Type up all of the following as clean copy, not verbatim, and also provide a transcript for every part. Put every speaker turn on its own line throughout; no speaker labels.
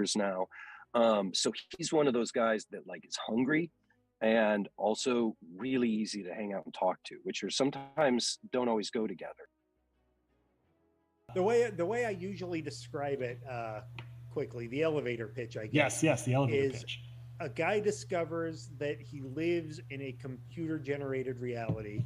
years now. So he's one of those guys that like is hungry and also really easy to hang out and talk to, which are sometimes don't always go together.
The way I usually describe it quickly, the elevator pitch, I guess.
Yes, the elevator pitch.
A guy discovers that he lives in a computer-generated reality,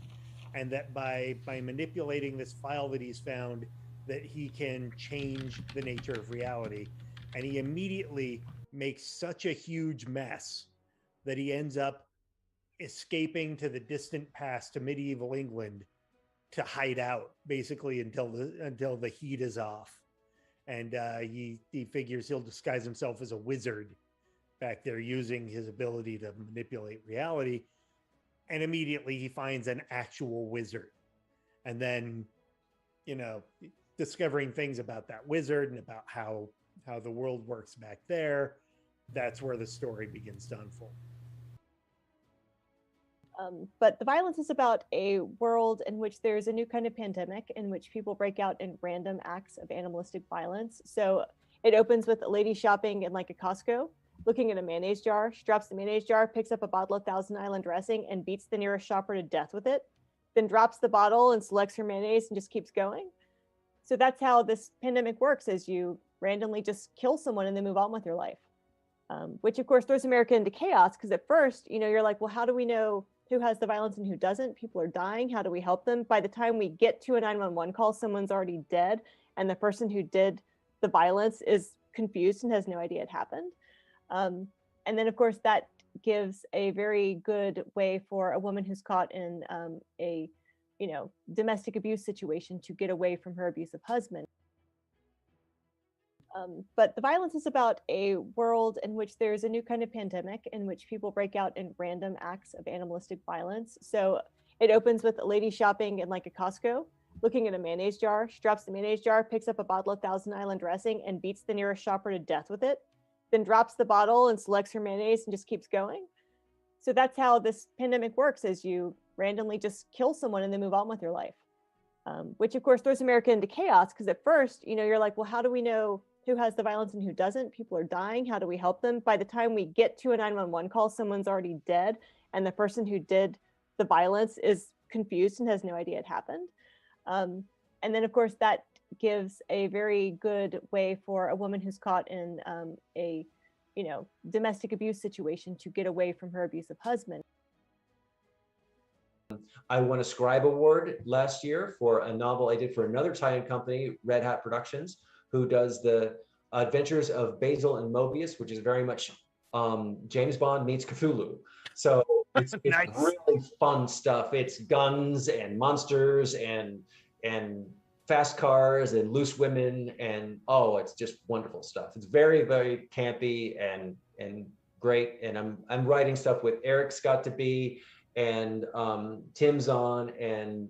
and that by manipulating this file that he's found, that he can change the nature of reality. And he immediately makes such a huge mess that he ends up escaping to the distant past, to medieval England, to hide out basically until the heat is off. And he figures he'll disguise himself as a wizard back there, using his ability to manipulate reality. And immediately he finds an actual wizard. And then, discovering things about that wizard and about how the world works back there, that's where the story begins to unfold.
But the violence is about a world in which there's a new kind of pandemic in which people break out in random acts of animalistic violence. So it opens with a lady shopping in like a Costco, looking at a mayonnaise jar. She drops the mayonnaise jar, picks up a bottle of Thousand Island dressing, and beats the nearest shopper to death with it. Then drops the bottle and selects her mayonnaise and just keeps going. So that's how this pandemic works, is you randomly just kill someone and then move on with your life. Which of course throws America into chaos, because at first, you're like, well, how do we know who has the violence and who doesn't? People are dying. How do we help them? By the time we get to a 911 call, someone's already dead, and the person who did the violence is confused and has no idea it happened. And then, of course, that gives a very good way for a woman who's caught in a domestic abuse situation to get away from her abusive husband. But the violence is about a world in which there's a new kind of pandemic in which people break out in random acts of animalistic violence. So it opens with a lady shopping in like a Costco, looking at a mayonnaise jar. She drops the mayonnaise jar, picks up a bottle of Thousand Island dressing, and beats the nearest shopper to death with it. Then drops the bottle and selects her mayonnaise and just keeps going. So that's how this pandemic works, is you randomly just kill someone and then move on with your life. Which of course throws America into chaos, because at first, you're like, well, how do we know who has the violence and who doesn't? People are dying. How do we help them? By the time we get to a 911 call, someone's already dead, and the person who did the violence is confused and has no idea it happened. And then, of course, that gives a very good way for a woman who's caught in a domestic abuse situation to get away from her abusive husband.
I won a Scribe Award last year for a novel I did for another tie-in company, Red Hat Productions, who does the Adventures of Basil and Mobius, which is very much James Bond meets Cthulhu. So it's nice. Really fun stuff. It's guns and monsters and fast cars and loose women, and it's just wonderful stuff. It's very, very campy and great. And I'm writing stuff with Eric Scott to Be and Tim Zahn and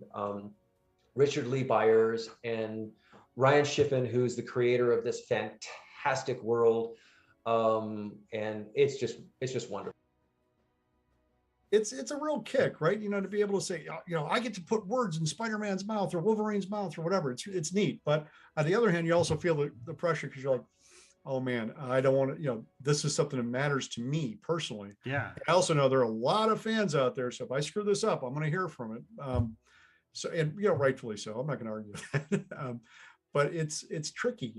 Richard Lee Byers and Ryan Shippen, who's the creator of this fantastic world, and it's just wonderful.
It's a real kick, right? To be able to say, I get to put words in Spider-Man's mouth or Wolverine's mouth or whatever. It's neat. But on the other hand, you also feel the pressure, because you're like, oh man, I don't want to. This is something that matters to me personally.
Yeah.
I also know there are a lot of fans out there, so if I screw this up, I'm going to hear from it. So, and rightfully so. I'm not going to argue with that. But it's tricky,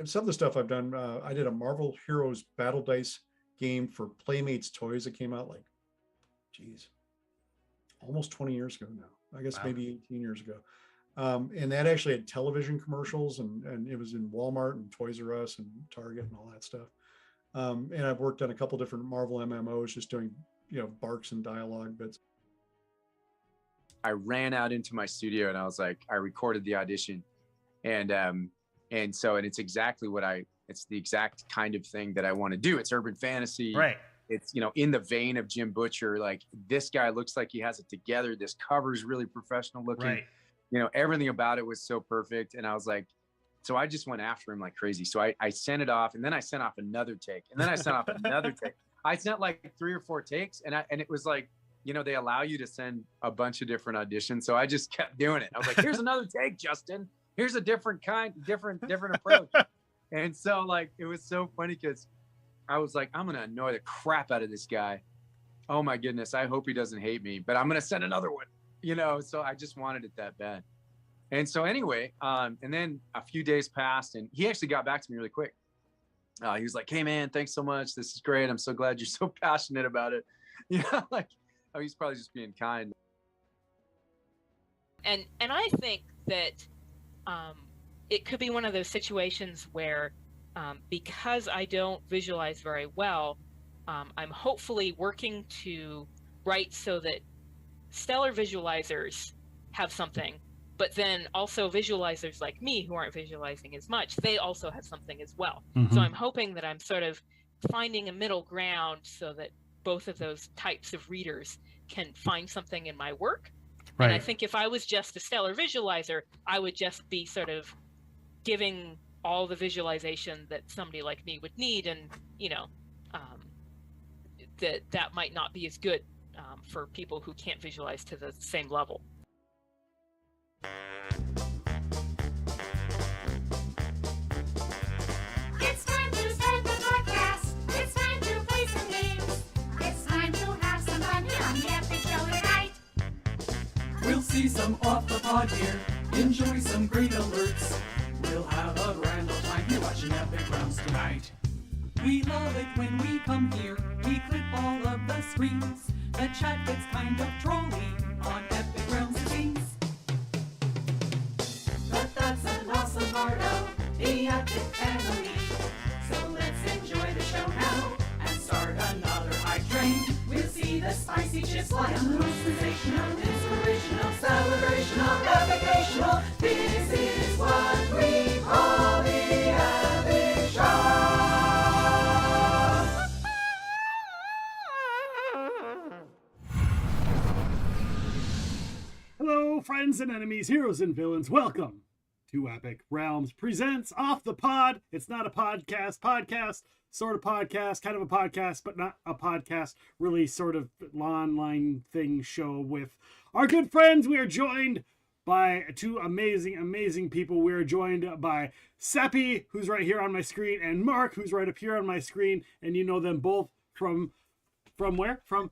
some of the stuff I've done. I did a Marvel Heroes Battle Dice game for Playmates Toys that came out almost 20 years ago now. I guess maybe 18 years ago. And that actually had television commercials, and it was in Walmart and Toys R Us and Target and all that stuff. And I've worked on a couple different Marvel MMOs, just doing barks and dialogue bits.
I ran out into my studio and I was like, I recorded the audition. And it's exactly it's the exact kind of thing that I want to do. It's urban fantasy.
Right.
It's, in the vein of Jim Butcher. Like, this guy looks like he has it together. This cover is really professional looking. Right. Everything about it was so perfect. And I was like, so I just went after him like crazy. So I sent it off, and then I sent off another take, and then I sent off another take. I sent like 3 or 4 takes, and it was like, they allow you to send a bunch of different auditions. So I just kept doing it. I was like, here's another take, Justin. Here's a different approach. And so like, it was so funny because I was like, I'm going to annoy the crap out of this guy. Oh my goodness. I hope he doesn't hate me, but I'm going to send another one, you know? So I just wanted it that bad. And so anyway, and then a few days passed and he actually got back to me really quick. He was like, hey man, thanks so much. This is great. I'm so glad you're so passionate about it. You know, like, oh, he's probably just being kind.
And I think that it could be one of those situations where because I don't visualize very well, I'm hopefully working to write so that stellar visualizers have something, but then also visualizers like me who aren't visualizing as much, they also have something as well. So I'm hoping that I'm sort of finding a middle ground so that both of those types of readers can find something in my work. Right. And I think if I was just a stellar visualizer, I would just be sort of giving all the visualization that somebody like me would need, and you know, that might not be as good for people who can't visualize to the same level.
It's time to start the podcast. It's time to play some games. It's time to have some fun here on the Epic Show tonight.
We'll see some off the pod here, enjoy some great alerts. We'll have a grand old time here watching Epic Rounds tonight. We love it when we come here, we clip all of the screens. The chat gets kind of trolly on Epic Rounds scenes. But that's an awesome part of the Epic family. So let's enjoy the show now and start another hype train. We'll see the spicy chips fly on the most sensational, inspirational, celebrational, epicational. This is what we call the Epic Show.
Hello, friends and enemies, heroes and villains. Welcome to Epic Realms Presents Off the Pod. It's not a podcast, sort of podcast, kind of a podcast, but not a podcast, really sort of online thing show with our good friends. We are joined by two amazing people. We are joined by Seppi, who's right here on my screen, and Mark, who's right up here on my screen. And you know them both from where? From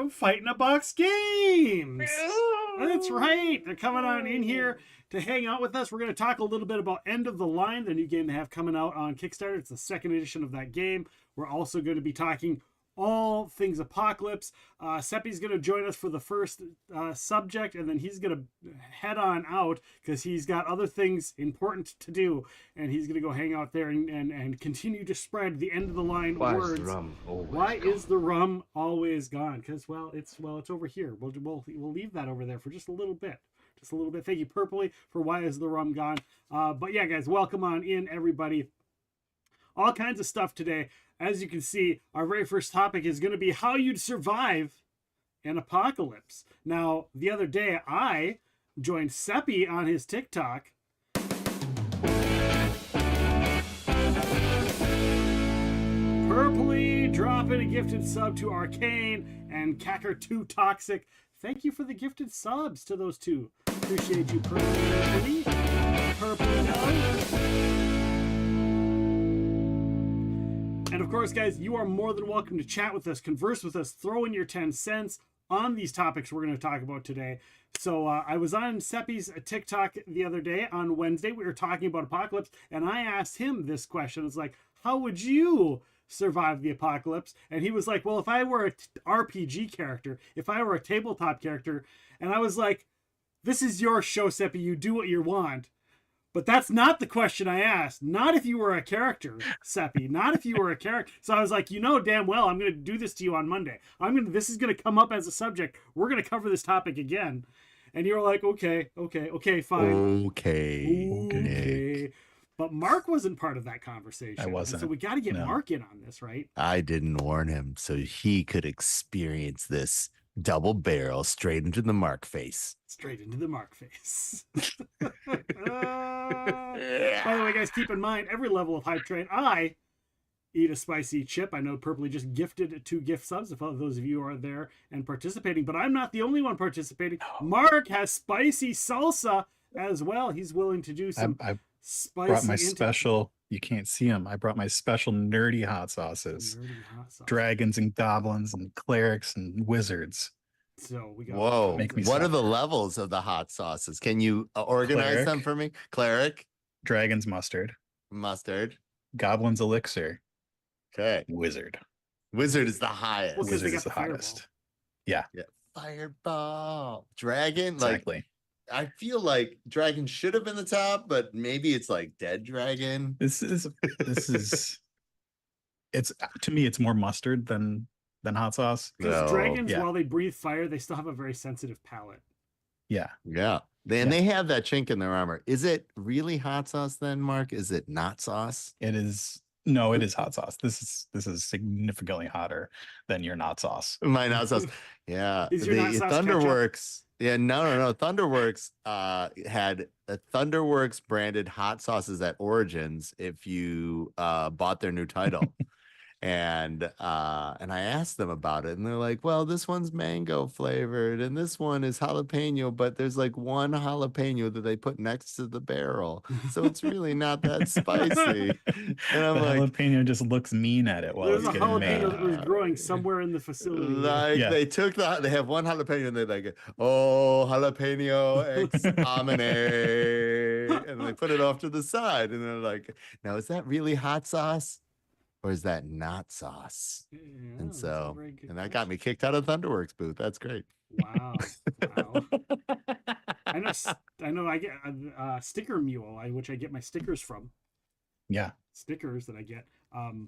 Fight in a Box Games. That's right. They're coming on in here to hang out with us. We're going to talk a little bit about End of the Line, the new game they have coming out on Kickstarter. It's the second edition of that game. We're also going to be talking all things Apocolypse. Seppi's going to join us for the first subject, and then he's going to head on out because he's got other things important to do, and he's going to go hang out there and continue to spread the End of the Line words. Why is the rum always gone? Because it's over here. We'll leave that over there for just a little bit. Just a little bit. Thank you, Purpley, for Why Is the Rum Gone? But yeah, guys, welcome on in, everybody. All kinds of stuff today. As you can see, our very first topic is going to be how you'd survive an apocalypse. Now, the other day, I joined Seppi on his TikTok. Purpley dropping a gifted sub to Arcane, and Cacker2 Toxic. Thank you for the gifted subs to those two. Appreciate you, Purpley. And of course, guys, you are more than welcome to chat with us, converse with us, throw in your 10 cents on these topics we're going to talk about today. So I was on Seppi's TikTok the other day on Wednesday. We were talking about Apocolypse, and I asked him this question. It's like, how would you survive the apocalypse? And he was like, well, if I were an RPG character, if I were a tabletop character, and I was like, this is your show, Seppi, you do what you want. But that's not the question I asked. Not if you were a character, Seppi. Not if you were a character. So I was like, you know damn well I'm going to do this to you on Monday. This is going to come up as a subject. We're going to cover this topic again. And you were like, okay, fine. Okay. But Mark wasn't part of that conversation. I wasn't. So we got to get Mark in on this, right?
I didn't warn him so he could experience this double barrel straight into the Mark face.
Straight into the Mark face. By the way, guys, keep in mind, every level of Hype Train, I eat a spicy chip. I know Purpley just gifted 2 gift subs, if all of those of you are there and participating, but I'm not the only one participating. Mark has spicy salsa as well. He's willing to do some
I brought my special You can't see them. I brought my special nerdy hot sauces.
Nerdy hot sauce.
Dragons and goblins and clerics and wizards.
So we got.
Whoa.
Make me
What are the
suffer.
levels of the hot sauces? Can you organize them
Cleric.
for me? Cleric,
Dragon's mustard.
mustard.
Goblin's elixir.
Okay.
Wizard.
Wizard is the highest.
Well, 'cause they
Wizard
got
is the
the fireball.
hottest. Yeah,
Fireball. Dragon, like
exactly.
I feel like dragon should have been the top, but maybe it's like dead dragon.
This is it's to me it's more mustard than hot sauce.
Because
No.
dragons,
Yeah.
while they breathe fire, they still have a very sensitive palate.
Yeah.
Yeah. They have that chink in their armor. Is it really hot sauce then, Mark? Is it not sauce?
It is no, it is hot sauce. This is significantly hotter than your not sauce.
My not sauce. Yeah.
Is your not sauce
Thunderworks. Yeah, no. Thunderworks had a Thunderworks branded hot sauces at Origins if you bought their new title. And I asked them about it, and they're like, well, this one's mango flavored and this one is jalapeno, but there's like one jalapeno that they put next to the barrel, so it's really not that spicy. And I'm
The
like,
jalapeno just looks mean at it while
There's
it's
a
getting
jalapeno
made.
that was growing somewhere in the facility.
like
Yeah.
they took they have one jalapeno and they're like, oh, jalapeno examine, and they put it off to the side, and they're like, now is that really hot sauce or is that not sauce?
Yeah,
And
that's a
so,
very good
and that got me kicked out of Thunderworks booth. That's great.
Wow. Wow. I know I get Sticker Mule, which I get my stickers from.
Yeah.
Stickers that I get.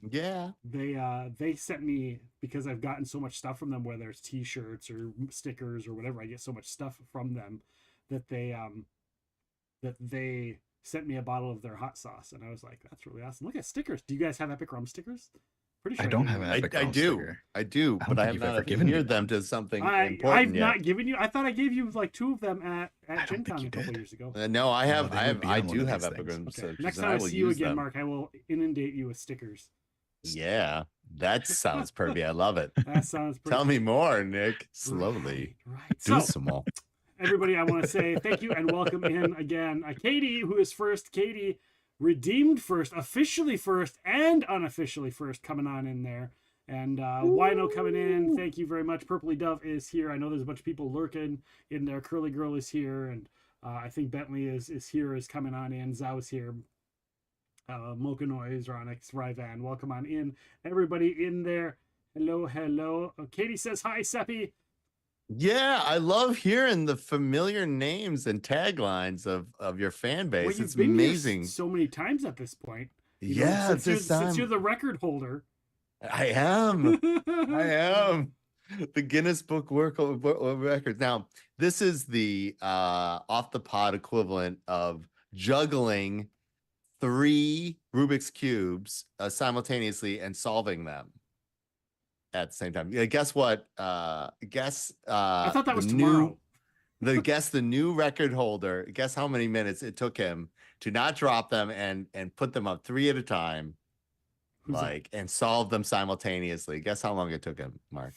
Yeah.
They sent me, because I've gotten so much stuff from them, whether it's t-shirts or stickers or whatever, I get so much stuff from them that they sent me a bottle of their hot sauce, and I was like, that's really awesome. Look at stickers. Do you guys have Epic Rum stickers? Pretty sure
I don't
do.
have an
I
Epic
do.
Rum sticker.
I do,
I don't
but I
think
have
you've
not
ever given me
adhered them
one.
to something
I've
important yet.
not given you. I thought I gave you like 2 of them at
don't
Gen
think
Con
you
a couple
did.
years ago.
No, I have.
they
I
would
have.
be
I
on one
do
of
have
these
Epic
things.
Rum
Okay.
stickers,
Next
and
time I
will
see you
use
again,
them.
Mark, I will inundate you with stickers.
Yeah, that sounds pervy. I love it.
That sounds pretty.
Tell me more, Nick. Slowly.
Right.
Do
So,
some more.
everybody, I want to say thank you and welcome in again Katie, who is first. Katie, redeemed first, officially first, and unofficially first, coming on in there. And Wino coming in. Thank you very much. Purpley Dove is here. I know there's a bunch of people lurking in there. Curly Girl is here, and I think Bentley is here, is coming on in. Zao is here. Mocha Noise, Ronix, Ryvan, welcome on in. Everybody in there. Hello, hello. Katie says hi, Seppi.
Yeah, I love hearing the familiar names and taglines of your fan base.
Well, you've
It's
been here
amazing.
so many times at this point. You know,
Yeah,
since you're the record holder.
I am. I am. The Guinness Book of Records. Now, this is the off the pod equivalent of juggling 3 Rubik's cubes simultaneously and solving them at the same time. Yeah, guess what?
I thought that was
the
tomorrow.
the new record holder. Guess how many minutes it took him to not drop them and put them up 3 at a time,
Who's that?
and solve them simultaneously. Guess how long it took him, Mark?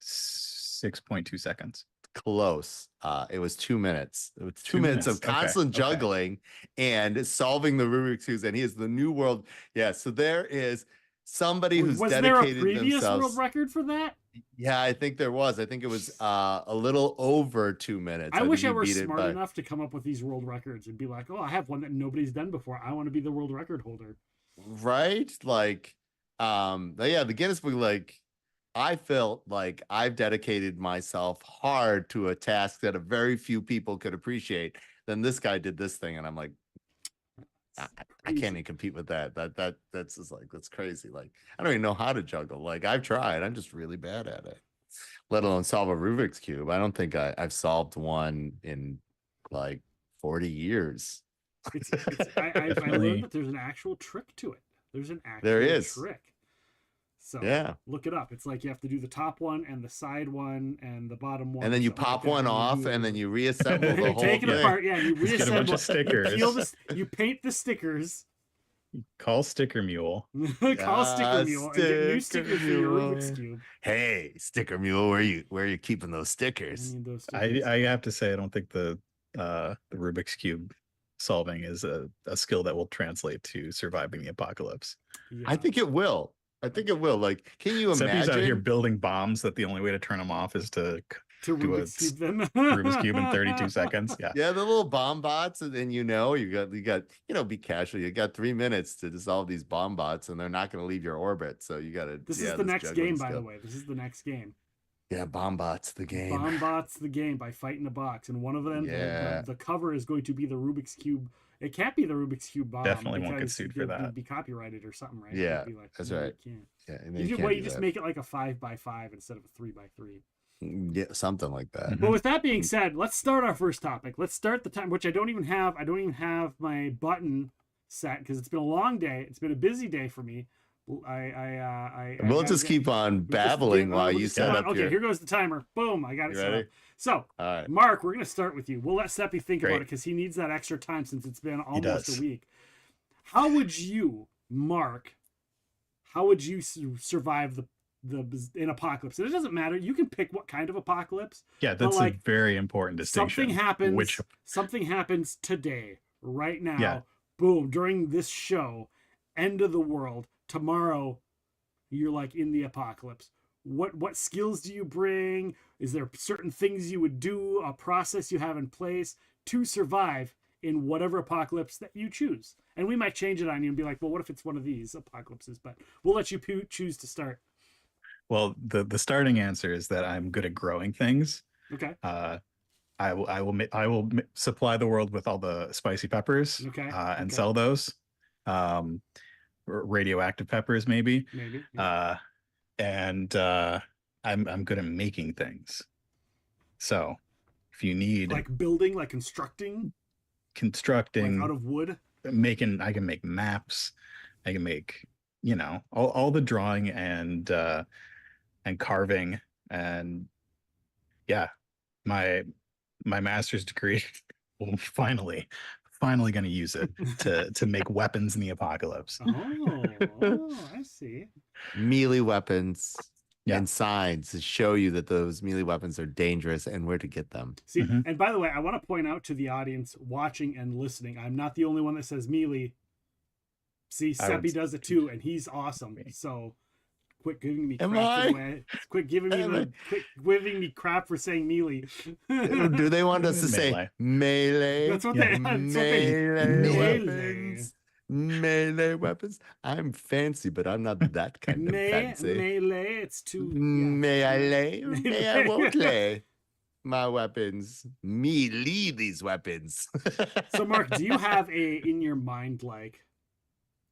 6.2 seconds.
Close. It was 2 minutes. It was 2
2
minutes of
minutes. Okay,
constant
okay.
juggling and solving the Rubik's cubes, and he is the new world. Yeah. So there is somebody who's
Was there a
dedicated
previous
themselves.
world record for that?
Yeah, I think there was. I think it was a little over 2 minutes.
I wish
think
I
he
were
beat it
smart
by-
enough to come up with these world records and be like, oh, I have one that nobody's done before. I want to be the world record holder.
Right? Like, but yeah, the Guinness Book, like, I felt like I've dedicated myself hard to a task that a very few people could appreciate. Then this guy did this thing, and I'm like, I can't even compete with that. That's just like, that's crazy. Like, I don't even know how to juggle. Like, I've tried. I'm just really bad at it. Let alone solve a Rubik's Cube. I don't think I've solved one in like 40 years.
I learned that there's an actual trick to it. There's an actual
There is.
trick. So
Yeah.
look it up. It's like you have to do the top one and the side one and the bottom one.
And then you
something like
pop
that,
one
and you
off,
do it.
and then you reassemble the
You
whole
take it
thing.
apart. Yeah, you
Just get a bunch
reassemble.
of stickers.
You paint the stickers.
Call Sticker Mule.
Call Sticker Mule and get new
Sticker
stickers for your
Mule.
Rubik's Cube.
Hey, Sticker Mule, where are you keeping those
I
stickers?
need those stickers.
I have to say I don't think the Rubik's Cube solving is a skill that will translate to surviving the apocalypse.
Yeah.
I think it will. Like, can you
Seppi's out here
imagine?
building bombs that the only way to turn them off is to
to
do a
Rubik's Cube them.
Rubik's Cube in 32 seconds. Yeah.
Yeah, the little bomb bots, and then you got be casual. You got 3 minutes to dissolve these bomb bots, and they're not going to leave your orbit. So you got to.
This is the next game, by the way. This is the next game.
Yeah, bomb bots, the game.
Bomb bots, the game by fighting a box, and one of them, the cover is going to be the Rubik's Cube. It can't be the Rubik's Cube bomb.
Definitely won't get sued for that.
It'd be copyrighted or something, right?
Yeah,
be like,
that's
no,
right.
You can't.
Yeah, and then
you just make it like a 5x5 instead of a 3x3.
Yeah, something like that.
But with that being said, let's start our first topic. Let's start the time, which I don't even have my button set because it's been a long day. It's been a busy day for me.
We'll just keep on babbling while you set up.
Okay, here goes the timer. Boom! I got it set up. So,
all right,
Mark, we're gonna start with you. We'll let Seppi think about it because he needs that extra time since it's been almost a week. How would you, Mark? How would you survive an apocalypse? And it doesn't matter. You can pick what kind of apocalypse.
Yeah, that's a very important distinction.
Something happens today, right now. Yeah. Boom! During this show, end of the world. Tomorrow, you're like in the apocalypse. What skills do you bring? Is there certain things you would do, a process you have in place to survive in whatever apocalypse that you choose? And we might change it on you and be like, well, what if it's one of these apocalypses? But we'll let you choose to start.
Well, the starting answer is that I'm good at growing things.
Okay.
I will supply the world with all the spicy peppers.
Okay.
And sell those. Radioactive peppers, maybe.
Yeah.
And I'm good at making things. So if you need
like building, like constructing
like
out of wood,
I can make maps. I can make all the drawing and carving, and my master's degree will finally going to use it to make weapons in the apocalypse.
Oh, I see.
Melee weapons and signs to show you that those melee weapons are dangerous and where to get them.
See, and by the way, I want to point out to the audience watching and listening, I'm not the only one that says melee. See, Seppi does it too, and he's awesome. So quit giving me crap. Quit giving me crap for saying melee.
Do they want us to say melee?
That's what they
melee weapons. I'm fancy, but I'm not that kind of fancy.
Melee, it's too.
May I lay? May I won't lay my weapons. Me lead these weapons.
So, Mark, do you have in your mind like,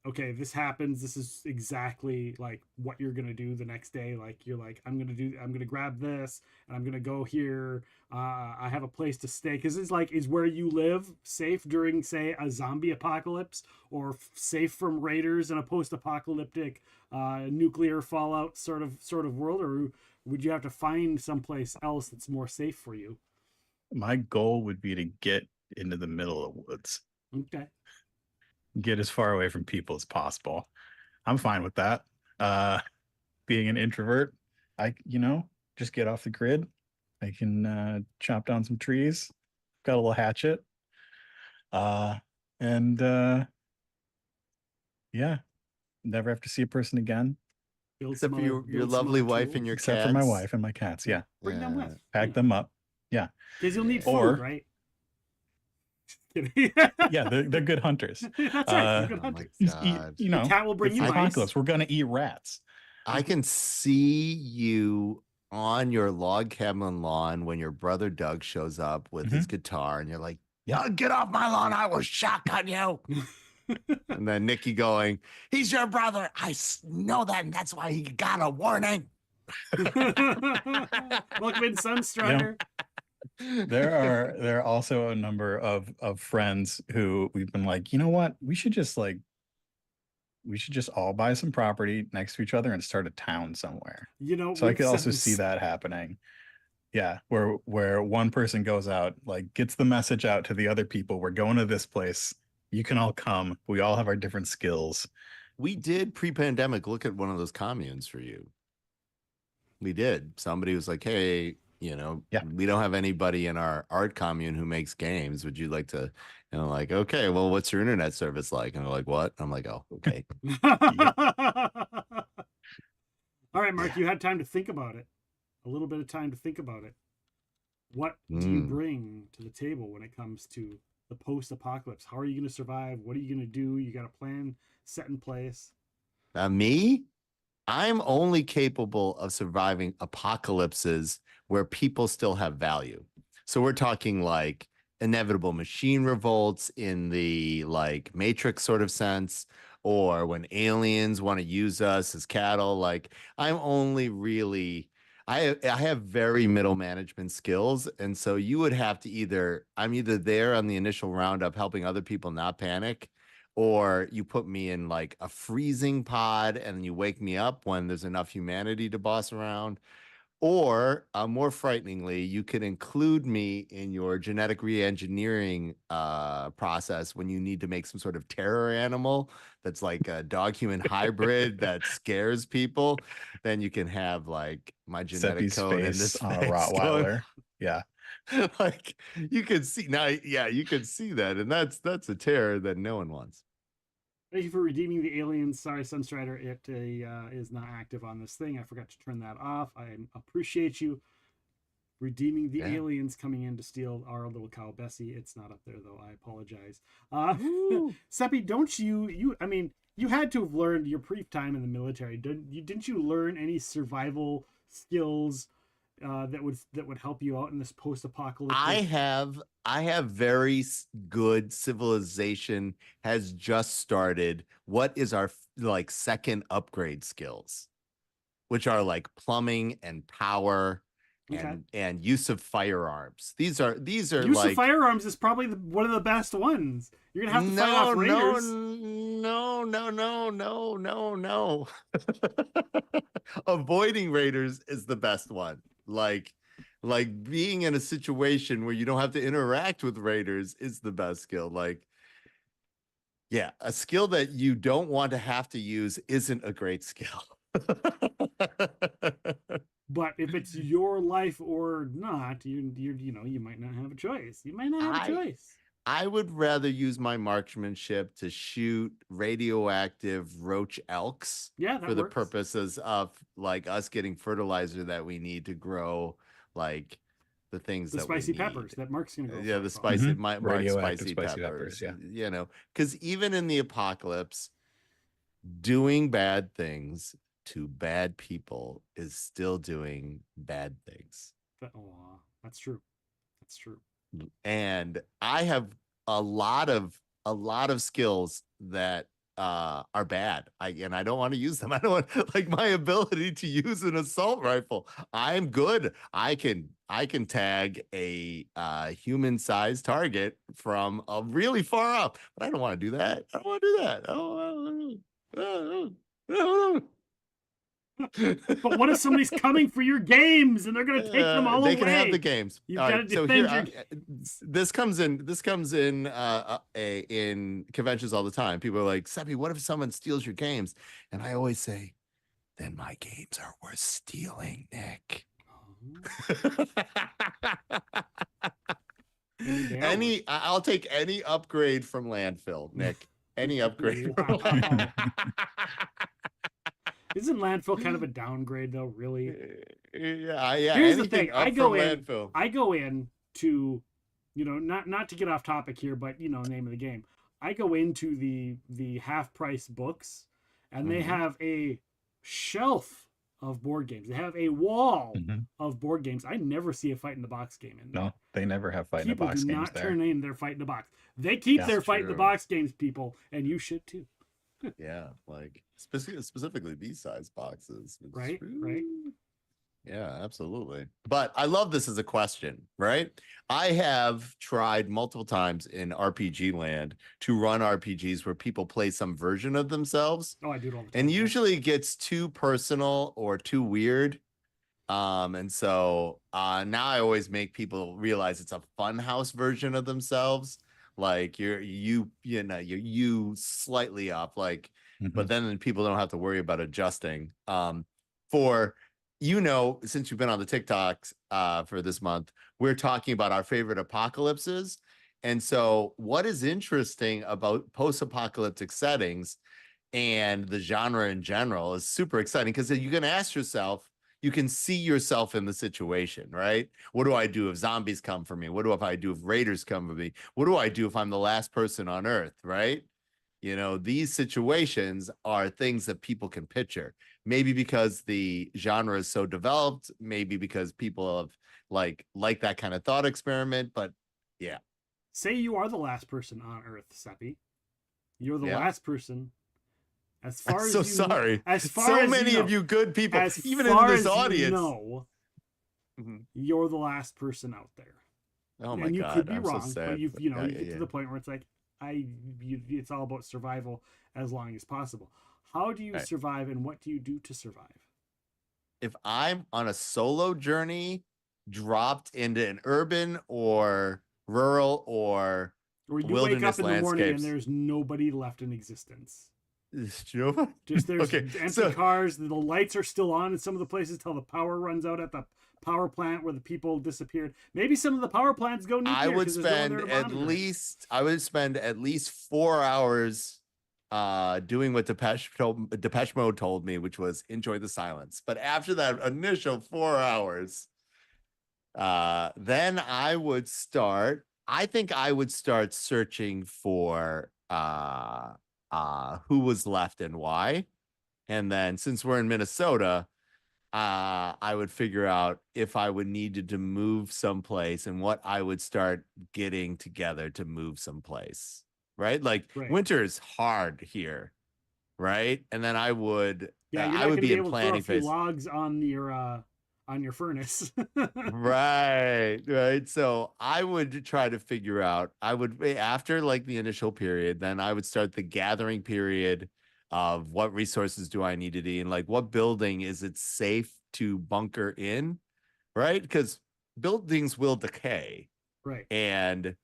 okay, this happens. This is exactly like what you're going to do the next day. Like you're like, I'm going to grab this and I'm going to go here. I have a place to stay. Cause it's like, is where you live safe during say a zombie apocalypse or safe from raiders in a post-apocalyptic, nuclear fallout sort of world? Or would you have to find someplace else that's more safe for you?
My goal would be to get into the middle of the woods.
Okay.
Get as far away from people as possible. I'm fine with that. Being an introvert, I just get off the grid. I can chop down some trees. Got a little hatchet. Never have to see a person again.
Except for your lovely wife and your cats.
Except for my wife and my cats. Yeah.
Bring them with.
Pack them up. Yeah.
Because you'll need food, right?
Yeah, they're good hunters.
That's right. They're good hunters. The cat will bring you
apocalypse. We're gonna eat rats.
I can see you on your log cabin lawn when your brother Doug shows up with his guitar, and you're like, "Yo, get off my lawn! I will shotgun you." And then Nikki going, "He's your brother. I know that, and that's why he got a warning."
Welcome in, Sunstrider.
There are also a number of friends who we've been like, you know what, we should just all buy some property next to each other and start a town somewhere. So I could also see that happening. Yeah, where one person goes out, like gets the message out to the other people, we're going to this place, you can all come, we all have our different skills.
We did pre-pandemic look at one of those communes for you. We did. Somebody was like, hey, we don't have anybody in our art commune who makes games. Would you like to, like, okay, well, what's your internet service like? And they're like, what? I'm like, oh, okay.
All right, Mark, you had time to think about it. A little bit of time to think about it. What do you bring to the table when it comes to the post-apocalypse? How are you going to survive? What are you going to do? You got a plan set in place?
Me? I'm only capable of surviving apocalypses where people still have value. So we're talking like inevitable machine revolts in the like Matrix sort of sense, or when aliens want to use us as cattle. Like I'm only really, I have very middle management skills. And so you would have to I'm either there on the initial roundup helping other people not panic, or you put me in like a freezing pod and you wake me up when there's enough humanity to boss around. Or more frighteningly, you could include me in your genetic re-engineering process when you need to make some sort of terror animal that's like a dog-human hybrid that scares people. Then you can have like my genetic
Seppi's
code and
face
this
on a Rottweiler. Yeah.
Like you can see now, you can see that, and that's a terror that no one wants.
Thank you for redeeming the aliens. Sorry, Sunstrider, it is not active on this thing. I forgot to turn that off. I appreciate you redeeming the aliens coming in to steal our little cow Bessie. It's not up there though. I apologize. Seppi, don't you? I mean, you had to have learned your brief time in the military. Didn't you learn any survival skills that would help you out in this post-apocalypse?
I have very good civilization has just started. What is our like second upgrade skills, which are like plumbing and power and use of firearms. These are use
like, of firearms is probably one of the best ones. You're gonna have to fight off raiders.
No. Avoiding raiders is the best one. Like being in a situation where you don't have to interact with raiders is the best skill. Like, yeah, a skill that you don't want to have to use isn't a great skill.
But if it's your life or not, you might not have a choice. You might not have a choice.
I would rather use my marksmanship to shoot radioactive roach elks for the purposes of like us getting fertilizer that we need to grow like the things that
spicy peppers that Mark's gonna go
for. The spicy Mark's spicy peppers. Yeah. Because even in the apocalypse, doing bad things to bad people is still doing bad things.
That's true.
And I have a lot of skills that are bad. I don't want to use them. I don't want, like, my ability to use an assault rifle. I'm good. I can tag a human-sized target from a really far up, but I don't want to do that. I don't want to do that.
But what if somebody's coming for your games and they're going to take them all away?
They can have the games.
You've got to defend
this comes in in conventions all the time. People are like, Seppi, what if someone steals your games? And I always say, then my games are worth stealing, Nick. I'll take any upgrade from landfill, Nick. Any upgrade.
Isn't landfill kind of a downgrade though, really?
Yeah.
Here's the thing. I go in to, not to get off topic here, but name of the game. I go into the half price books and they have a shelf of board games. They have a wall of board games. I never see a fight in the box game in there.
No, they never have fight in the box games there.
People do not turn in their fight in the box. They keep their fight in the box games, people, and you should too.
Yeah, like specifically B-size boxes.
Right.
Yeah, absolutely. But I love this as a question, right? I have tried multiple times in RPG land to run RPGs where people play some version of themselves.
Oh, I do it all the time.
And usually it gets too personal or too weird. And so now I always make people realize it's a funhouse version of themselves. Like you slightly up, like, but then people don't have to worry about adjusting. For since you've been on the TikToks for this month, we're talking about our favorite apocalypses. And so what is interesting about post-apocalyptic settings and the genre in general is super exciting, because you can ask yourself, you can see yourself in the situation, right? What do I do if zombies come for me? What do I do if raiders come for me? What do I do if I'm the last person on Earth, right? These situations are things that people can picture. Maybe because the genre is so developed, maybe because people have like that kind of thought experiment, but yeah.
Say you are the last person on Earth, Seppi. You're the last person. As far
I'm
as
so
you
sorry.
Know, as far
so
as
many
you know,
of you good people,
as
even in
far
this
as
audience.
You're the last person out there.
Oh my
and you
God,
could be
I'm
wrong,
so sad.
but you get
yeah.
to the point where it's like, it's all about survival as long as possible. How do you survive, and what do you do to survive?
If I'm on a solo journey, dropped into an urban or rural or
you
wilderness
wake up in the morning and
landscapes.
there's nobody left in existence.
Just
there's empty cars. The lights are still on in some of the places till the power runs out at the power plant where the people disappeared. Maybe some of the power plants go nuclear.
I would spend at least 4 hours doing what Depeche Mode told me, which was enjoy the silence. But after that initial 4 hours, then I think I would start searching for who was left and why. And then since we're in Minnesota, I would figure out if I would needed to move someplace and what I would start getting together to move someplace. Right? Like winter is hard here. Right? And then I would I would be in planning phase.
Logs on your furnace.
right. So I would try to figure out, after like the initial period, then I would start the gathering period of what resources do I need to be in, like what building is it safe to bunker in, right? Because buildings will decay.
Right.
And,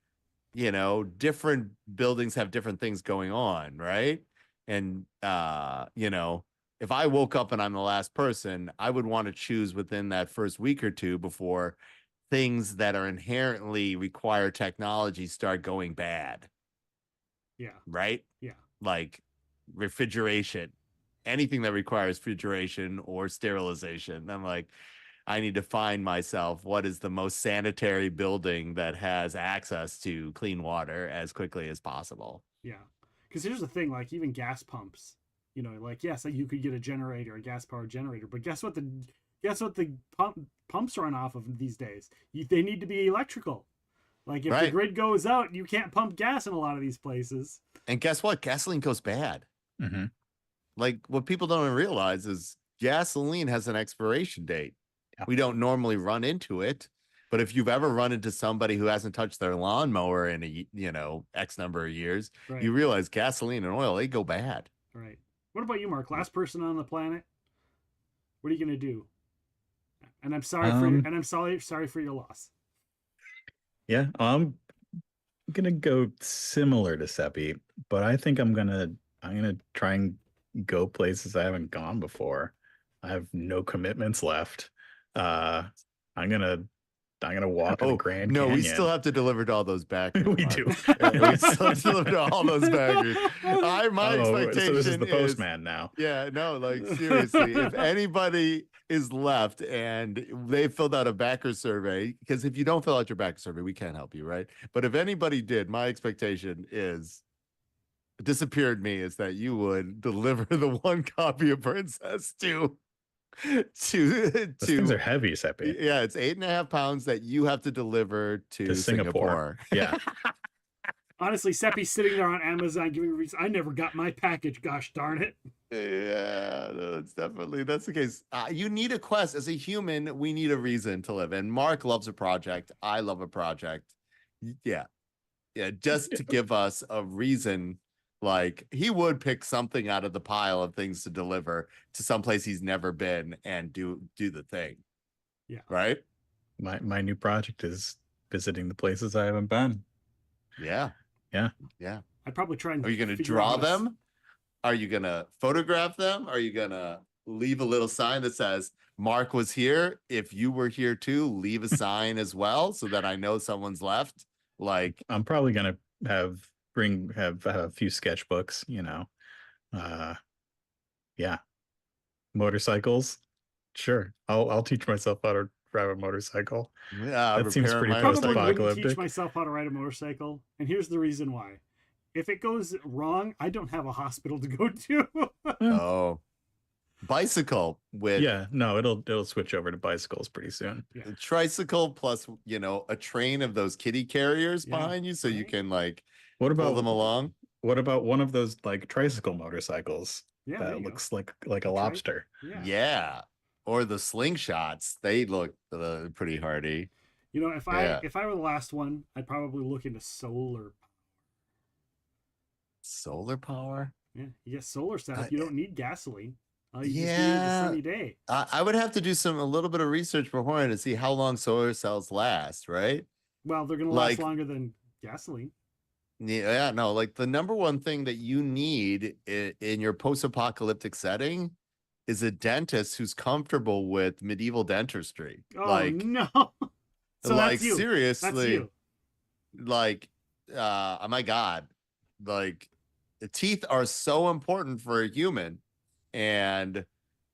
different buildings have different things going on, right? And, if I woke up and I'm the last person, I would want to choose within that first week or two before things that are inherently require technology start going bad.
Yeah.
Right?
Yeah.
Like refrigeration, anything that requires refrigeration or sterilization. I'm like, I need to find myself what is the most sanitary building that has access to clean water as quickly as possible.
Yeah. Because here's the thing, like even gas pumps. Yes, you could get a generator, a gas powered generator, but guess what the pumps run off of these days? They need to be electrical. Like if the grid goes out, you can't pump gas in a lot of these places.
And guess what? Gasoline goes bad.
Mm-hmm.
Like what people don't realize is gasoline has an expiration date. Yeah. We don't normally run into it, but if you've ever run into somebody who hasn't touched their lawnmower in X number of years, you realize gasoline and oil, they go bad.
Right. What about you, Mark? Last person on the planet. What are you gonna do? And I'm sorry sorry for your loss.
Yeah, I'm gonna go similar to Seppi, but I think I'm gonna try and go places I haven't gone before. I have no commitments left. I'm gonna walk in the Grand Canyon.
We still have to deliver to all those backers.
We do.
We still have to deliver to all those backers. My expectation
so this is the postman now.
Yeah, no, like seriously, if anybody is left and they filled out a backer survey, because if you don't fill out your backer survey, we can't help you, right? But if anybody did, my expectation is disappeared me is that you would deliver the one copy of Princess to
Those things are heavy, Seppi.
Yeah, it's 8.5 pounds that you have to deliver to Singapore.
Yeah.
Honestly, Seppi's sitting there on Amazon giving reviews. I never got my package. Gosh darn it.
Yeah, no, that's the case. You need a quest. As a human, we need a reason to live. And Mark loves a project. I love a project. Yeah, just to give us a reason. Like he would pick something out of the pile of things to deliver to someplace he's never been and do the thing.
Yeah.
Right.
My new project is visiting the places I haven't been.
Yeah.
Yeah.
Yeah.
I'd probably try and.
Are you going to draw them? Are you going to photograph them? Are you going to leave a little sign that says, Mark was here. If you were here too, leave a sign as well so that I know someone's left. Like,
I'm probably gonna have a few sketchbooks, yeah. Motorcycles. Sure. I'll teach myself how to drive a motorcycle.
yeah,
That seems pretty
my
Probably wouldn't teach
post-apocalyptic.
myself how to ride a motorcycle, and here's the reason why. If it goes wrong, I don't have a hospital to go to.
Oh, bicycle with
Yeah, no, it'll switch over to bicycles pretty soon.
a tricycle plus, a train of those kitty carriers
Yeah,
behind you so you
right.
can like
What
pull
about
them along.
What about one of those like tricycle motorcycles
Yeah, there
that
you go.
looks like a lobster?
Yeah.
Yeah. Or the slingshots. They look pretty hardy.
If I were the last one, I'd probably look into solar.
Solar power?
Yeah, you get solar setup. You don't need gasoline. You just need
Yeah.
a sunny day.
I would have to do a little bit of research beforehand to see how long solar cells last, right?
Well, they're going to last longer than gasoline.
Yeah, no, like the number one thing that you need in your post-apocalyptic setting is a dentist who's comfortable with medieval dentistry.
Oh, no. So
like
that's you.
seriously,
That's you.
like, oh my God, like the teeth are so important for a human, and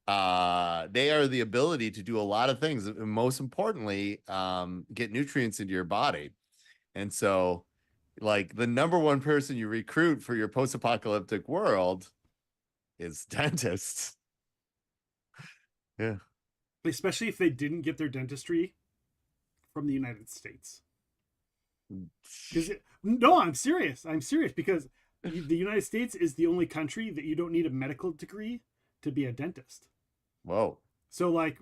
they are the ability to do a lot of things. And most importantly, get nutrients into your body. And so, like, the number one person you recruit for your post-apocalyptic world is dentists. Yeah.
Especially if they didn't get their dentistry from the United States. No, I'm serious. I'm serious because the United States is the only country that you don't need a medical degree to be a dentist.
Whoa.
So, like,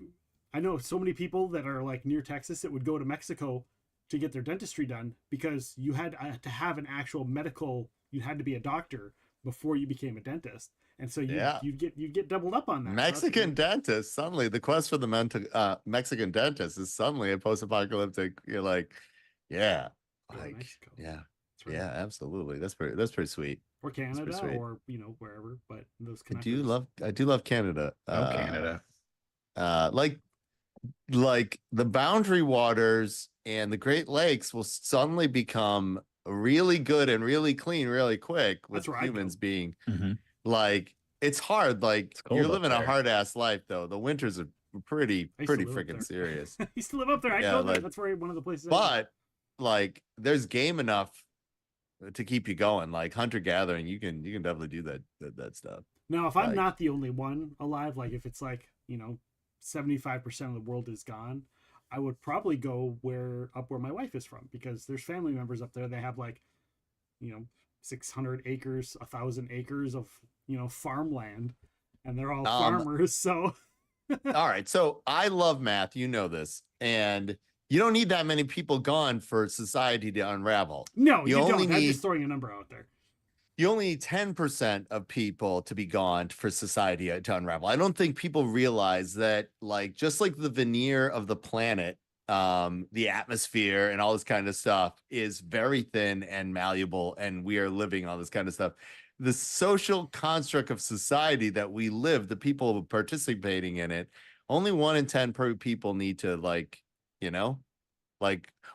I know so many people that are like near Texas that would go to Mexico to get their dentistry done because you had to have an actual medical. You had to be a doctor before you became a dentist, and so you'd get doubled up on that.
Mexican dentist, suddenly the quest for the Mexican dentist is suddenly a post-apocalyptic. You're like, yeah, like,
Mexico.
yeah,
right.
yeah, absolutely. That's pretty sweet.
Or Canada,
sweet.
or wherever. But those
I do love Canada.
Canada.
Like the boundary waters and the Great Lakes will suddenly become really good and really clean really quick with humans being like, it's hard. Like, you're living a hard ass life though. The winters are pretty freaking serious.
I used to live up there. I go there. That's where one of the places.
But like, there's game enough to keep you going. Like hunter gathering, you can definitely do that stuff.
Now, if I'm not the only one alive, like if it's like 75% of the world is gone, I would probably go up where my wife is from, because there's family members up there. They have 600 acres, 1,000 acres of farmland, and they're all farmers. So
all right, so I love math, this, and you don't need that many people gone for society to unravel.
No, you don't. I'm just throwing a number out there.
You only need 10% of people to be gone for society to unravel. I don't think people realize that, like, just like the veneer of the planet, the atmosphere and all this kind of stuff is very thin and malleable, and we are living all this kind of stuff. The social construct of society that we live, the people participating in it, only 1 in 10 people need to, like,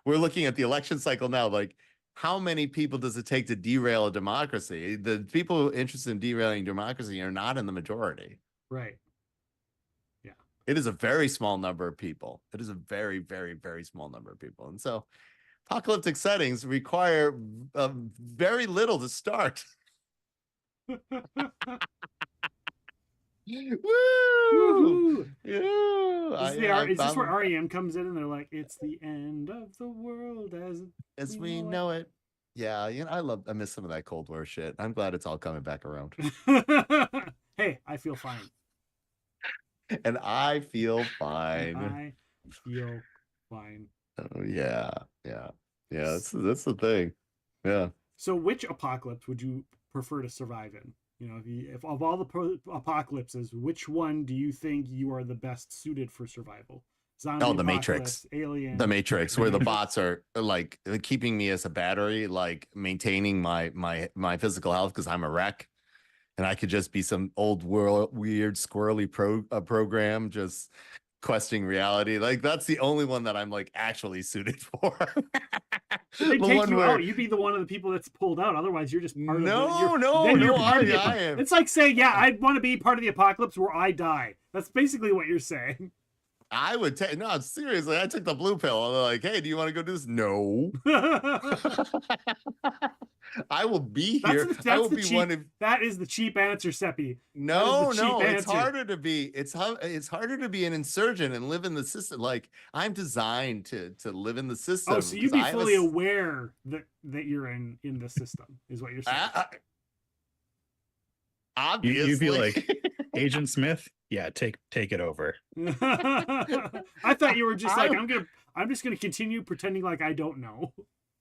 we're looking at the election cycle now, like, how many people does it take to derail a democracy? The people interested in derailing democracy are not in the majority.
Right. Yeah.
It is a very small number of people. It is a very, very, very small number of people. And so apocalyptic settings require very little to start. Woo! Yeah.
Is this where REM comes in and they're like, it's the end of the world as
we know it. Yeah, I miss some of that Cold War shit. I'm glad it's all coming back around.
Hey, I feel fine.
And I feel fine.
I feel fine.
Oh yeah. That's the thing. Yeah.
So, which apocalypse would you prefer to survive in? If of all the apocalypses, which one do you think you are the best suited for survival? Zombie
the Matrix.
Alien.
The Matrix, where the bots are like keeping me as a battery, like maintaining my physical health because I'm a wreck. and I could just be some old world weird squirrely program just questing reality. Like that's the only one that I'm like actually suited for.
They
The
take
one
you
where-
out. You'd be the one of the people that's pulled out. Otherwise, you're just part of the.
No, I am.
It's like saying, yeah, I'd want to be part of the apocalypse where I die. That's basically what you're saying.
I would take no, seriously. I took the blue pill. They're like, hey, do you want to go do this? No. I will be here. I will be one of.
That is the cheap answer, Seppi.
No,
That is the cheap
no, it's
answer.
harder to be. It's harder to be an insurgent and live in the system. Like I'm designed to live in the system.
Oh, so you'd be fully aware that you're in the system, is what you're saying.
Obviously,
you'd be like, Agent Smith. Yeah, take it over.
I thought you were just like, I'm just gonna continue pretending like I don't know.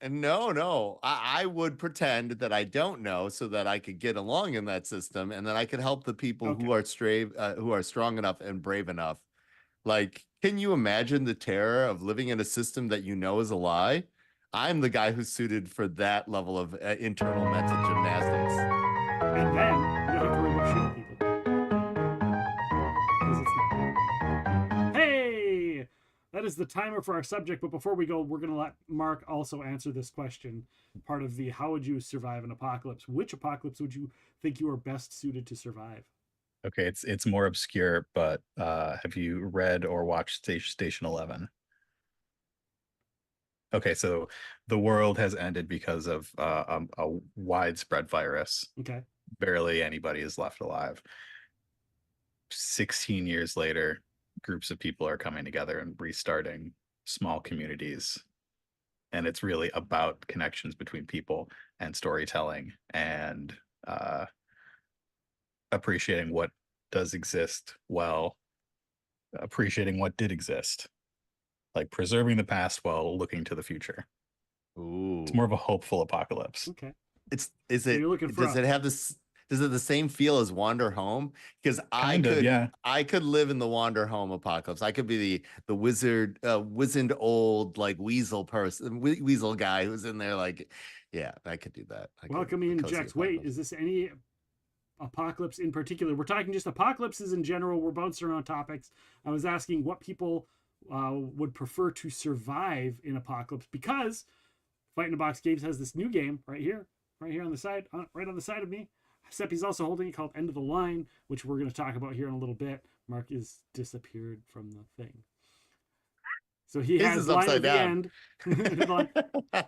No, I would pretend that I don't know so that I could get along in that system, and then I could help the people who are strong enough and brave enough. Like, can you imagine the terror of living in a system that you know is a lie? I'm the guy who's suited for that level of internal mental gymnastics.
And then you don't have to worry about shooting people. Hey, that is the timer for our subject. But before we go, we're going to let Mark also answer this question. Part of the how would you survive an apocalypse? Which apocalypse would you think you are best suited to survive?
Okay, it's more obscure, but have you read or watched Station 11? Okay, so the world has ended because of a widespread virus.
Okay.
Barely anybody is left alive. 16 years later, groups of people are coming together and restarting small communities. And it's really about connections between people and storytelling and appreciating what does exist while appreciating what did exist. Like preserving the past while looking to the future.
Ooh.
It's more of a hopeful apocalypse.
Okay.
Does it have this? Does it the same feel as Wander Home? Because I could live in the Wander Home apocalypse. I could be the wizened old like weasel person, weasel guy who's in there. Like, yeah, I could do that.
Welcome in, Jax. Wait, is this any apocalypse in particular? We're talking just apocalypses in general. We're bouncing around topics. I was asking what people would prefer to survive in apocalypse, because Fight in a Box Games has this new game right here on the side, right on the side of me. Seppi's also holding it, called End of the Line, which we're going to talk about here in a little bit. Mark is disappeared from the thing. So he has line at the end.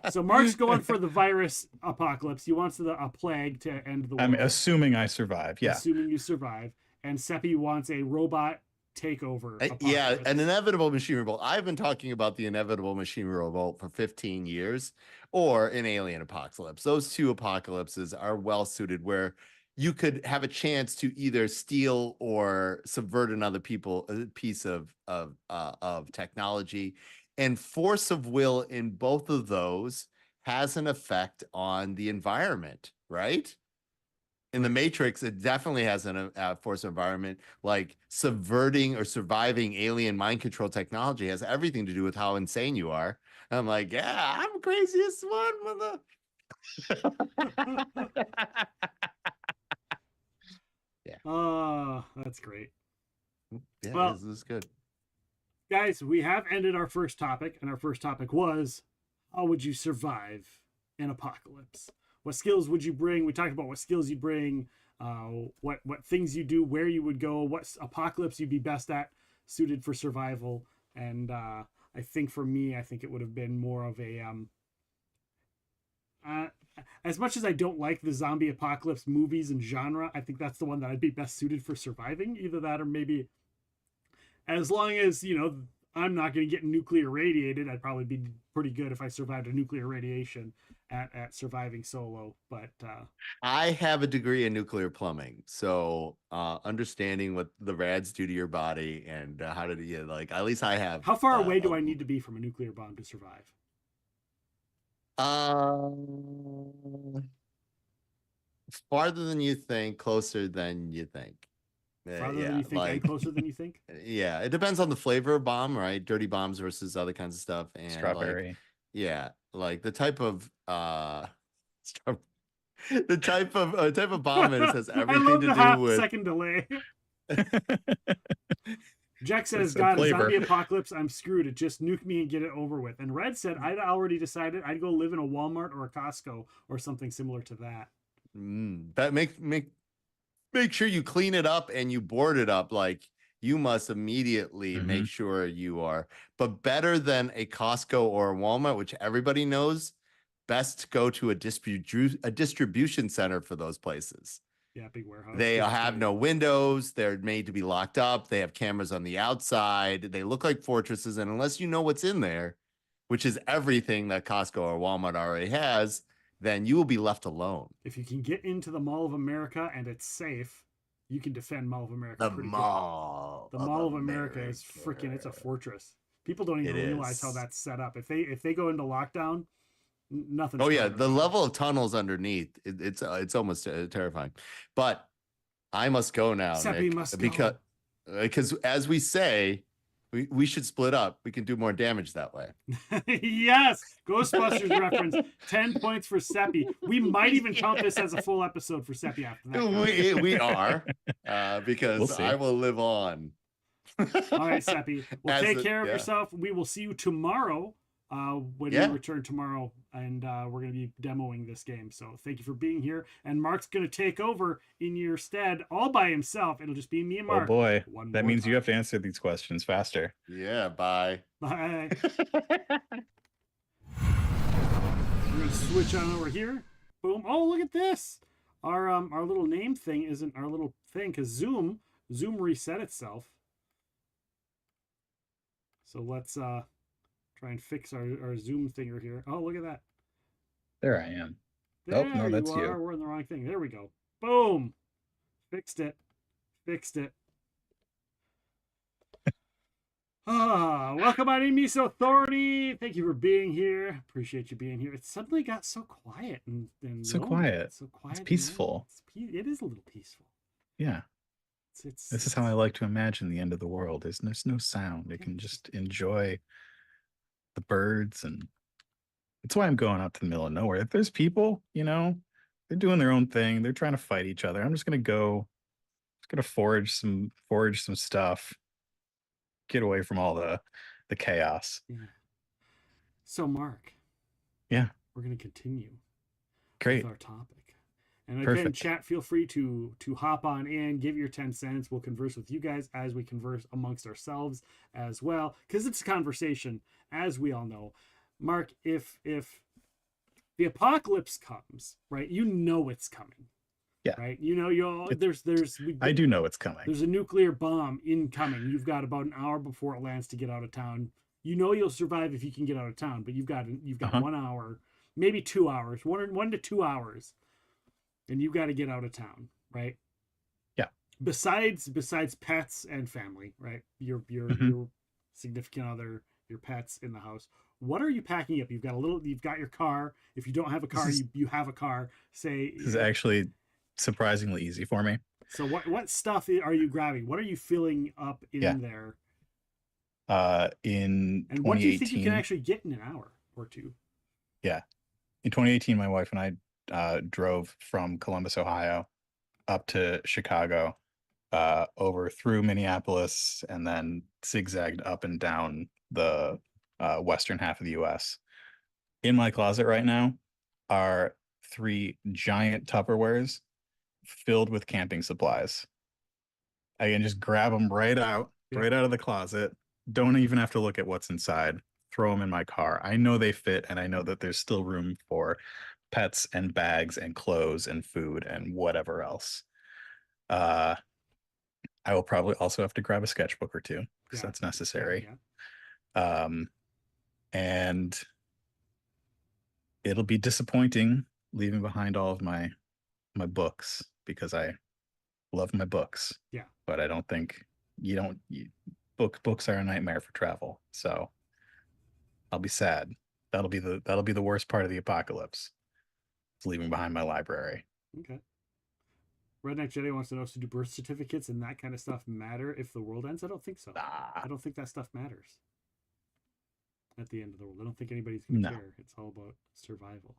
So Mark's going for the virus apocalypse. He wants a plague to end the world.
I'm assuming I survive. Yeah.
Assuming you survive. And Seppi wants a robot takeover.
Yeah, an inevitable machine revolt. I've been talking about the inevitable machine revolt for 15 years, or an alien apocalypse. Those two apocalypses are well suited, where you could have a chance to either steal or subvert another piece of technology, and force of will in both of those has an effect on the environment, right? In the Matrix, it definitely has a force of environment. Like subverting or surviving alien mind control technology has everything to do with how insane you are. And I'm like, yeah, I'm the craziest one, mother. Yeah.
Oh, that's great.
Yeah,
well,
this is good.
Guys, we have ended our first topic, and our first topic was, how would you survive an apocalypse? What skills would you bring? We talked about what skills you bring, what things you do, where you would go, what apocalypse you'd be best at, suited for survival. And I think for me, I think it would have been more of a as much as I don't like the zombie apocalypse movies and genre, I think that's the one that I'd be best suited for surviving. Either that, or maybe, as long as, you know, I'm not going to get nuclear radiated, I'd probably be pretty good if I survived a nuclear radiation at surviving solo. But
I have a degree in nuclear plumbing, so understanding what the rads do to your body and how to do, like, at least I have.
How far away do I need to be from a nuclear bomb to survive?
Farther than you think, closer than you think.
Farther than you think, and closer than you think?
Yeah, it depends on the flavor of bomb, right? Dirty bombs versus other kinds of stuff. And
strawberry.
Like, yeah, like the type of the type of bomb it is has
I
everything
love
to
the
do
half
with.
second delay. Jack says,
It's a
God, a
flavor.
zombie apocalypse, I'm screwed. It just nuke me and get it over with. And Red said, I'd already decided I'd go live in a Walmart or a Costco or something similar to that.
That make sure you clean it up and you board it up. Like you must immediately make sure you are. But better than a Costco or a Walmart, which everybody knows, best to go to a distribution center for those places.
Yeah, big warehouse.
They have no windows. They're made to be locked up. They have cameras on the outside. They look like fortresses. And unless you know what's in there, which is everything that Costco or Walmart already has, then you will be left alone.
If you can get into the Mall of America and it's safe, you can defend Mall of America.
The
pretty
Mall.
good. The Mall of America is freaking, it's a fortress. People don't even realize how that's set up. If they go into lockdown, nothing.
Oh yeah, the level of tunnels underneath, it's almost terrifying. But I must go now,
Seppi
Nick,
must go.
because as we say, we should split up. We can do more damage that way.
Yes, Ghostbusters reference. 10 points for Seppi. We might even count this as a full episode for Seppi after that.
We are because I will live on.
All right, Seppi. Well, take care of yourself. We will see you tomorrow. When we return tomorrow, and we're going to be demoing this game. So thank you for being here. And Mark's going to take over in your stead all by himself. It'll just be me and Mark.
Oh boy, that means you have to answer these questions faster.
Yeah, bye.
Bye. We're going to switch on over here. Boom. Oh, look at this. Our little name thing isn't our little thing because Zoom reset itself. So let's try and fix our Zoom thinger here. Oh, look at that.
There I am.
There
no, that's you.
We're in the wrong thing. There we go. Boom. Fixed it. Welcome on in, Miso Authority. Thank you for being here. Appreciate you being here. It suddenly got so quiet and
so quiet. So quiet. It's peaceful.
It is a little peaceful.
Yeah. This is how I like to imagine the end of the world. There's no sound. You can just enjoy the birds, and that's why I'm going out to the middle of nowhere. If there's people, they're doing their own thing, they're trying to fight each other, I'm just gonna forage some stuff, get away from all the chaos.
Yeah. So Mark,
we're
gonna continue
with
our topic. And again, chat, feel free to hop on in, give your 10 cents. We'll converse with you guys as we converse amongst ourselves as well, because it's a conversation, as we all know. Mark, if the apocalypse comes, right, it's coming.
Yeah.
Right? I
do know it's coming.
There's a nuclear bomb incoming. You've got about an hour before it lands to get out of town. You'll survive if you can get out of town, but you've got 1 hour, maybe 2 hours, 1 to 2 hours. And you got to get out of town, right?
Yeah.
Besides pets and family, right? Your significant other, your pets in the house. What are you packing up? You've got your car. If you don't have a car, you have a car. This
is actually surprisingly easy for me.
So what stuff are you grabbing? What are you filling up in there?
In 2018.
What do you think you can actually get in an hour or two?
Yeah. In 2018, my wife and I drove from Columbus, Ohio, up to Chicago, over through Minneapolis, and then zigzagged up and down the western half of the U.S. In my closet right now are 3 giant Tupperwares filled with camping supplies. I can just grab them right out of the closet. Don't even have to look at what's inside. Throw them in my car. I know they fit, and I know that there's still room for pets and bags and clothes and food and whatever else. I will probably also have to grab a sketchbook or two because that's necessary. And it'll be disappointing leaving behind all of my books because I love my books.
Yeah.
But I don't think books are a nightmare for travel. So I'll be sad. That'll be the worst part of the apocalypse. Leaving behind my library.
Okay. Redneck Jedi wants to know, so do birth certificates and that kind of stuff matter if the world ends? I don't think so. I don't think that stuff matters at the end of the world. I don't think anybody's going to care. It's all about survival.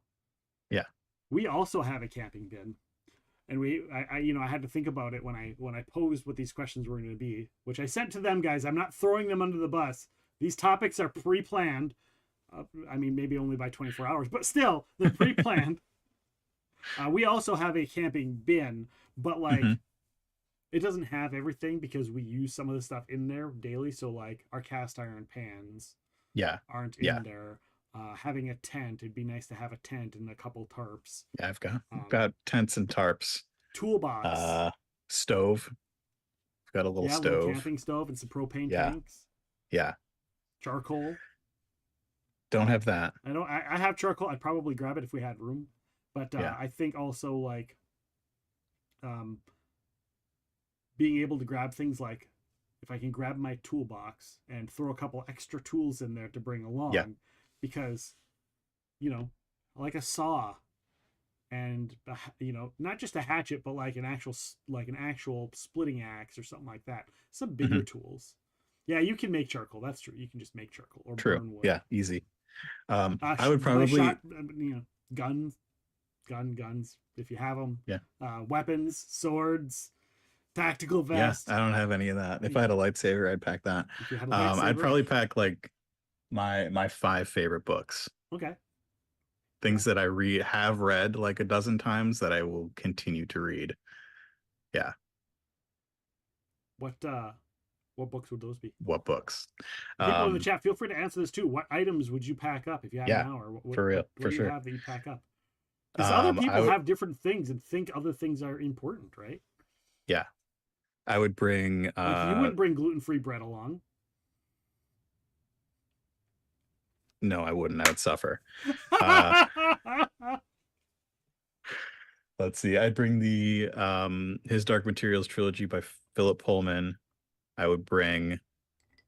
Yeah.
We also have a camping bin. And I had to think about it when I posed what these questions were going to be, which I sent to them, guys. I'm not throwing them under the bus. These topics are pre-planned. I mean, maybe only by 24 hours, but still, they're pre-planned. We also have a camping bin, but like, it doesn't have everything because we use some of the stuff in there daily. So like our cast iron pans, aren't in there. Having a tent, it'd be nice to have a tent and a couple tarps.
Yeah, I've got tents and tarps.
Toolbox.
Stove. I've got a little stove.
Little camping stove and some propane tanks.
Yeah.
Charcoal.
Don't have that.
I have charcoal. I'd probably grab it if we had room. But I think also like being able to grab things like if I can grab my toolbox and throw a couple extra tools in there to bring along. Yeah. Because, like a saw and, not just a hatchet, but like an actual splitting axe or something like that. Some bigger tools. Yeah, you can make charcoal. That's true. You can just make charcoal or burn wood.
Yeah, easy. I would probably
guns if you have them.
Yeah.
Weapons, swords, tactical vest.
Yeah, I don't have any of that. If I had a lightsaber, I'd pack that. If you had a lightsaber, I'd probably pack like my 5 favorite books.
Okay.
Things that I have read like a dozen times that I will continue to read. Yeah.
What books would those be?
What books?
People in the chat, feel free to answer this too. What items would you pack up if you had an hour?
For real,
what do
sure.
you have that you pack up? Because other people have different things and think other things are important, right?
Yeah. I would bring
like you wouldn't bring gluten-free bread along.
No, I wouldn't. I would suffer. Let's see. I'd bring the His Dark Materials trilogy by Philip Pullman. I would bring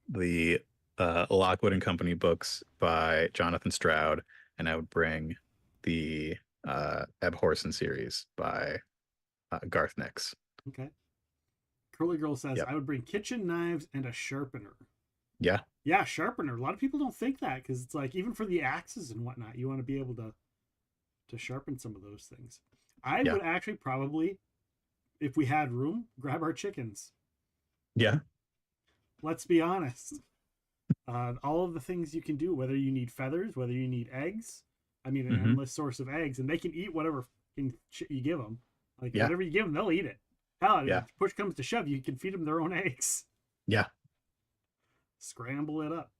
the Lockwood and Company books by Jonathan Stroud, and I would bring the Abhorsen series by Garth Nix.
Okay. Curly Girl says, I would bring kitchen knives and a sharpener.
Yeah.
Yeah, sharpener. A lot of people don't think that because it's like even for the axes and whatnot, you want to be able to sharpen some of those things. I would actually probably, if we had room, grab our chickens.
Yeah.
Let's be honest. All of the things you can do, whether you need feathers, whether you need eggs. I mean, an endless source of eggs, and they can eat whatever shit you give them. Like whatever you give them, they'll eat it. Hell, if push comes to shove, you can feed them their own eggs.
Yeah.
Scramble it up.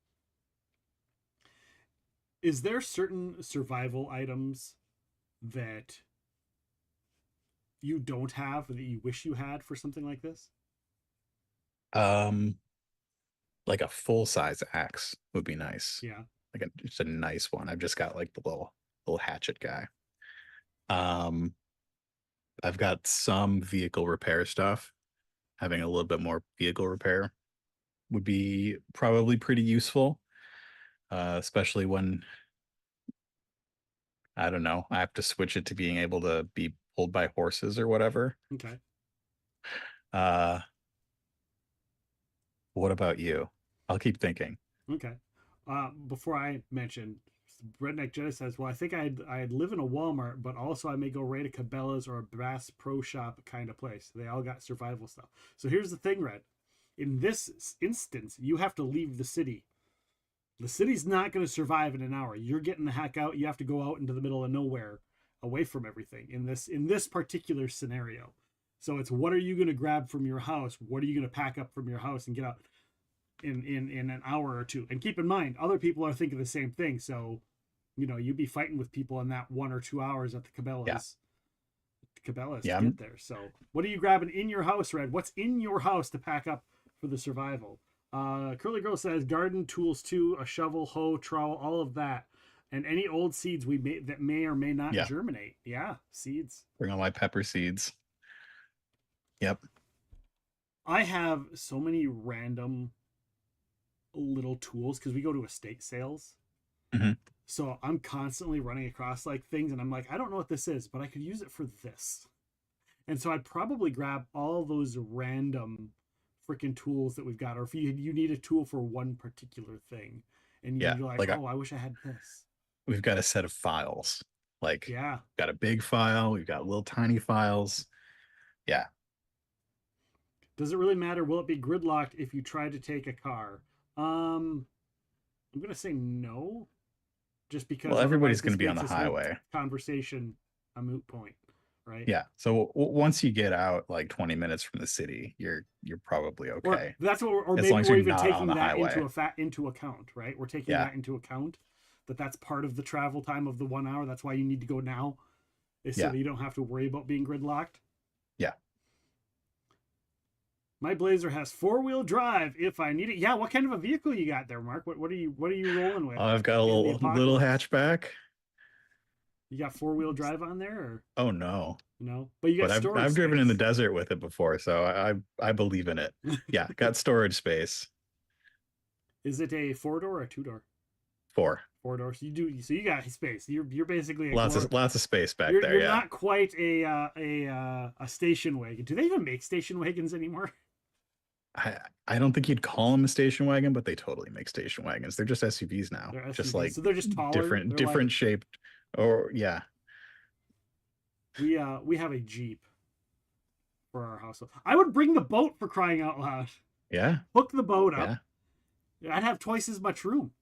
Is there certain survival items that you don't have or that you wish you had for something like this?
Like a full-size axe would be nice.
Yeah.
Like just a nice one. I've just got like the little hatchet guy. I've got some vehicle repair stuff. Having a little bit more vehicle repair would be probably pretty useful, especially when, I don't know, I have to switch it to being able to be pulled by horses or whatever.
Okay.
What about you? I'll keep thinking.
Okay. Before I mention, Redneck Jedi says, well, I think I'd live in a Walmart, but also I may go right to Cabela's or a Bass Pro Shop kind of place. They all got survival stuff. So here's the thing, Red. In this instance, you have to leave the city. The city's not going to survive in an hour. You're getting the heck out. You have to go out into the middle of nowhere, away from everything in this particular scenario. So it's what are you going to grab from your house? What are you going to pack up from your house and get out in an hour or two? And keep in mind, other people are thinking the same thing. So, you'd be fighting with people in that 1 or 2 hours at the Cabela's. Cabela's to get there. So what are you grabbing in your house, Red? What's in your house to pack up for the survival? Curly Girl says garden tools too, a shovel, hoe, trowel, all of that. And any old seeds that may or may not germinate. Yeah, seeds.
Bring all my pepper seeds. Yep.
I have so many random little tools because we go to estate sales. So I'm constantly running across like things and I'm like, I don't know what this is, but I could use it for this. And so I'd probably grab all those random freaking tools that we've got. Or if you need a tool for one particular thing and you're like, oh, I wish I had this.
We've got a set of files. Like,
yeah,
got a big file, we've got little tiny files. Yeah.
Does it really matter? Will it be gridlocked if you try to take a car? I'm gonna say no, just because
Well, everybody's
otherwise
going to be on the
this makes this whole
highway.
conversation a moot point, right?
Yeah. So once you get out like 20 minutes from the city, you're probably
Or
okay.
that's what, or
As
maybe
long as
we're
you're
even
not on
taking
the
that
highway.
into account, right? We're taking
Yeah.
that into account, that's part of the travel time of the 1 hour. That's why you need to go now, is so
Yeah.
that you don't have to worry about being gridlocked.
Yeah.
My Blazer has 4-wheel drive if I need it. Yeah, what kind of a vehicle you got there, Mark? What are you rolling with?
I've got a
in the
little
Apocolypse?
hatchback.
You got 4-wheel drive on there, or
Oh no.
no? But you got
But
storage
I've driven in the
space.
desert with it before, so I believe in it. Yeah, got storage space.
Is it a 4-door or a 2-door?
4.
4-door. So you got space. You're basically a
Lots of space back there.
You're
Yeah.
not quite a station wagon. Do they even make station wagons anymore?
I don't think you'd call them a station wagon, but they totally make station wagons. They're just SUVs now.
They're
Just
SUVs.
like
So they're just taller.
different
They're like,
shaped. Or yeah.
we have a Jeep for our house. I would bring the boat, for crying out loud.
Yeah.
Hook the boat up.
Yeah.
I'd have twice as much room.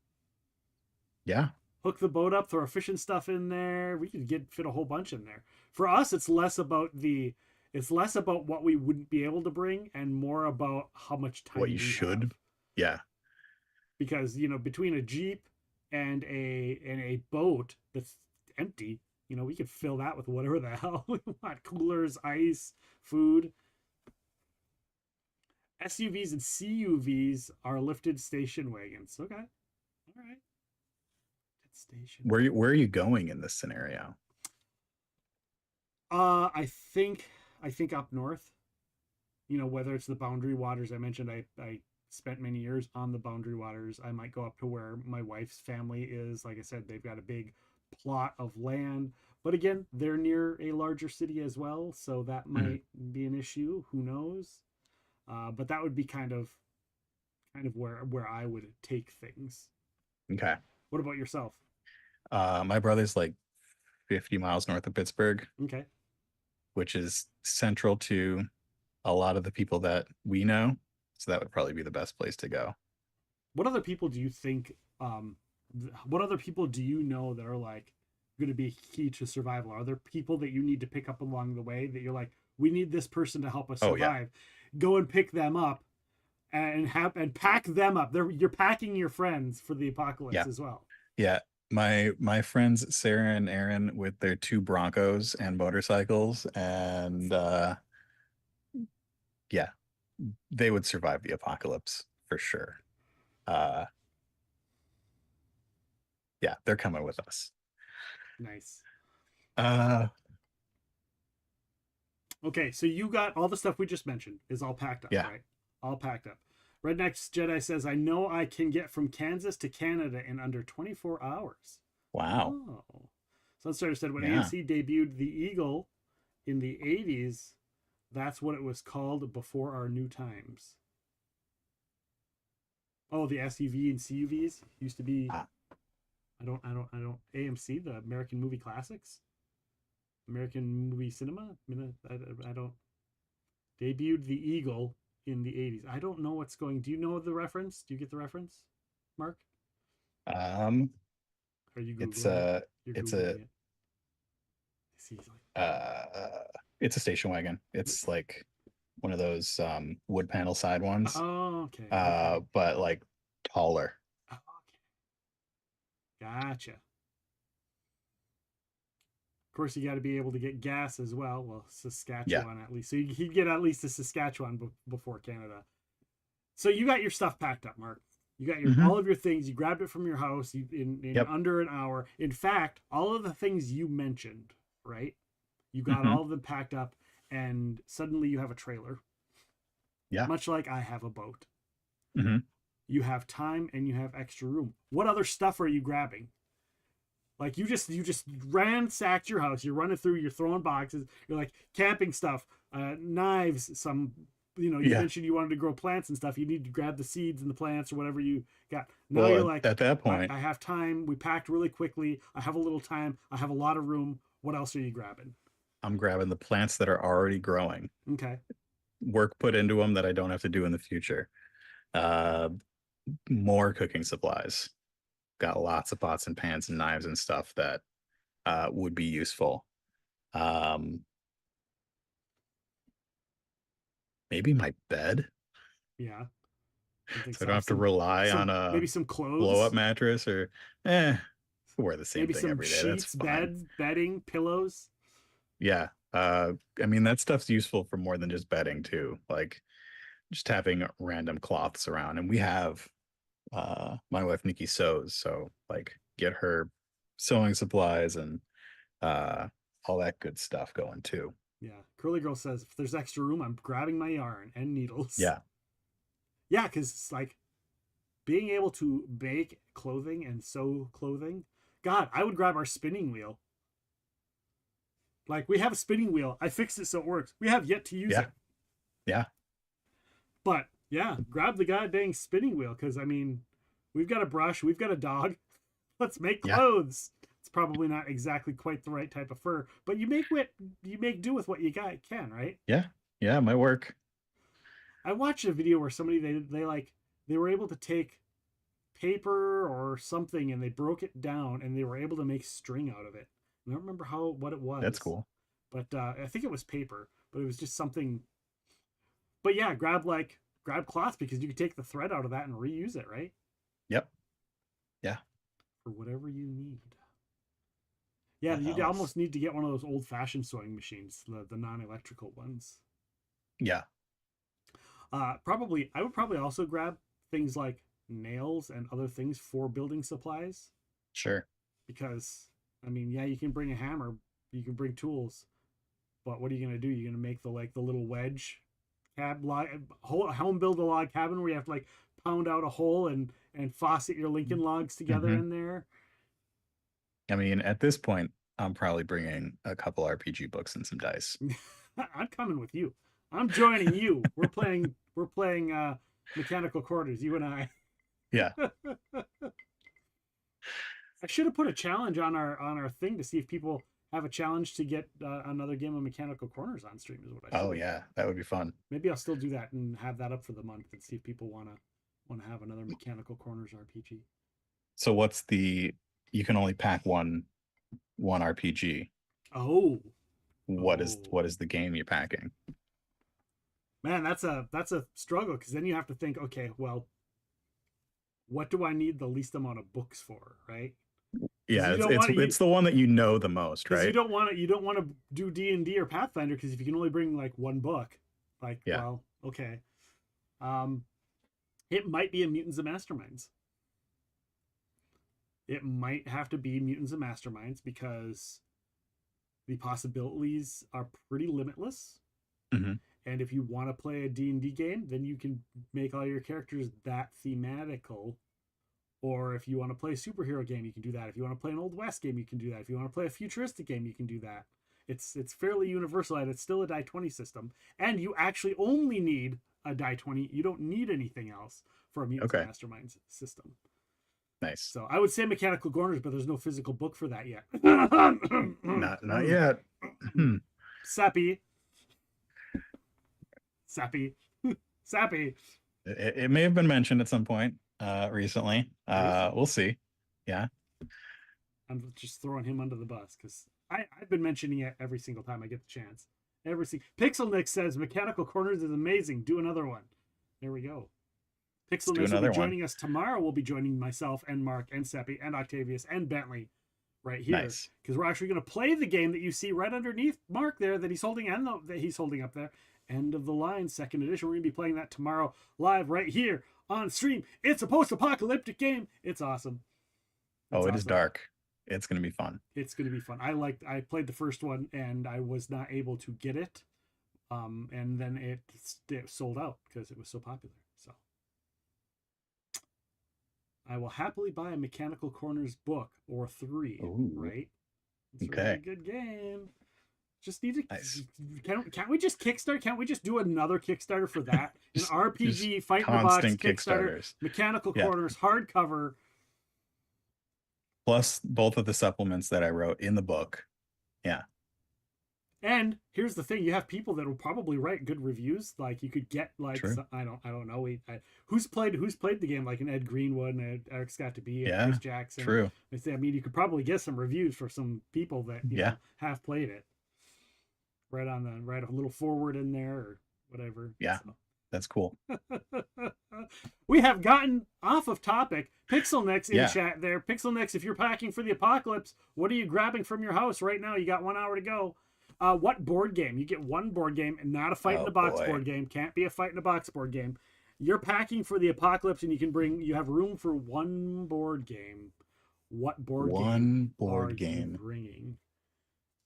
Yeah.
Hook the boat up, throw fishing stuff in there. We could fit a whole bunch in there. For us, it's less about what we wouldn't be able to bring and more about how much time
What you
we
should.
have.
Yeah.
Because, between a Jeep and a boat that's empty, we could fill that with whatever the hell we want. Coolers, ice, food. SUVs and CUVs are lifted station wagons. Okay. All right. Station.
Where are you going in this scenario?
I think up north. Whether it's the Boundary Waters I mentioned, I spent many years on the Boundary Waters. I might go up to where my wife's family is. Like I said, they've got a big plot of land, but again, they're near a larger city as well, so that might be an issue. Who knows? But that would be kind of where I would take things.
Okay.
What about yourself?
My brother's like 50 miles north of Pittsburgh.
Okay.
Which is central to a lot of the people that we know. So that would probably be the best place to go.
What other people do you think, what other people do you know that are like going to be key to survival? Are there people that you need to pick up along the way that you're like, we need this person to help us survive?
Oh, yeah.
Go and pick them up and pack them up. You're packing your friends for the apocalypse as well.
Yeah. My friends Sarah and Aaron with their 2 Broncos and motorcycles, and yeah, they would survive the apocalypse for sure. Yeah, they're coming with us.
Nice. Okay, so you got all the stuff we just mentioned is all packed up, right? All packed up. Redneck's Jedi says, I know I can get from Kansas to Canada in under 24 hours.
Wow.
Oh. Sunstarter said, when AMC debuted the Eagle in the 80s, that's what it was called before our new times. Oh, the SUV and CUVs used to be. I don't. AMC, the American Movie Classics, American Movie Cinema. I don't. Debuted the Eagle in the 80s. I don't know what's going. Do you know the reference? Do you get the reference, Mark?
Are you Googling it's a station wagon. It's like one of those wood panel side ones.
Oh, okay.
But like taller.
Oh, okay. Gotcha. Of course, you got to be able to get gas as well. Well, Saskatchewan at least. So he'd get at least to Saskatchewan before Canada. So you got your stuff packed up, Mark. You got your all of your things. You grabbed it from your house in under an hour. In fact, all of the things you mentioned, right? You got all of them packed up, and suddenly you have a trailer.
Yeah.
Much like I have a boat.
Mm-hmm.
You have time and you have extra room. What other stuff are you grabbing? Like you just ransacked your house. You're running through. You're throwing boxes. You're like camping stuff, knives, some you mentioned you wanted to grow plants and stuff. You need to grab the seeds and the plants or whatever you got. Now you're like,
at that point,
I have time. We packed really quickly. I have a little time. I have a lot of room. What else are you grabbing?
I'm grabbing the plants that are already growing.
Okay.
Work put into them that I don't have to do in the future. More cooking supplies. Got lots of pots and pans and knives and stuff that would be useful. Maybe my bed.
Yeah.
So I don't have to rely on
maybe some clothes,
blow up mattress, or wear the same thing every day.
Sheets,
That's fine.
bedding, pillows.
Yeah. I mean, that stuff's useful for more than just bedding too. Like just having random cloths around. And we have my wife Nikki sews, so like get her sewing supplies and all that good stuff going too.
Yeah. Curly Girl says, if there's extra room, I'm grabbing my yarn and needles.
Yeah.
Yeah, because it's like being able to bake clothing and sew clothing. God, I would grab our spinning wheel. Like, we have a spinning wheel. I fixed it so it works. We have yet to use it.
Yeah.
But, yeah, grab the goddamn spinning wheel, because, I mean, we've got a brush. We've got a dog. Let's make clothes. It's probably not exactly quite the right type of fur, but you make do with what you can, right?
Yeah. Yeah, it might work.
I watched a video where somebody, they were able to take paper or something and they broke it down and they were able to make string out of it. I don't remember what it was.
That's cool.
But I think it was paper, but it was just something. But yeah, grab cloth, because you can take the thread out of that and reuse it, right?
Yep. Yeah.
For whatever you need. Yeah, you almost need to get one of those old-fashioned sewing machines, the non-electrical ones.
Yeah.
I would probably also grab things like nails and other things for building supplies.
Sure.
Because, I mean, yeah, you can bring a hammer, you can bring tools, but what are you going to do? You're going to make the little wedge home build a log cabin where you have to like pound out a hole and faucet your Lincoln logs together in there.
I mean, at this point, I'm probably bringing a couple RPG books and some dice.
I'm coming with you. I'm joining you. We're playing Mechanical Quarters, you and I.
Yeah.
I should have put a challenge on our thing to see if people have a challenge to get another game of Mechanical Corners on stream, is what I should.
Oh yeah, that would be fun.
Maybe I'll still do that and have that up for the month and see if people want to have another Mechanical Corners RPG.
So you can only pack one RPG.
Oh.
What is the game you're packing?
Man, that's a struggle, because then you have to think, okay, well, what do I need the least amount of books for, right?
Yeah, it's the one that you know the most, right?
You don't want to do D&D or Pathfinder, because if you can only bring like one book, well, okay. It might be a Mutants and Masterminds. It might have to be Mutants and Masterminds, because the possibilities are pretty limitless.
Mm-hmm.
And if you want to play a D&D game, then you can make all your characters that thematical. Or if you want to play a superhero game, you can do that. If you want to play an Old West game, you can do that. If you want to play a futuristic game, you can do that. It's fairly universal, and it's still a die 20 system. And you actually only need a die 20. You don't need anything else for a Mutants and Masterminds system.
Nice.
So I would say Mechanical Corners, but there's no physical book for that yet.
Not yet.
Seppi.
It may have been mentioned at some point recently. We'll see. Yeah.
I'm just throwing him under the bus, because I've been mentioning it every single time I get the chance. Pixel Nick says Mechanical Corners is amazing. Do another one. There we go. Pixel Nick will be joining us tomorrow. We'll be joining myself and Mark and Seppi and Octavius and Bentley right here.
Nice.
Because we're actually going to play the game that you see right underneath Mark there that he's holding and that he's holding up there. End of the Line, 2nd edition. We're going to be playing that tomorrow live right here on stream. It's a post-apocalyptic game. It's awesome.
It is dark. It's going to be fun.
It's going to be fun. I played the first one and I was not able to get it. And then it sold out because it was so popular. So I will happily buy a Mechanical Corners book or 3.
Ooh.
Right? It's a
okay.
really good game. Just need to
Nice.
can't we just Kickstarter? Can't we just do another Kickstarter for that? An
Just-
RPG fight in the box
constant
Kickstarter,
Kickstarters.
mechanical
Yeah.
corners, hardcover.
Plus both of the supplements that I wrote in the book. Yeah.
And here's the thing: you have people that will probably write good reviews. Like you could get like
True.
I don't know who's played the game, like an Ed Greenwood and Eric Scott to be
Yeah,
Chris Jackson.
True.
I mean, you could probably get some reviews for some people that you know, have played it. Write a little forward in there or whatever.
Yeah.
So.
That's cool.
We have gotten off of topic. Pixelnex in
Yeah.
chat there. Pixelnex, if you're packing for the apocalypse, what are you grabbing from your house right now? You got 1 hour to go. What board game? You get one board game and not a fight in the box
boy.
board game. Can't be a fight in the box board game. You're packing for the apocalypse and you have room for one board game. What board game?
One board
are you
game.
bringing?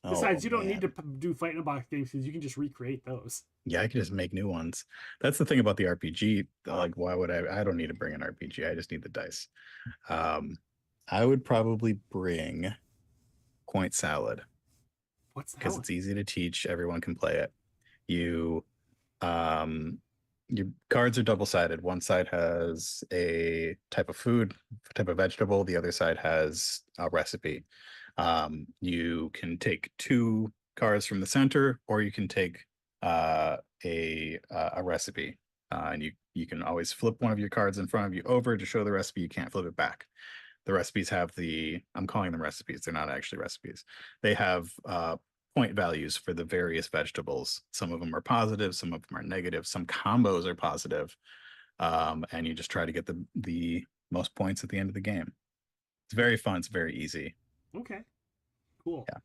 Oh,
Besides, you don't
man.
need to do fight in a box games because you can just recreate those.
Yeah, I can just make new ones. That's the thing about the RPG. Like, why would I don't need to bring an RPG. I just need the dice. I would probably bring Point Salad.
What's that?
Because it's easy to teach. Everyone can play it. Your cards are double-sided. One side has a type of food, type of vegetable. The other side has a recipe. You can take 2 cards from the center, or you can take a recipe, and you can always flip one of your cards in front of you over to show the recipe. You can't flip it back. The recipes have I'm calling them recipes. They're not actually recipes. They have point values for the various vegetables. Some of them are positive, some of them are negative, some combos are positive, and you just try to get the most points at the end of the game. It's very fun. It's very easy.
Okay. Cool.
Yeah.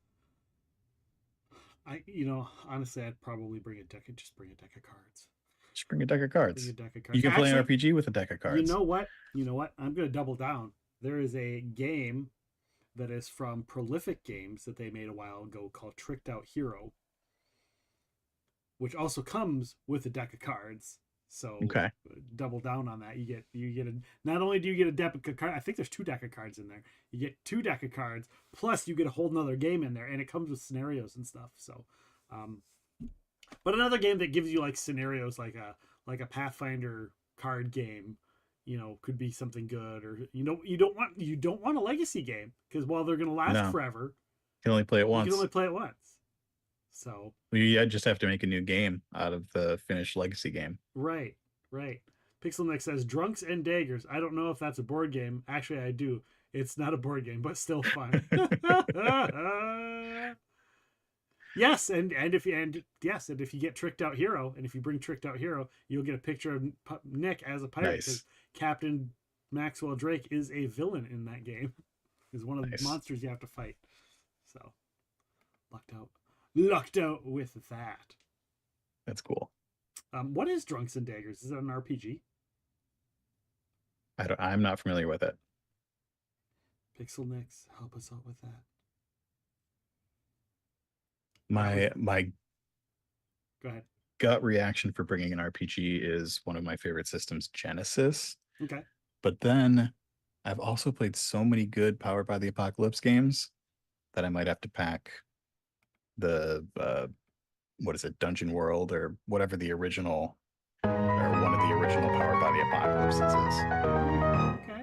Honestly, I'd probably bring a deck of cards.
Just bring a deck of cards.
Bring a deck of cards.
You can play an
Actually,
RPG with a deck of cards.
You know what? I'm going to double down. There is a game that is from Prolific Games that they made a while ago called Tricked Out Hero, which also comes with a deck of cards. So
Okay.
Double down on that. Not only do you get a deck of cards, I think there's 2 deck of cards in there. You get 2 deck of cards, plus you get a whole nother game in there, and it comes with scenarios and stuff. So, but another game that gives you like scenarios, like a Pathfinder card game, could be something good. Or you don't want a legacy game because while they're going to last forever,
You can only play it once.
you can only play it once. So
You just have to make a new game out of the finished legacy game.
right. Pixelnex says Drunks and Daggers. I don't know if that's a board game. Actually, I do. It's not a board game, but still fun. Yes, and if you get Tricked Out Hero, and if you bring Tricked Out Hero, you'll get a picture of Nick as a pirate because Captain Maxwell Drake is a villain in that game. Is one of the monsters you have to fight. So lucked out with that.
That's cool.
What is Drunks and Daggers? Is it an RPG?
I'm not familiar with it.
Pixelnex, help us out with that.
My
Go ahead.
gut reaction for bringing an RPG is one of my favorite systems, Genesis.
Okay.
But then I've also played so many good Powered by the Apocalypse games that I might have to pack the what is it, Dungeon World or whatever the original or one of the original Powered by the Apocalypses is.
Okay.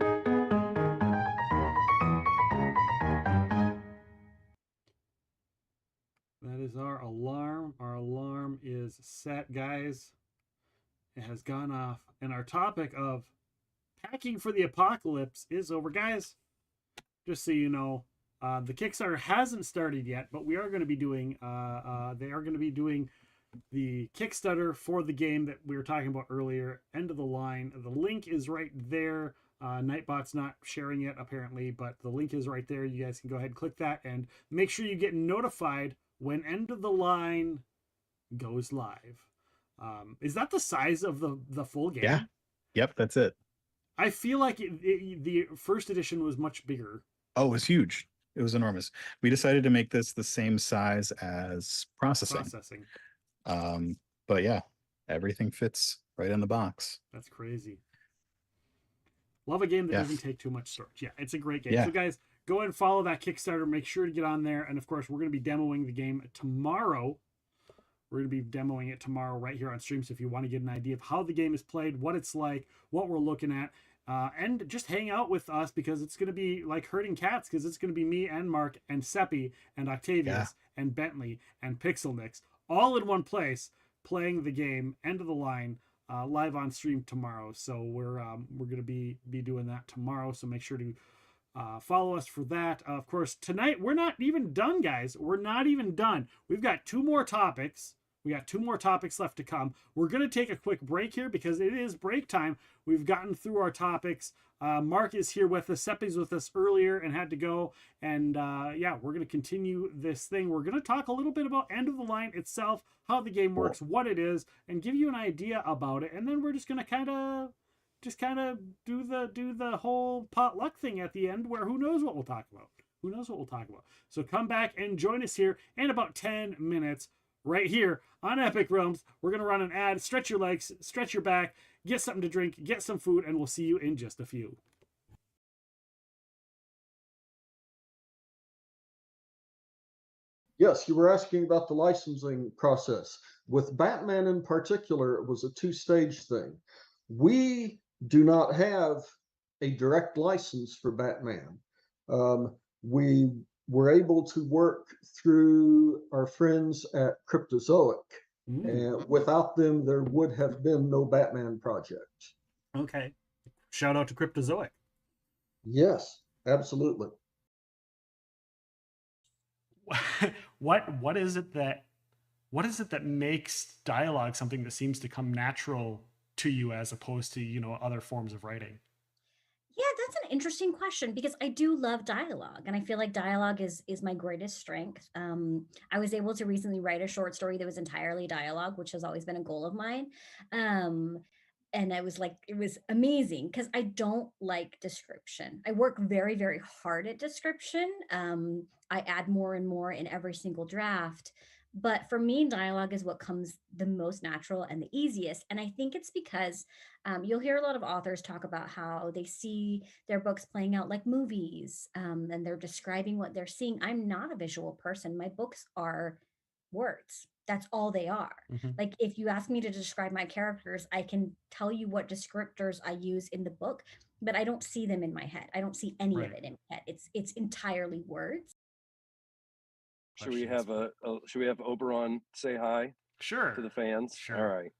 That is our alarm. Our alarm is set, guys. It has gone off. And our topic of packing for the apocalypse is over. Guys, just so you know, the Kickstarter hasn't started yet, but we are going to be doing, they are going to be doing the Kickstarter for the game that we were talking about earlier, End of the Line. The link is right there. Nightbot's not sharing it apparently, but the link is right there. You guys can go ahead and click that and make sure you get notified when End of the Line goes live. Is that the size of the full game?
Yeah. Yep, that's it.
I feel like the first edition was much bigger.
Oh, it was huge. It was enormous. We decided to make this the same size as processing. But yeah, everything fits right in the box.
That's crazy. Love a game that doesn't take too much storage. Yeah, it's a great game.
Yeah.
So guys, go and follow that Kickstarter. Make sure to get on there. And of course, we're going to be demoing the game tomorrow. We're going to be demoing it tomorrow right here on stream. So if you want to get an idea of how the game is played, what it's like, what we're looking at, and just hang out with us, because it's going to be like herding cats, because it's going to be me and Mark and Seppi and Octavius and Bentley and Pixelnix all in one place playing the game, end of the line, live on stream tomorrow. So we're going to be doing that tomorrow. So make sure to follow us for that. Of course, tonight we're not even done, guys. We're not even done. We've got 2 more topics. We got 2 more topics left to come. We're going to take a quick break here because it is break time. We've gotten through our topics. Mark is here with us. Seppi's with us earlier and had to go. And yeah, we're going to continue this thing. We're going to talk a little bit about End of the Line itself, how the game works, what it is, and give you an idea about it. And then we're just going to kind of do the whole potluck thing at the end, where who knows what we'll talk about. Who knows what we'll talk about. So come back and join us here in about 10 minutes right here on Epic Realms. We're going to run an ad. Stretch your legs, stretch your back, get something to drink, get some food, and we'll see you in just a few.
Yes, you were asking about the licensing process. With Batman in particular, it was a 2-stage thing. We do not have a direct license for Batman. We were able to work through our friends at Cryptozoic. And without them, there would have been no Batman project.
Okay. Shout out to Cryptozoic.
Yes, absolutely.
What is it that makes dialogue something that seems to come natural to you as opposed to, you know, other forms of writing?
Yeah, that's an interesting question, because I do love dialogue, and I feel like dialogue is my greatest strength. I was able to recently write a short story that was entirely dialogue, which has always been a goal of mine. And it was amazing, because I don't like description. I work very, very hard at description. I add more and more in every single draft. But for me, dialogue is what comes the most natural and the easiest. And I think it's because you'll hear a lot of authors talk about how they see their books playing out like movies, and they're describing what they're seeing. I'm not a visual person. My books are words. That's all they are. Like, if you ask me to describe my characters, I can tell you what descriptors I use in the book, but I don't see them in my head. I don't see any of it in my head. It's entirely words.
Should we have Oberon say hi?
Sure.
To the fans?
Sure.
All right.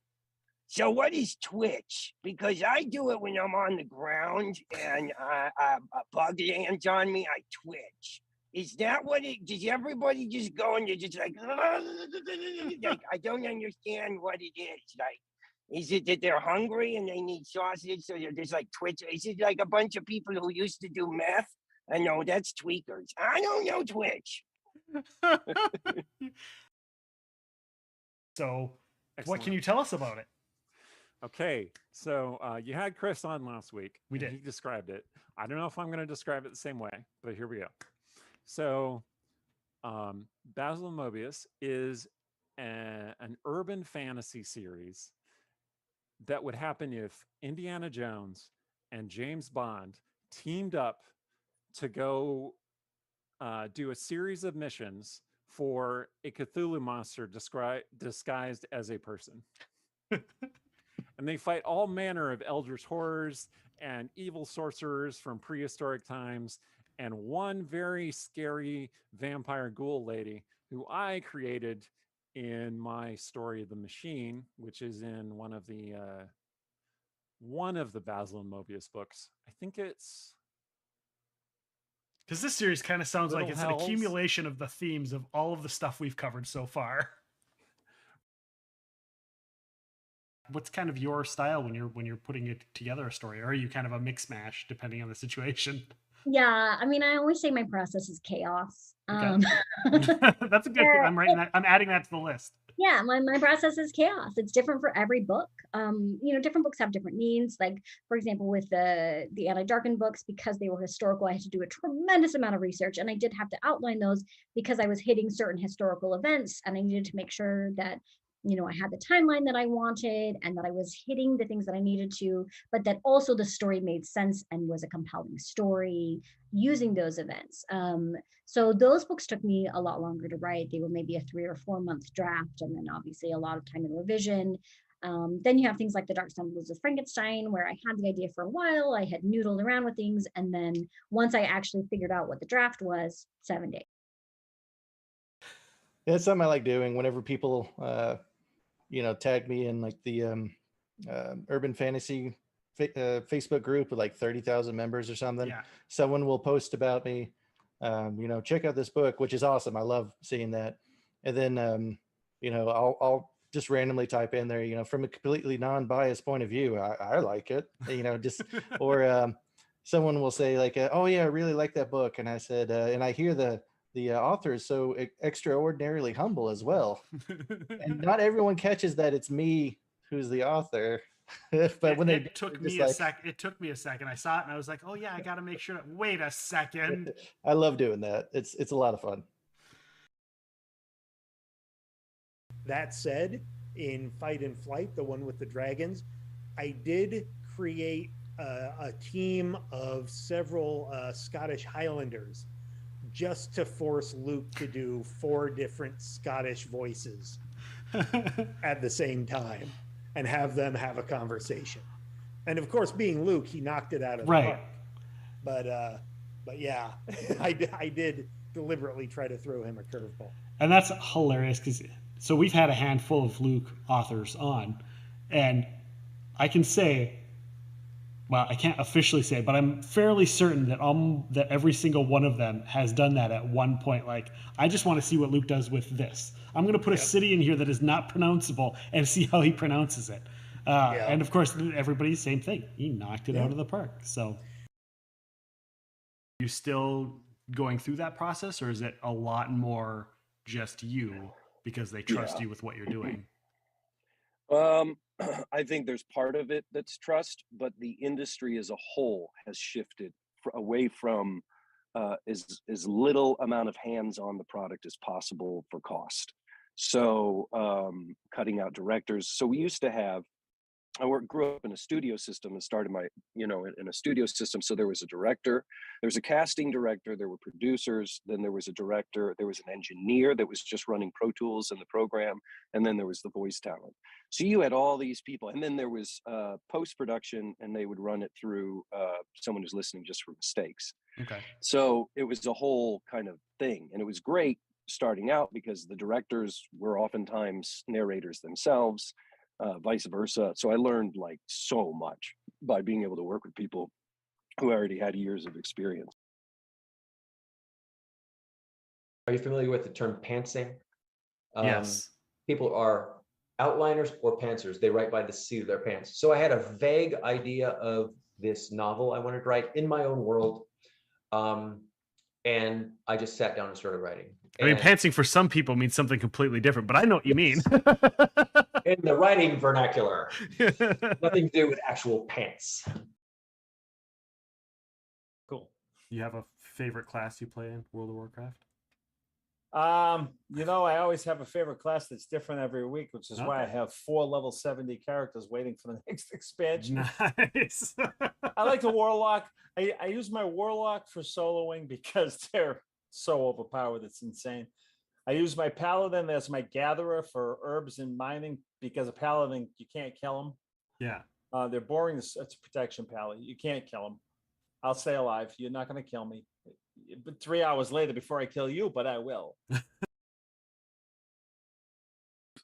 So what is Twitch? Because I do it when I'm on the ground and a bug lands on me, I twitch. Is that what it, does everybody just go and you're just like I don't understand what it is. Like, is it that they're hungry and they need sausage, so they're just like Twitch? Is it like a bunch of people who used to do meth? I know, that's tweakers. I don't know Twitch.
So,
Excellent.
What can you tell us about it?
Okay, so you had Chris on last week.
We did.
He described it. I don't know if I'm going to describe it the same way, but here we go. So, Basil and Mobius is an urban fantasy series that would happen if Indiana Jones and James Bond teamed up to go do a series of missions for a Cthulhu monster disguised as a person. And they fight all manner of eldritch horrors and evil sorcerers from prehistoric times, and one very scary vampire ghoul lady who I created in my Story of the Machine, which is in one of the Basil and Mobius books. I think it's...
Because this series kind of sounds like it's
Hells.
an accumulation of the themes of all of the stuff we've covered so far. What's kind of your style when you're putting it together a story? Or are you kind of a mix mash depending on the situation?
Yeah, I mean, I always say my process is chaos.
Okay. That's a good thing. I'm writing that. I'm adding that to the list.
Yeah, my process is chaos. It's different for every book. Different books have different needs. Like, for example, with the Anti-Darken books, because they were historical, I had to do a tremendous amount of research, and I did have to outline those because I was hitting certain historical events, and I needed to make sure that I had the timeline that I wanted and that I was hitting the things that I needed to, but that also the story made sense and was a compelling story using those events. So those books took me a lot longer to write. They were maybe a 3 or 4 month draft, and then obviously a lot of time in revision. Then you have things like The Dark Stumbles of Frankenstein, where I had the idea for a while, I had noodled around with things, and then once I actually figured out what the draft was, 7 days.
That's something I like doing whenever people, tag me in like the urban fantasy Facebook group with like 30,000 members or something.
Yeah.
Someone will post about me, check out this book, which is awesome. I love seeing that. And then, I'll just randomly type in there, from a completely non-biased point of view, I like it, or someone will say like, oh yeah, I really like that book. And I said, and I hear the author is so extraordinarily humble as well. And not everyone catches that it's me who's the author. But when
it took me a second. I saw it and I was like, oh yeah, I got to make sure. Wait a second.
I love doing that. It's a lot of fun.
That said, in Fight and Flight, the one with the dragons, I did create a team of several Scottish Highlanders just to force Luke to do 4 different Scottish voices at the same time and have them have a conversation. And of course, being Luke, he knocked it out of the park. But yeah, I did deliberately try to throw him a curveball.
And that's hilarious because so we've had a handful of Luke authors on, and I can say, well, I can't officially say, but I'm fairly certain that every single one of them has done that at one point. Like, I just want to see what Luke does with this. I'm going to put a city in here that is not pronounceable and see how he pronounces it. And of course, everybody's same thing. He knocked it out of the park. So, you still going through that process, or is it a lot more just you because they trust you with what you're doing?
I think there's part of it that's trust, but the industry as a whole has shifted away from as little amount of hands on the product as possible for cost. So cutting out directors. So we used to have, grew up in a studio system and started my, in a studio system. So there was a director, there was a casting director, there were producers, then there was a director, there was an engineer that was just running Pro Tools and the program, and then there was the voice talent. So you had all these people, and then there was post-production, and they would run it through someone who's listening just for mistakes.
Okay.
So it was a whole kind of thing, and it was great starting out because the directors were oftentimes narrators themselves. Vice versa. So I learned like so much by being able to work with people who already had years of experience.
Are you familiar with the term pantsing?
Yes.
People are outliners or pantsers. They write by the seat of their pants. So I had a vague idea of this novel I wanted to write in my own world. And I just sat down and started writing.
I mean, pantsing for some people means something completely different, but I know what you mean.
In the writing vernacular, nothing to do with actual pants.
Cool. You have a favorite class you play in World of Warcraft?
I always have a favorite class that's different every week, which is why I have 4 level 70 characters waiting for the next expansion.
Nice.
I like the Warlock. I use my Warlock for soloing because they're so overpowered. It's insane. I use my Paladin as my gatherer for herbs and mining because a Paladin, you can't kill them.
Yeah.
They're boring. It's a protection Paladin. You can't kill them. I'll stay alive. You're not going to kill me. But 3 hours later before I kill you, but I will.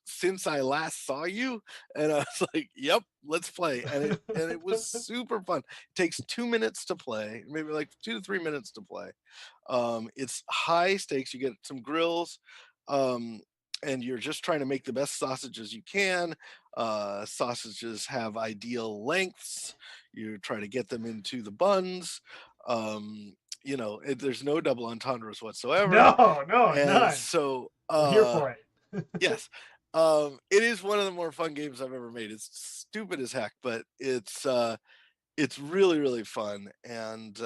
Since I last saw you, and I was like, yep, let's play. And it was super fun. It takes 2 minutes to play, maybe like 2 to 3 minutes to play. It's high stakes. You get some grills, and you're just trying to make the best sausages you can. Sausages have ideal lengths. You try to get them into the buns. There's no double entendres whatsoever.
No,
And
none.
so
I'm here for it.
yes. It is one of the more fun games I've ever made. It's stupid as heck, but it's really, really fun. And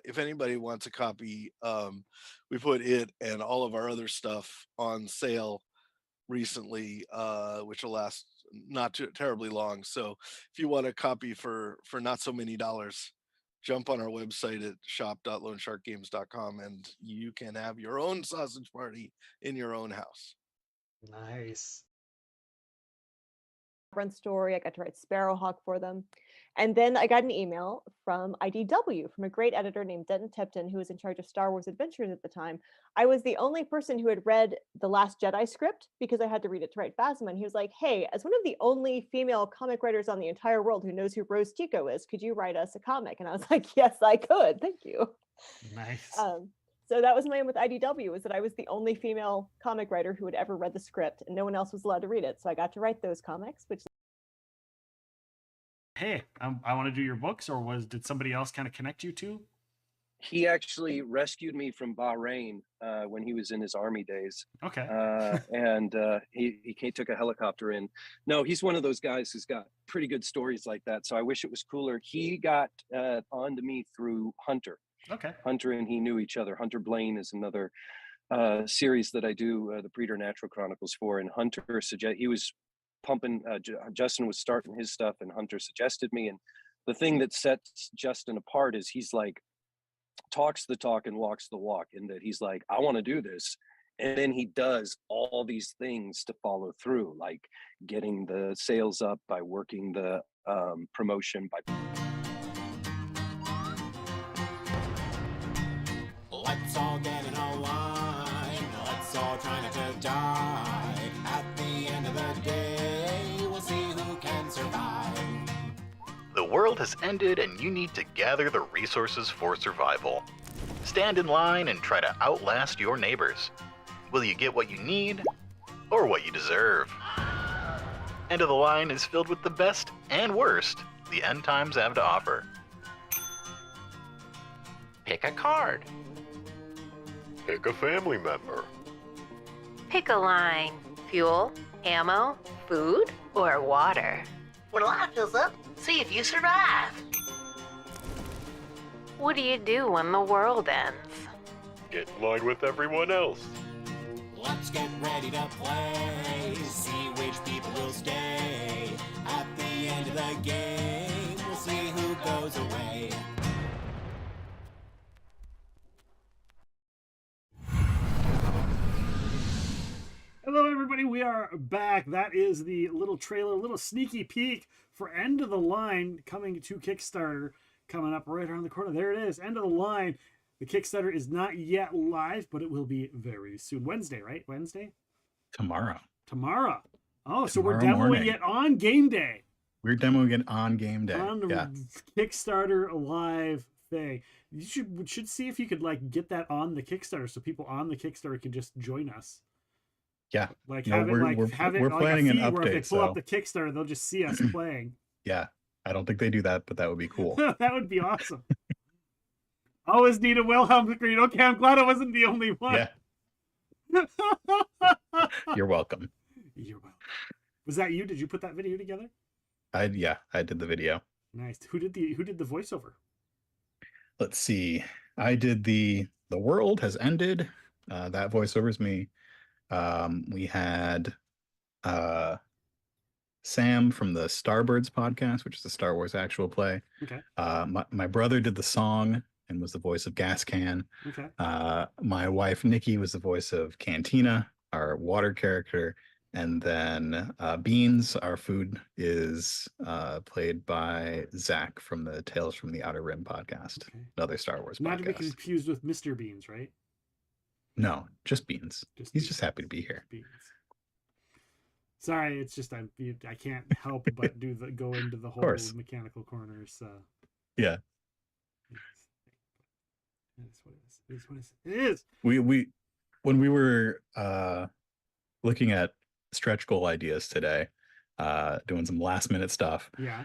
if anybody wants a copy, we put it and all of our other stuff on sale recently, which will last not too terribly long. So if you want a copy for not so many dollars, jump on our website at shop.loansharkgames.com and you can have your own sausage party in your own house.
Nice.
Run story. I got to write Sparrowhawk for them. And then I got an email from IDW, from a great editor named Denton Tipton, who was in charge of Star Wars Adventures at the time. I was the only person who had read The Last Jedi script because I had to read it to write Phasma. And he was like, hey, as one of the only female comic writers on the entire world who knows who Rose Tico is, could you write us a comic? And I was like, yes, I could. Thank you.
Nice.
So that was my aim with IDW, was that I was the only female comic writer who had ever read the script, and no one else was allowed to read it. So I got to write those comics, which.
Hey, I want to do your books, or did somebody else kind of connect you to?
He actually rescued me from Bahrain when he was in his army days.
Okay.
And he took a helicopter in. No, he's one of those guys who's got pretty good stories like that. So I wish it was cooler. He got onto me through Hunter.
Okay.
Hunter and he knew each other. Hunter Blaine is another series that I do the Preternatural Chronicles for. And Hunter he was pumping, Justin was starting his stuff and Hunter suggested me. And the thing that sets Justin apart is he's like, talks the talk and walks the walk, in that he's like, I want to do this. And then he does all these things to follow through, like getting the sales up by working the promotion by.
Let's all get in a line. Let's all try not to die. At the end of the day, we'll see who can survive.
The world has ended and you need to gather the resources for survival. Stand in line and try to outlast your neighbors. Will you get what you need or what you deserve? End of the Line is filled with the best and worst the end times have to offer. Pick a card.
Pick a family member.
Pick a line. Fuel, ammo, food, or water.
When life fills up, see if you survive.
What do you do when the world ends?
Get in line with everyone else.
Let's get ready to play. See which people will stay. At the end of the game, we'll see who goes away.
Hello, everybody. We are back. That is the little trailer, little sneaky peek for End of the Line coming to Kickstarter, coming up right around the corner. There it is, End of the Line. The Kickstarter is not yet live, but it will be very soon. Wednesday, right? Wednesday?
Tomorrow.
Oh, so we're
Tomorrow
demoing
morning.
it on game day.
We're demoing it on game day.
On the
Yeah.
Kickstarter live thing. You should see if you could like get that on the Kickstarter so people on the Kickstarter can just join us.
Yeah.
Like
No,
have it
we're-
like
we're-
have it
we're
like
planning
a
an
feed where if they
update,
pull
so-
up the Kickstarter, they'll just see us playing.
Yeah. I don't think they do that, but that would be cool.
That would be awesome. Always need a Wilhelm screen. Okay, I'm glad I wasn't the only one.
Yeah. You're welcome.
You're welcome. Was that you? Did you put that video together?
I did the video.
Nice. Who did the voiceover?
Let's see. I did the world has ended. That voiceover is me. We had Sam from the Starbirds podcast, which is the Star Wars actual play.
Okay.
My brother did the song and was the voice of Gas Can.
Okay.
My wife Nikki was the voice of Cantina, our water character, and then Beans, our food, is played by Zach from the Tales from the Outer Rim podcast, another Star Wars
Not to be
podcast.
confused with Mr. Beans, right?
No, just Beans.
Just
He's just happy to be here.
Beans. Sorry, it's just I can't help but go into the whole
course.
mechanical corners.
Yeah.
It is what it is. It is what it is.
We when we were looking at stretch goal ideas today, doing some last minute stuff.
Yeah.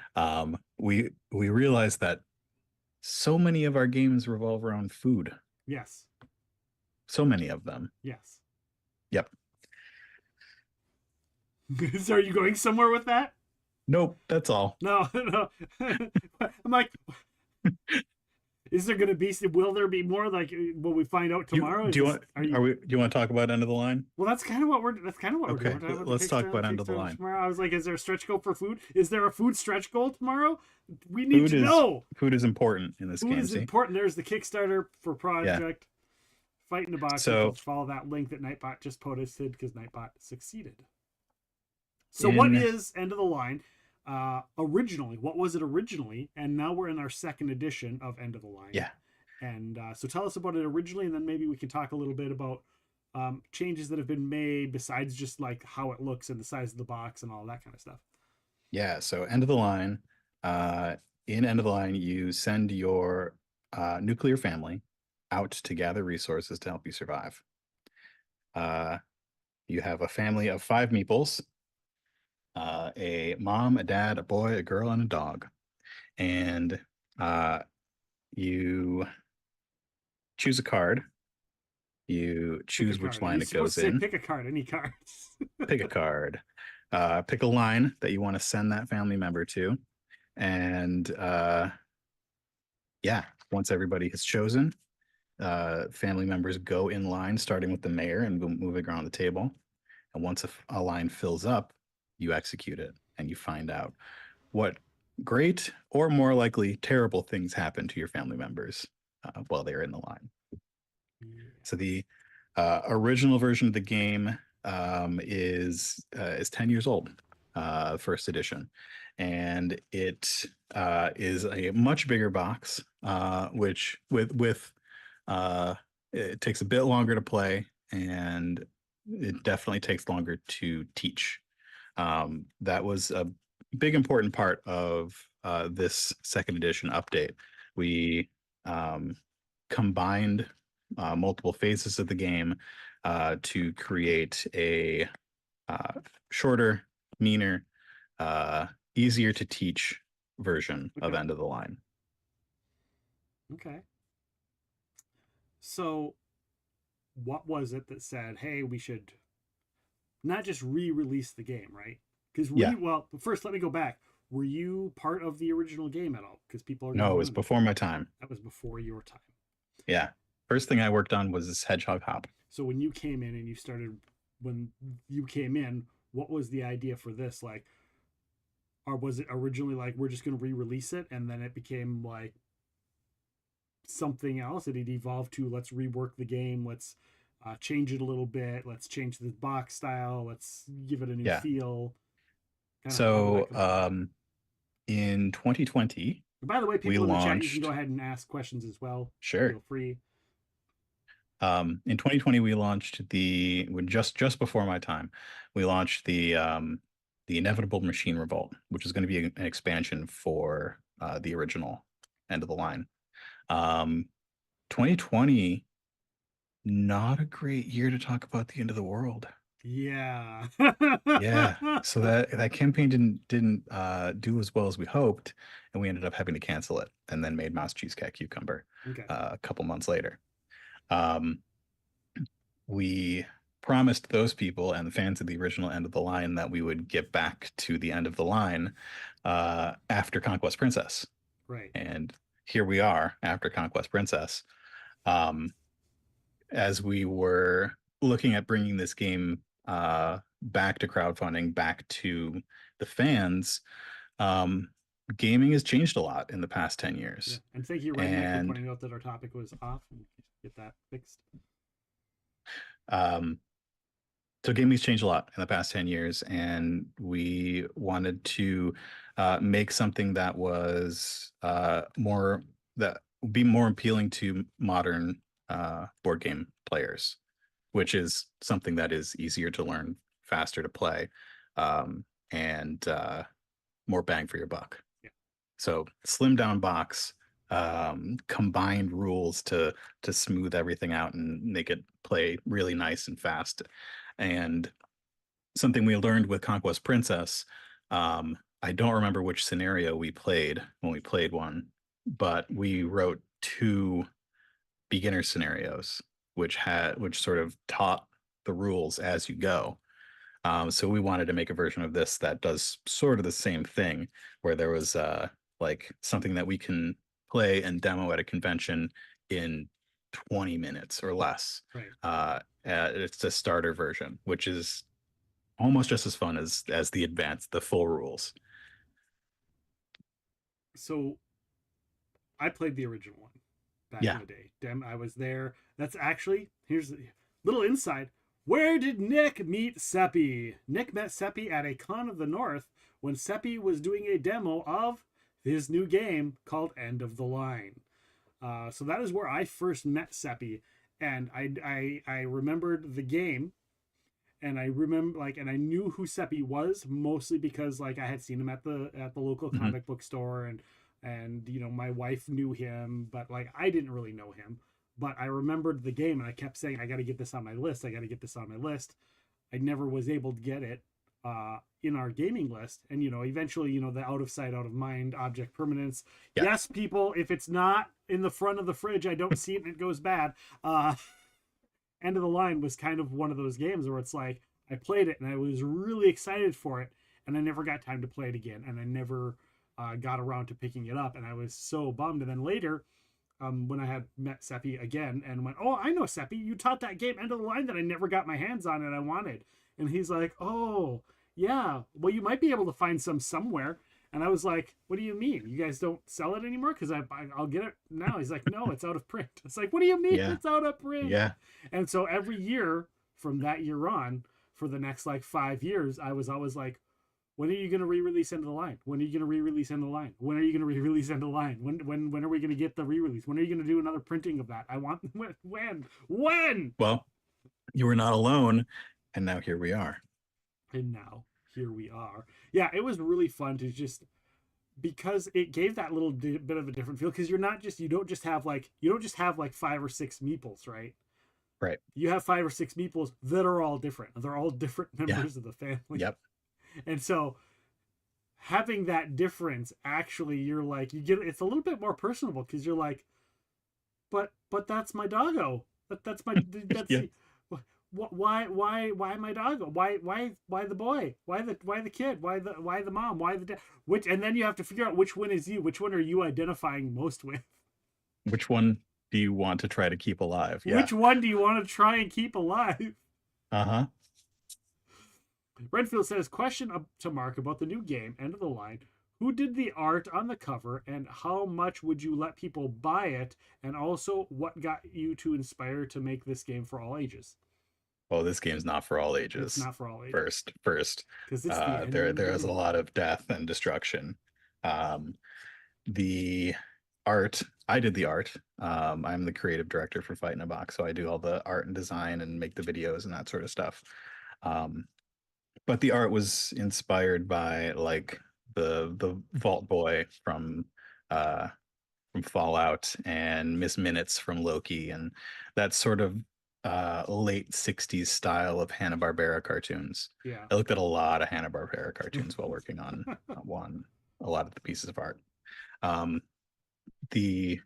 We realized that so many of our games revolve around food.
Yes.
So many of them.
Yes.
Yep.
So are you going somewhere with that?
Nope, that's all.
No. I'm like, Is there going to be? Will there be more? Like, will we find out tomorrow?
Do you want to talk about End of the Line?
Well, that's kind of what we're doing.
Okay, let's talk about End of the Line
tomorrow. I was like, is there a stretch goal for food? Is there a food stretch goal tomorrow? We need to know.
Food is important in this game.
Food is important. There's the Kickstarter for Project Fight in the Box. So follow that link that Nightbot just posted because Nightbot succeeded. So what is End of the Line? Originally, what was it originally? And now we're in our second edition of End of the Line.
Yeah.
And so tell us about it originally, and then maybe we can talk a little bit about changes that have been made besides just like how it looks and the size of the box and all that kind of stuff.
Yeah. So End of the Line, in End of the Line, you send your nuclear family out to gather resources to help you survive. You have a family of 5 meeples. A mom, a dad, a boy, a girl, and a dog. And you choose a card. You choose which line it goes in.
Pick a card, any card.
Pick a card. Pick a line that you want to send that family member to. And once everybody has chosen, family members go in line, starting with the mayor and moving around the table. And once a line fills up, you execute it and you find out what great or more likely terrible things happen to your family members while they're in the line. So the original version of the game is 10 years old, first edition, and it is a much bigger box, which with it takes a bit longer to play, and it definitely takes longer to teach. That was a big important part of this second edition update. We combined multiple phases of the game to create a shorter, meaner, easier to teach version of End of the Line.
Okay. So what was it that said, hey, we should not just re-release the game, right? Because well, first let me go back. Were you part of the original game at all? Because people are
no, it was before my time.
That was before your time.
Yeah, first thing I worked on was this Hedgehog Hop.
So when you came in and what was the idea for this? Like, or was it originally like we're just going to re-release it, and then it became like something else? It evolved to let's rework the game, let's change it a little bit, let's change the box style, let's give it a new feel.
So in 2020,
by the way, people in the chat, you can go ahead and ask questions as well.
Sure,
feel free.
In 2020, we launched just before my time, we launched the Inevitable Machine Revolt, which is going to be an expansion for the original End of the Line. 2020, not a great year to talk about the end of the world.
Yeah.
Yeah. So that campaign didn't do as well as we hoped, and we ended up having to cancel it, and then made Mouse Cheese Cat Cucumber a couple months later. We promised those people and the fans of the original End of the Line that we would get back to the End of the Line after Conquest Princess.
Right.
And here we are after Conquest Princess. As we were looking at bringing this game back to crowdfunding, back to the fans, gaming has changed a lot in the past 10 years.
Yeah. And thank you, Redneck, for pointing out that our topic was off and get that fixed.
So gaming's changed a lot in the past 10 years, and we wanted to make something that was more appealing to modern board game players, which is something that is easier to learn, faster to play, and more bang for your buck.
Yeah.
So slim down box, combined rules to smooth everything out and make it play really nice and fast. And something we learned with Conquest Princess, I don't remember which scenario we played when we played one, but we wrote 2 beginner scenarios, which sort of taught the rules as you go. So we wanted to make a version of this that does sort of the same thing, where there was like something that we can play and demo at a convention in 20 minutes or less.
Right.
It's a starter version, which is almost just as fun as the advanced, the full rules.
So I played the original one back in the day. I was there. That's actually, here's a little insight. Where did Nick meet Seppi? Nick met Seppi at a con of the North when Seppi was doing a demo of his new game called End of the Line. So that is where I first met Seppi, and I remembered the game, and I remember and I knew who Seppi was mostly because I had seen him at the local comic book store, and my wife knew him, but I didn't really know him. But I remembered the game, and I kept saying, I got to get this on my list. I got to get this on my list. I never was able to get it in our gaming list. And, eventually, the out of sight, out of mind, object permanence. Yeah. Yes, people, if it's not in the front of the fridge, I don't see it and it goes bad. End of the Line was kind of one of those games where it's I played it and I was really excited for it, and I never got time to play it again. And I never got around to picking it up. And I was so bummed. And then later, when I had met Seppi again and went, oh, I know Seppi, you taught that game End of the Line that I never got my hands on and I wanted. And he's like, oh, yeah, well, you might be able to find some somewhere. And I was like, what do you mean? You guys don't sell it anymore? Because I'll get it now. He's like, no, it's out of print. It's like, what do you mean it's out of print?
Yeah.
And so every year from that year on, for the next 5 years, I was always like, when are you going to re-release End of the Line? When are you going to re-release End of the Line? When are you going to re-release End of the Line? When are we going to get the re-release? When are you going to do another printing of that? I want when?
Well, you were not alone, and now here we are.
And now here we are. Yeah, it was really fun to because it gave that little bit of a different feel, because you don't just have 5 or 6 meeples, right?
Right.
You have 5 or 6 meeples that are all different. They're all different members of the family.
Yep.
And so having that difference, actually, you're you get it's a little bit more personable, because you're but that's my doggo. That's my that's
Yeah.
why my doggo? Why the boy? Why the kid? Why the mom? Why the dad? And then you have to figure out which one is you. Which one are you identifying most with?
Which one do you want to try to keep alive? Yeah.
Which one do you want to try and keep alive?
Uh-huh.
Redfield says, question to Mark about the new game, End of the Line. Who did the art on the cover, and how much would you let people buy it? And also, what got you to inspire to make this game for all ages?
Oh, this game's not for all ages.
It's not for all ages.
First.
Because
there is a lot of death and destruction. The art, I did the art. I'm the creative director for Fight in a Box, so I do all the art and design and make the videos and that sort of stuff. But the art was inspired by the Vault Boy from Fallout and Miss Minutes from Loki, and that sort of late 60s style of Hanna-Barbera cartoons.
Yeah.
I looked at a lot of Hanna-Barbera cartoons while working on a lot of the pieces of art. The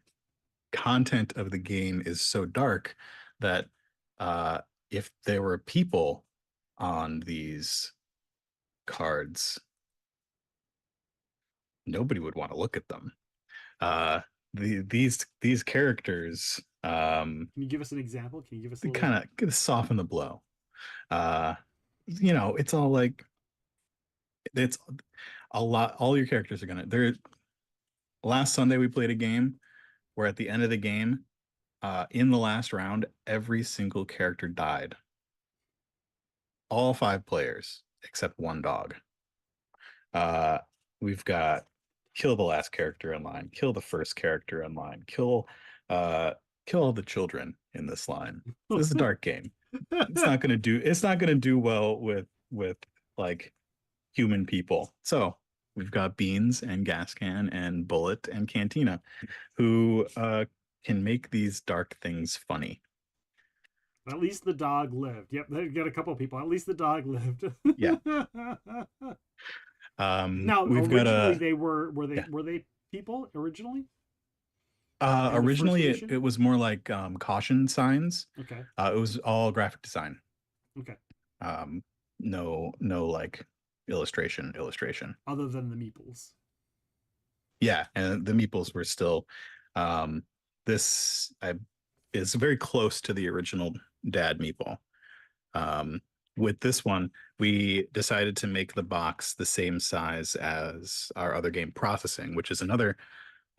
content of the game is so dark that if there were people on these cards, nobody would want to look at them. These characters,
can you give us an example? Can you give us a
kind of soften the blow? It's all it's a lot. All your characters are last Sunday we played a game where at the end of the game, in the last round, every single character died. All 5 players except 1 dog. We've got kill the last character in line, kill the first character in line, kill all the children in this line. This is a dark game. It's not gonna do well with human people. So we've got Beans and Gascan and Bullet and Cantina, who can make these dark things funny.
At least the dog lived. Yep, they got a couple of people. At least the dog lived.
Yeah.
Now,
we've
originally
got
they were they people originally?
Originally it was more like caution signs.
Okay.
It was all graphic design.
Okay.
No illustration.
Other than the meeples.
Yeah, and the meeples were still This is very close to the original Dad Meeple. With this one, we decided to make the box the same size as our other game, Processing, which is another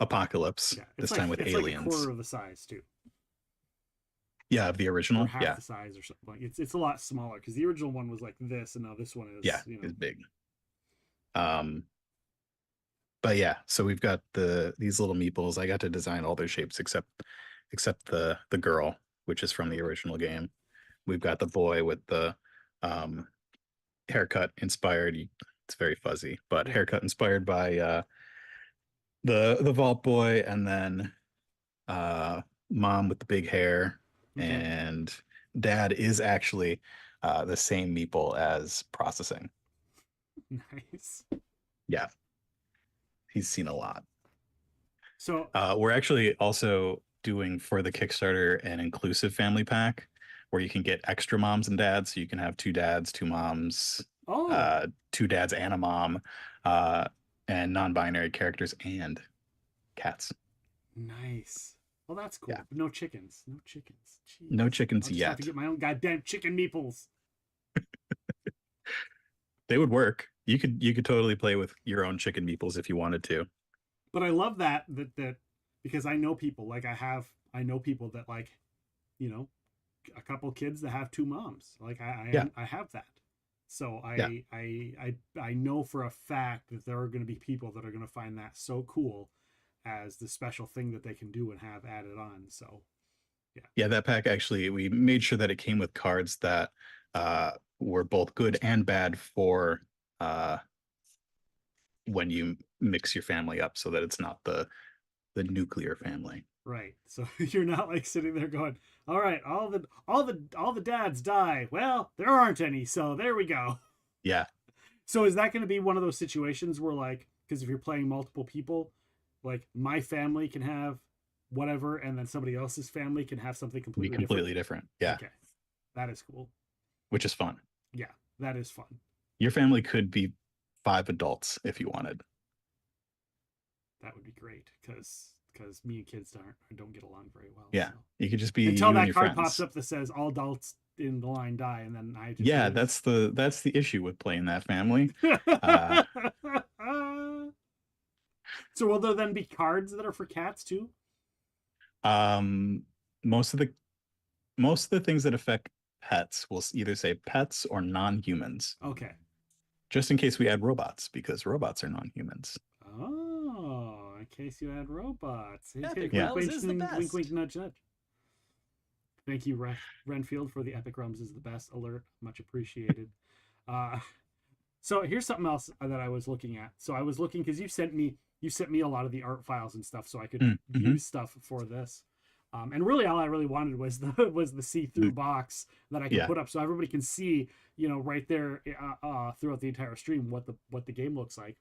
Apocalypse, this time with aliens.
Like a quarter of the size too.
Yeah, of the original.
Or half the size or something. Like it's a lot smaller because the original one was like this, and now this one is
is big. But yeah, so we've got these little meeples. I got to design all their shapes except the girl, which is from the original game. We've got the boy with the haircut inspired. It's very fuzzy, but haircut inspired by the Vault Boy, and then mom with the big hair, and dad is actually the same meeple as Processing.
Nice.
Yeah, he's seen a lot.
So
we're actually also doing for the Kickstarter an inclusive family pack where you can get extra moms and dads, so you can have 2 dads, 2 moms, 2 dads and a mom, and non-binary characters and cats.
Nice. Well, that's cool. Yeah. No chickens. No chickens. Jeez.
No chickens
I'll just
yet.
have to get my own goddamn chicken meeples.
They would work. You could totally play with your own chicken meeples if you wanted to.
But I love that because I know people, like I know people that, like, you know, a couple kids that have 2 moms. Like I have that. So I know for a fact that there are going to be people that are going to find that so cool as the special thing that they can do and have added on. So
yeah, that pack actually, we made sure that it came with cards that were both good and bad for when you mix your family up, so that it's not the nuclear family.
Right. So you're not like sitting there going, all right, all the dads die. Well, there aren't any, so there we go.
Yeah.
So is that going to be one of those situations where, like, because if you're playing multiple people, like my family can have whatever, and then somebody else's family can have something completely
different. Yeah.
Okay. That is cool.
Which is fun.
Yeah, that is fun.
Your family could be 5 adults if you wanted.
That would be great because me and kids don't get along very well.
Yeah,
so.
You could just be
until
you
that
and your
card
friends.
pops up that says all adults in the line die, and then I just
that's the issue with playing that family.
So will there then be cards that are for cats too?
Most of the things that affect pets will either say pets or non-humans.
Okay.
Just in case we add robots, because robots are non-humans.
Oh, in case you add robots.
Epic Realms is the best.
Wink, wink, nudge, nudge. Thank you, Renfield, for the Epic Realms is the best alert. Much appreciated. So here's something else that I was looking at. So I was looking because you sent me a lot of the art files and stuff, so I could use stuff for this. And really, all I really wanted was the see-through box that I could put up, so everybody can see, you know, right there throughout the entire stream what the game looks like.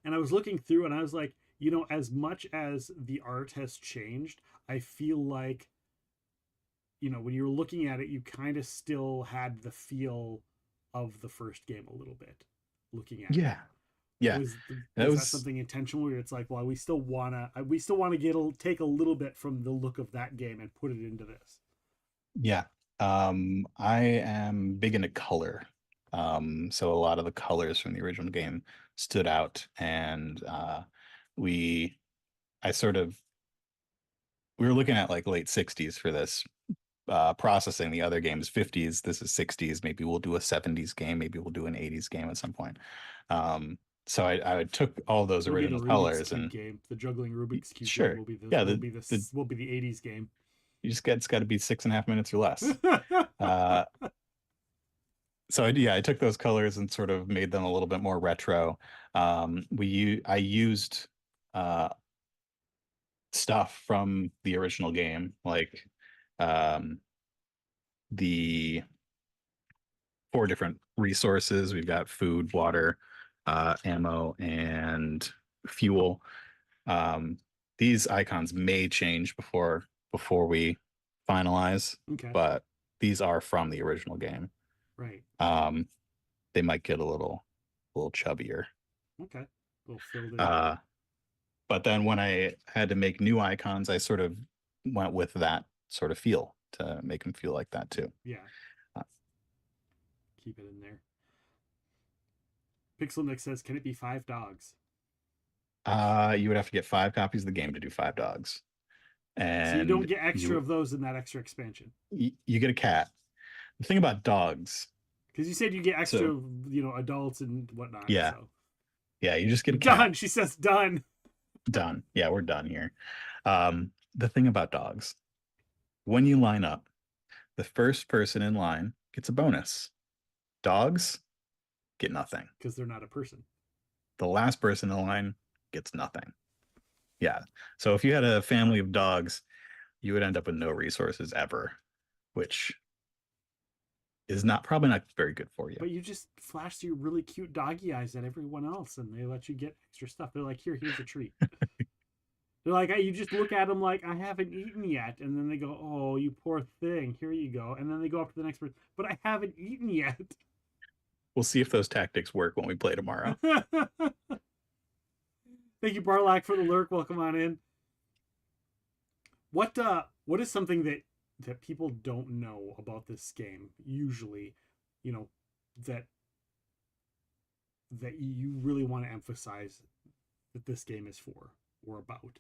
And I was looking through, and I was like, you know, as much as the art has changed, I feel like, you know, when you're looking at it, you kind of still had the feel of the first game a little bit. Looking at it.
Yeah.
Was that something intentional where it's like, well, we still wanna take a little bit from the look of that game and put it into this?
Yeah. I am big into color. So a lot of the colors from the original game stood out, and we were looking at like late 60s for this. Processing, the other games 50s, this is 60s. Maybe we'll do a 70s game, maybe we'll do an 80s game at some point. So I took all those original colors and
game. The juggling Rubik's Cube
sure
game will be the,
yeah,
will be the 80s game.
It's got to be 6.5 minutes or less. So I took those colors and sort of made them a little bit more retro. I used stuff from the original game, like the 4 different resources. We've got food, water, ammo, and fuel. These icons may change before we finalize, but these are from the original game.
Right.
They might get a little chubbier.
Okay. A little filled in.
But then when I had to make new icons, I sort of went with that sort of feel to make them feel like that too.
Yeah. Keep it in there. Pixel Nick says, can it be 5 dogs?
You would have to get 5 copies of the game to do 5 dogs. And
so you don't get extra of those in that extra expansion.
You get a cat. The thing about dogs,
because you said you get extra, adults and whatnot.
Yeah.
So.
Yeah, you just get a cat.
Done. She says done.
Done. Yeah, we're done here. The thing about dogs, when you line up, the first person in line gets a bonus. Dogs get nothing.
Because they're not a person.
The last person in line gets nothing. Yeah. So if you had a family of dogs, you would end up with no resources ever, which is probably not very good for you.
But you just flash your really cute doggy eyes at everyone else and they let you get extra stuff. They're like, here's a treat. They're like, you just look at them like, I haven't eaten yet. And then they go, oh, you poor thing. Here you go. And then they go up to the next person, but I haven't eaten yet.
We'll see if those tactics work when we play tomorrow.
Thank you, Barlack, for the lurk. Welcome on in. What is something that people don't know about this game usually, that you really want to emphasize that this game is for or about?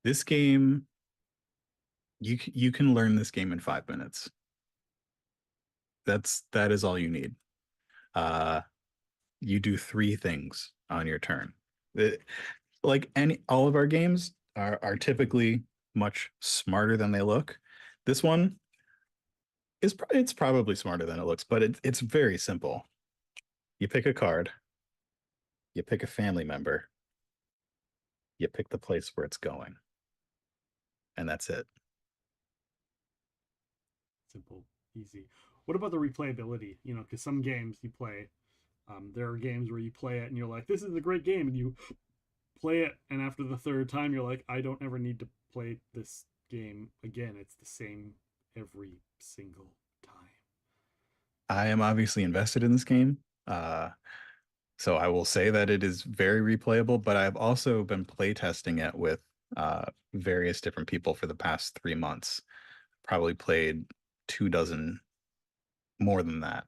This game, you can learn this game in 5 minutes. That is all you need. You do 3 things on your turn. All of our games are typically much smarter than they look. This one it's probably smarter than it looks, but it's very simple. You pick a card, you pick a family member, you pick the place where it's going, and that's it.
Simple, easy. What about the replayability? Because some games you play, there are games where you play it and you're like, this is a great game, and you play it, and after the 3rd time you're like, I don't ever need to play this game again. It's the same every single time.
I am obviously invested in this game, so I will say that it is very replayable, but I've also been play testing it with various different people for the past 3 months. Probably played 24, more than that,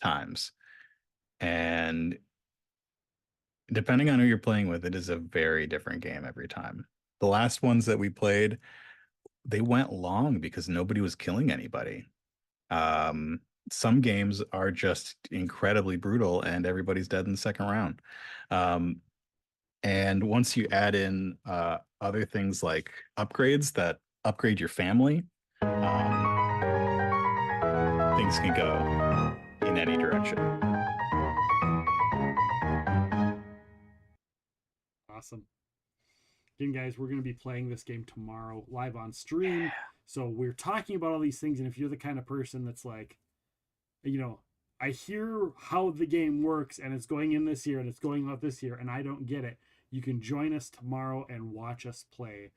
times. And depending on who you're playing with, it is a very different game every time. The last ones that we played, they went long because nobody was killing anybody. Some games are just incredibly brutal and everybody's dead in the 2nd round. And once you add in other things like upgrades that upgrade your family, things can go in any direction.
Awesome. Again, guys, we're going to be playing this game tomorrow live on stream. Yeah. So we're talking about all these things, and if you're the kind of person that's like, I hear how the game works and it's going in this year and it's going out this year and I don't get it, you can join us tomorrow and watch us play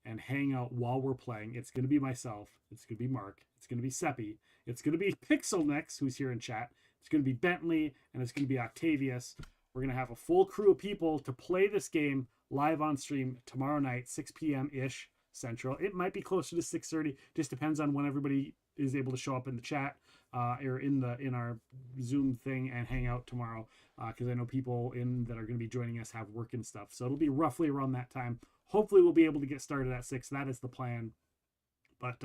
and hang out while we're playing. It's going to be myself. It's going to be Mark. It's going to be Seppi. It's going to be Pixel Nex, who's here in chat. It's going to be Bentley, and it's going to be Octavius. We're going to have a full crew of people to play this game live on stream tomorrow night, 6 p.m.-ish Central. It might be closer to 6:30. Just depends on when everybody is able to show up in the chat or in our Zoom thing and hang out tomorrow, because I know people that are going to be joining us have work and stuff. So it'll be roughly around that time. Hopefully we'll be able to get started at 6. That is the plan. But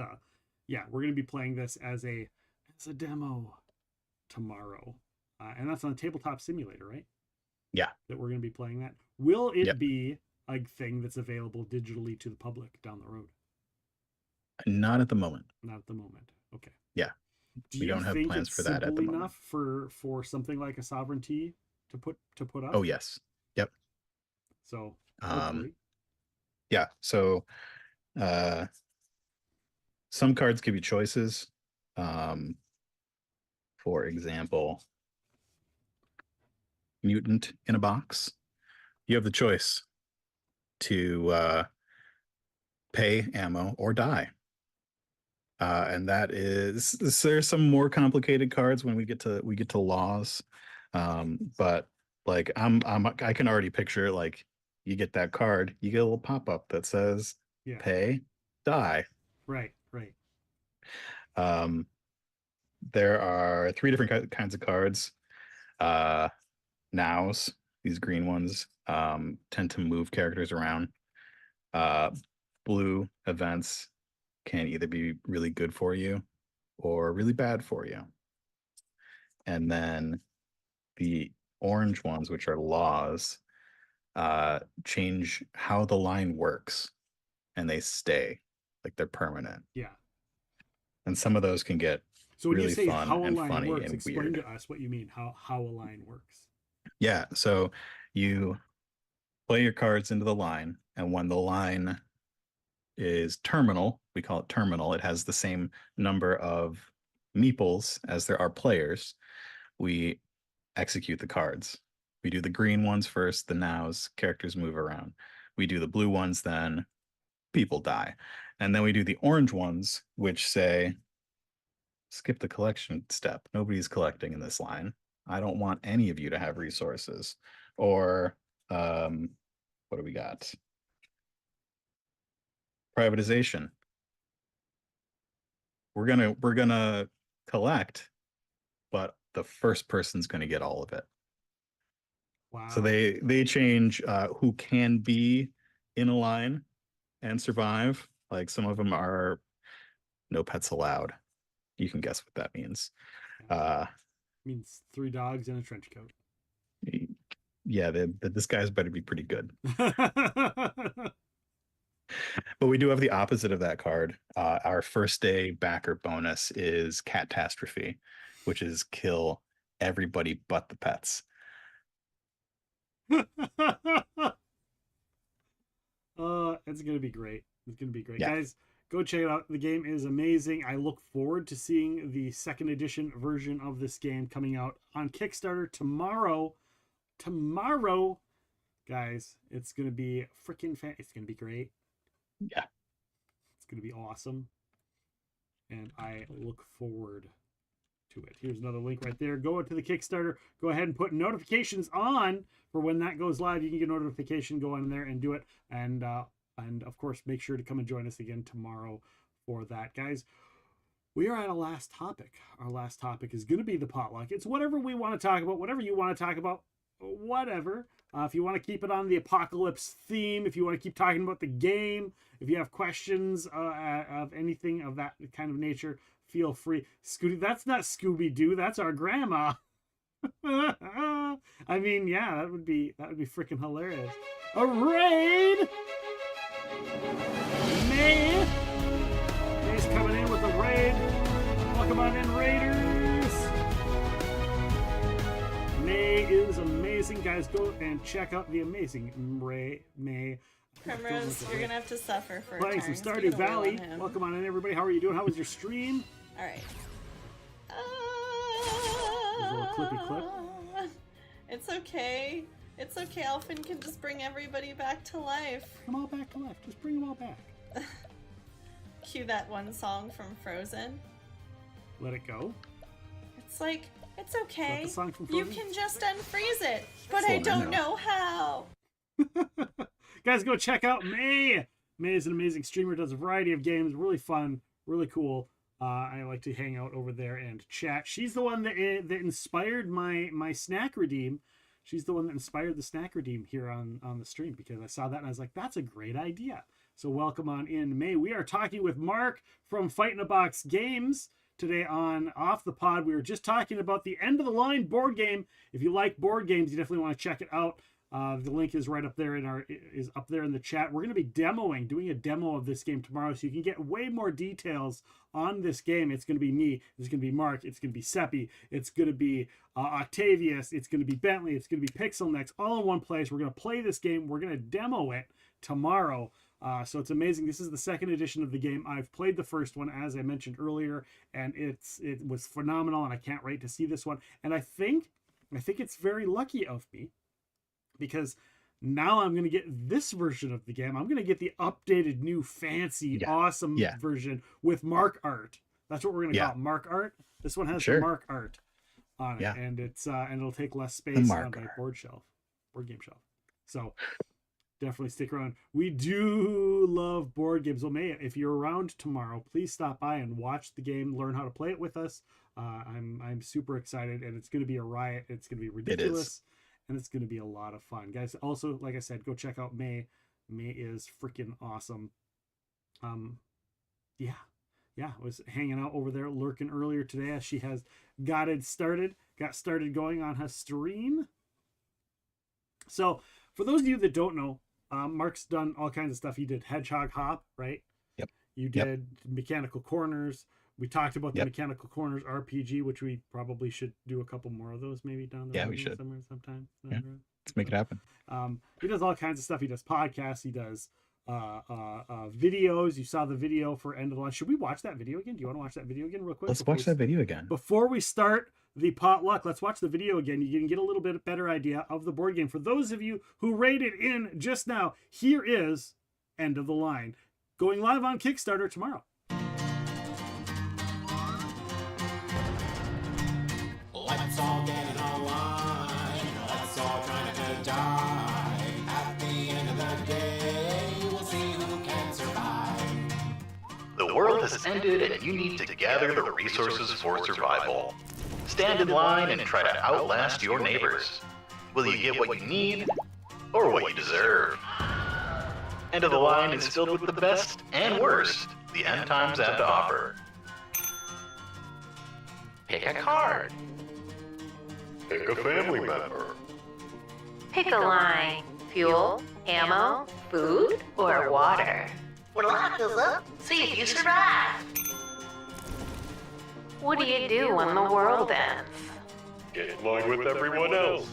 yeah, we're going to be playing this as a demo tomorrow. And that's on Tabletop Simulator, right?
Yeah.
That we're going to be playing that. Will it be a thing that's available digitally to the public down the road?
Not at the moment.
Not at the moment. Okay.
Yeah. We don't have plans for that at the moment.
Enough for something like a Sovereignty to put up?
Oh, yes. Yep.
So,
yeah. So, some cards give you choices. For example, Mutant in a Box. You have the choice to pay ammo or die. And that is, there's some more complicated cards when we get to laws. But like I can already picture, like, you get that card, you get a little pop-up that says pay, die.
Right.
There are 3 different kinds of cards. Nows, these green ones, tend to move characters around. Blue events can either be really good for you or really bad for you. And then the orange ones, which are laws, change how the line works, and they stay, like they're permanent.
Yeah.
And some of those can get
So when
really
you say
fun
how a
and
line
funny
works,
and
explain
weird.
to us what you mean, how a line works.
Yeah, so you play your cards into the line, and when the line is terminal, we call it terminal, it has the same number of meeples as there are players, we execute the cards. We do the green ones first, the nows, characters move around. We do the blue ones, then people die. And then we do the orange ones, which say, skip the collection step. Nobody's collecting in this line. I don't want any of you to have resources. Or what do we got? Privatization. We're gonna collect, but the first person's gonna get all of it.
Wow.
So they change who can be in a line and survive. Like, some of them are no pets allowed. You can guess what that means.
Means 3 dogs in a trench coat.
Yeah, this guy's better be pretty good. But we do have the opposite of that card. Our first day backer bonus is catastrophe, which is kill everybody but the pets.
It's gonna be great. It's gonna be great.
Yeah.
Guys, go check it out. The game is amazing. I look forward to seeing the 2nd edition version of this game coming out on Kickstarter tomorrow. Guys, it's gonna be freaking it's gonna be great.
Yeah.
It's gonna be awesome. And I look forward to it. Here's another link right there. Go to the Kickstarter. Go ahead and put notifications on for when that goes live. You can get a notification, go in there and do it. And of course, make sure to come and join us again tomorrow for that. Guys, we are at a last topic. Our last topic is going to be the potluck. It's whatever we want to talk about, whatever you want to talk about, whatever. If you want to keep it on the Apocolypse theme, if you want to keep talking about the game, if you have questions of anything of that kind of nature, feel free. Scooby, that's not Scooby-Doo, that's our grandma. I mean, yeah, that would be freaking hilarious. A raid! May's coming in with a raid. Welcome on in, Raiders. May is amazing. Guys, go and check out the amazing May.
Primrose, you're gonna have to suffer for
playing some Stardew Valley. Welcome on in, everybody. How are you doing? How was your stream?
All right.
A little clippy clip.
It's okay. It's okay. Elfin can just bring everybody back to life.
Come all back to life. Just bring them all back.
Cue that one song from Frozen.
Let it go.
It's like, it's okay.
the song from
You
Frozen?
can just unfreeze it, but
Slow
I
down
don't
now.
know how.
Guys, go check out May. May is an amazing streamer, does a variety of games, really fun, really cool. I like to hang out over there and chat. She's the one that inspired my snack redeem. She's the one that inspired the snack redeem here on the stream, because I saw that and I was like, that's a great idea. So welcome on in, May. We are talking with Mark from Fight in a Box Games today on Off the Pod. We were just talking about the End of the Line board game. If you like board games, you definitely want to check it out. The link is right up there is up there in the chat. We're going to be doing a demo of this game tomorrow, so you can get way more details on this game. It's going to be me, it's going to be Mark, it's going to be Seppi, it's going to be Octavius, it's going to be Bentley, it's going to be Pixel Next, all in one place. We're going to play this game. We're going to demo it tomorrow. So it's amazing. This is the 2nd edition of the game. I've played the first one, as I mentioned earlier, and it was phenomenal, and I can't wait to see this one. And I think it's very lucky of me, because Now I'm going to get this version of the game. I'm going to get the updated, new, fancy, awesome version with Mark art. That's what we're going to call it, Mark art. This one has the Mark art on it, and it's and it'll take less space on my board game shelf. So definitely stick around. We do love board games. Well, May, if you're around tomorrow, please stop by and watch the game, learn how to play it with us. I'm super excited, and it's going to be a riot. It's going to be ridiculous, and it's going to be a lot of fun, guys. Also, like I said, go check out May. May is freaking awesome. I was hanging out over there, lurking earlier today as she has got started going on her stream. So for those of you that don't know, Mark's done all kinds of stuff. He did Hedgehog Hop, right?
Yep.
You did Mechanical Corners. We talked about the Mechanical Corners RPG, which we probably should do a couple more of those maybe down the road.
We should.
Sometime.
Yeah. Let's make it happen.
He does all kinds of stuff. He does podcasts. He does videos. You saw the video for End of the Line. Should we watch that video again? Do you want to watch that video again real quick?
Let's watch that video again.
Before we start the potluck, let's watch the video again. You can get a little bit better idea of the board game. For those of you who rated in just now, here is End of the Line, going live on Kickstarter tomorrow.
Let's all get in a line. Let's all try not to die. At the end of the day, we'll see who can survive.
The world has ended and you need to gather the resources for survival. Stand in line and try to outlast your neighbors. Will you get what you need or what you deserve? End of the Line is filled with the best and worst the end times have to offer. Pick a card.
Pick a family member.
Pick a line. Fuel, ammo, food, or water.
When life fills up, see if you survive.
What do you do when the world ends?
Get in line with everyone else.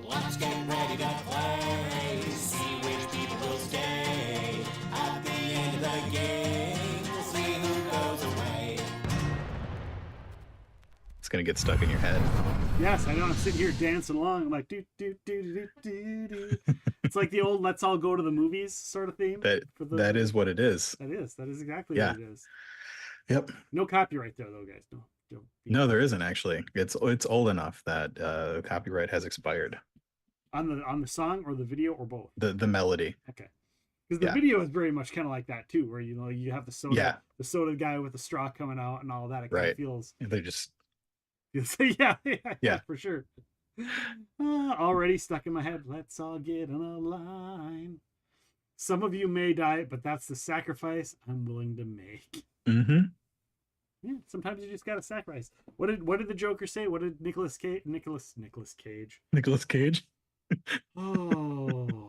Let's get ready to play. See which people will stay. At the end of the game, we'll see who goes away.
It's gonna get stuck in your head.
Yes, I know. I'm sitting here dancing along. I'm like, do do do do do do. It's like the old "Let's all go to the movies" sort of theme.
That is what it is.
That is exactly what it is.
Yep.
No copyright there, though, guys.
No, there isn't actually. It's old enough that copyright has expired.
On the song or the video or both?
The melody.
Okay. Because the video is very much kind of like that too, where you have the soda guy with the straw coming out and all of that. It kind of feels.
They just.
Yeah, for sure. Already stuck in my head. Let's all get in a line. Some of you may die, but that's the sacrifice I'm willing to make.
Mm-hmm.
Yeah, sometimes you just gotta sacrifice. What did the Joker say? What did Nicolas Cage? Oh,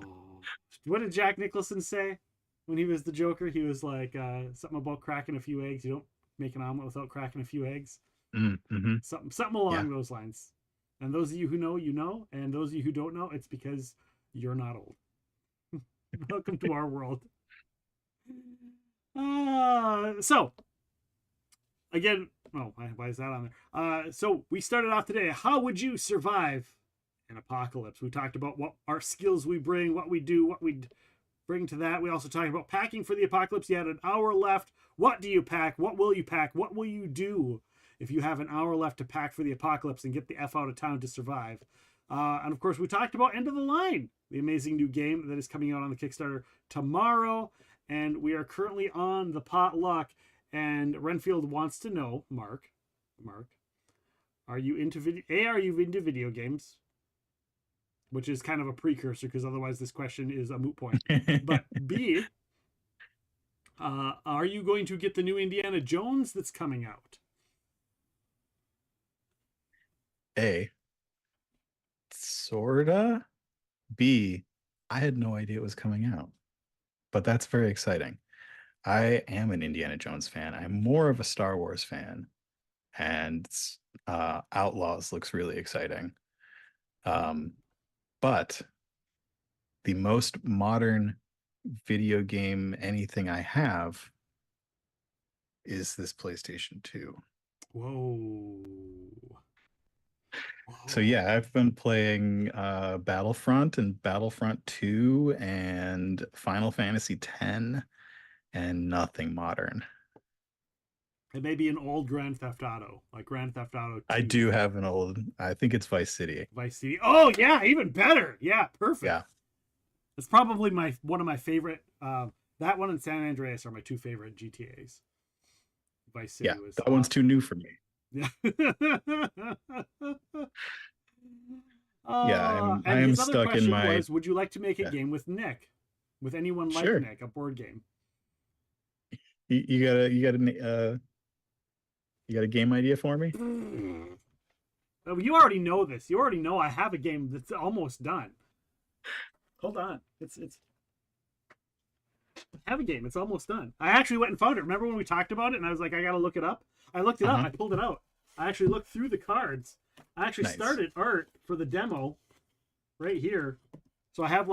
what did Jack Nicholson say when he was the Joker? He was like something about cracking a few eggs. You don't make an omelet without cracking a few eggs.
Mm-hmm.
Something along those lines. And those of you who know, you know, and those of you who don't know, it's because you're not old. Welcome to our world. So again, why is that on there? So we started off today. How would you survive an apocalypse? We talked about what our skills we bring, what we do, what we bring to that. We also talked about packing for the apocalypse. You had an hour left. What do you pack? What will you pack? What will you do if you have an hour left to pack for the apocalypse and get the F out of town to survive? And of course, we talked about End of the Line, the amazing new game that is coming out on the Kickstarter tomorrow. And we are currently on the potluck. And Renfield wants to know, Mark, are you into video games? Which is kind of a precursor, because otherwise this question is a moot point. But B, are you going to get the new Indiana Jones that's coming out?
A, sorta. B, I had no idea it was coming out, but that's very exciting. I am an Indiana Jones fan. I'm more of a Star Wars fan, and Outlaws looks really exciting. But the most modern video game anything I have is this PlayStation 2.
Whoa.
So yeah, I've been playing Battlefront and Battlefront 2 and Final Fantasy 10 and nothing modern.
It may be an old Grand Theft Auto, like Grand Theft Auto 2.
I do have an old, I think it's Vice City.
Vice City. Oh yeah, even better. Yeah, perfect.
Yeah.
It's probably one of my favorite. That one and San Andreas are my two favorite GTAs. Vice City was.
That one's too new for me.
Yeah.
I
and
am
his other
stuck in
question
my.
was, would you like to make a game with Nick, with anyone like
Sure.
Nick, a board game?
You got a game idea for me?
Oh, you already know this. You already know I have a game that's almost done. Hold on. It's I have a game. It's almost done. I actually went and found it. Remember when we talked about it and I was like, I gotta look it up? I looked it up. I pulled it out. I actually looked through the cards. I actually started art for the demo right here. So I have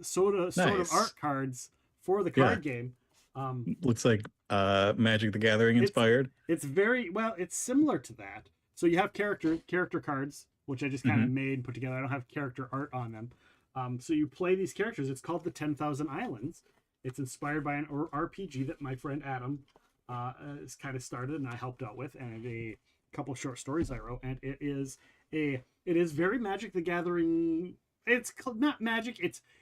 sort of art cards for the card game.
Looks like Magic the Gathering inspired.
It's very well, it's similar to that. So you have character cards, which I just kind of made and put together. I don't have character art on them. So you play these characters. It's called the 10,000 Islands. It's inspired by an RPG that my friend Adam has kind of started and I helped out with, and a couple short stories I wrote. And it is very Magic the Gathering. It's not Magic.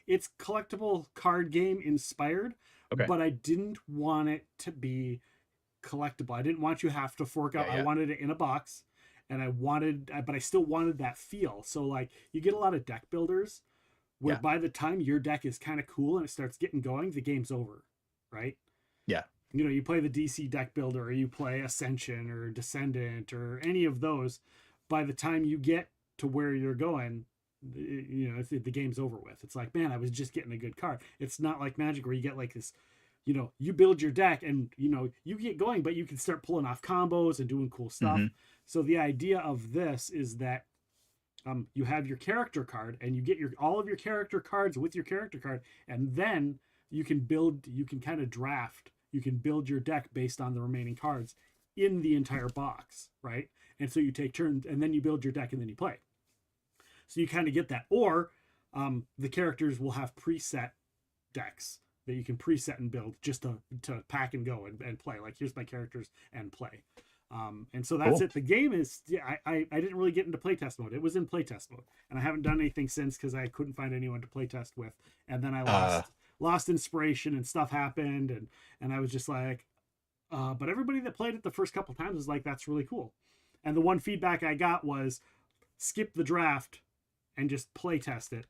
It's collectible card game inspired.
Okay.
But I didn't want it to be collectible. I didn't want you to have to fork out. I wanted it in a box, and but I still wanted that feel. So like you get a lot of deck builders where by the time your deck is kind of cool and it starts getting going, the game's over, right?
Yeah.
You know, you play the DC deck builder, or you play Ascension or Descendant or any of those. By the time you get to where you're going, you know, the game's over with. It's like, man, I was just getting a good card. It's not like Magic where you get like this, you know, you build your deck and, you know, you get going, but you can start pulling off combos and doing cool stuff. So the idea of this is that you have your character card and you get all of your character cards with your character card, and then you can kind of draft, you can build your deck based on the remaining cards in the entire box, right? And so you take turns and then you build your deck and then you play. So you kind of get that. Or the characters will have preset decks that you can preset and build just to pack and go and play. Like, here's my characters and play. And so that's it. The game is, I didn't really get into playtest mode. It was in playtest mode. And I haven't done anything since because I couldn't find anyone to playtest with. And then I lost inspiration and stuff happened. And I was just like, but everybody that played it the first couple times was like, that's really cool. And the one feedback I got was skip the draft and just play test it,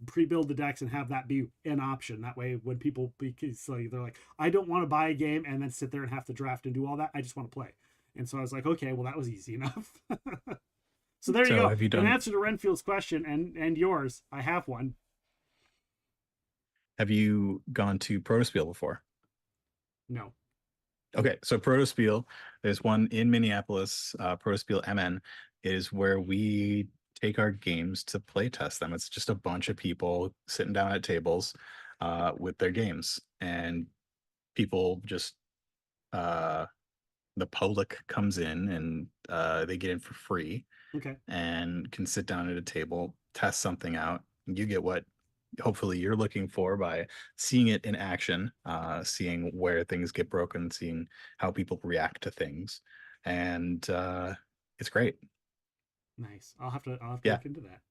pre-build the decks and have that be an option. That way when people, because they're like, I don't want to buy a game and then sit there and have to draft and do all that. I just want to play. And so I was like, okay, well, that was easy enough. So there you go. In answer to Renfield's question and yours, I have one.
Have you gone to Protospiel before?
No.
Okay, so Protospiel, there's one in Minneapolis, Protospiel MN, is where we take our games to play test them. It's just a bunch of people sitting down at tables with their games, and people just the public comes in and they get in for free.
Okay.
And can sit down at a table, test something out. You get what hopefully you're looking for by seeing it in action, seeing where things get broken, seeing how people react to things, and it's great.
Nice. I'll have to look into that.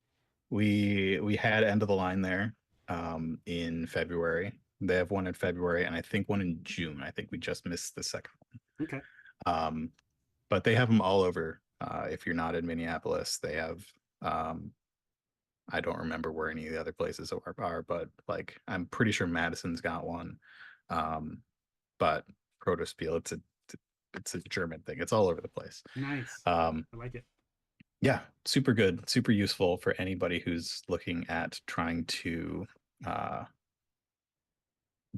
We had End of the Line there in February. They have one in February and I think one in June. I think we just missed the second one.
Okay.
But they have them all over. If you're not in Minneapolis, they have I don't remember where any of the other places are, but like I'm pretty sure Madison's got one. But Protospiel, it's a German thing. It's all over the place.
Nice. I like it.
Yeah, super good, super useful for anybody who's looking at trying to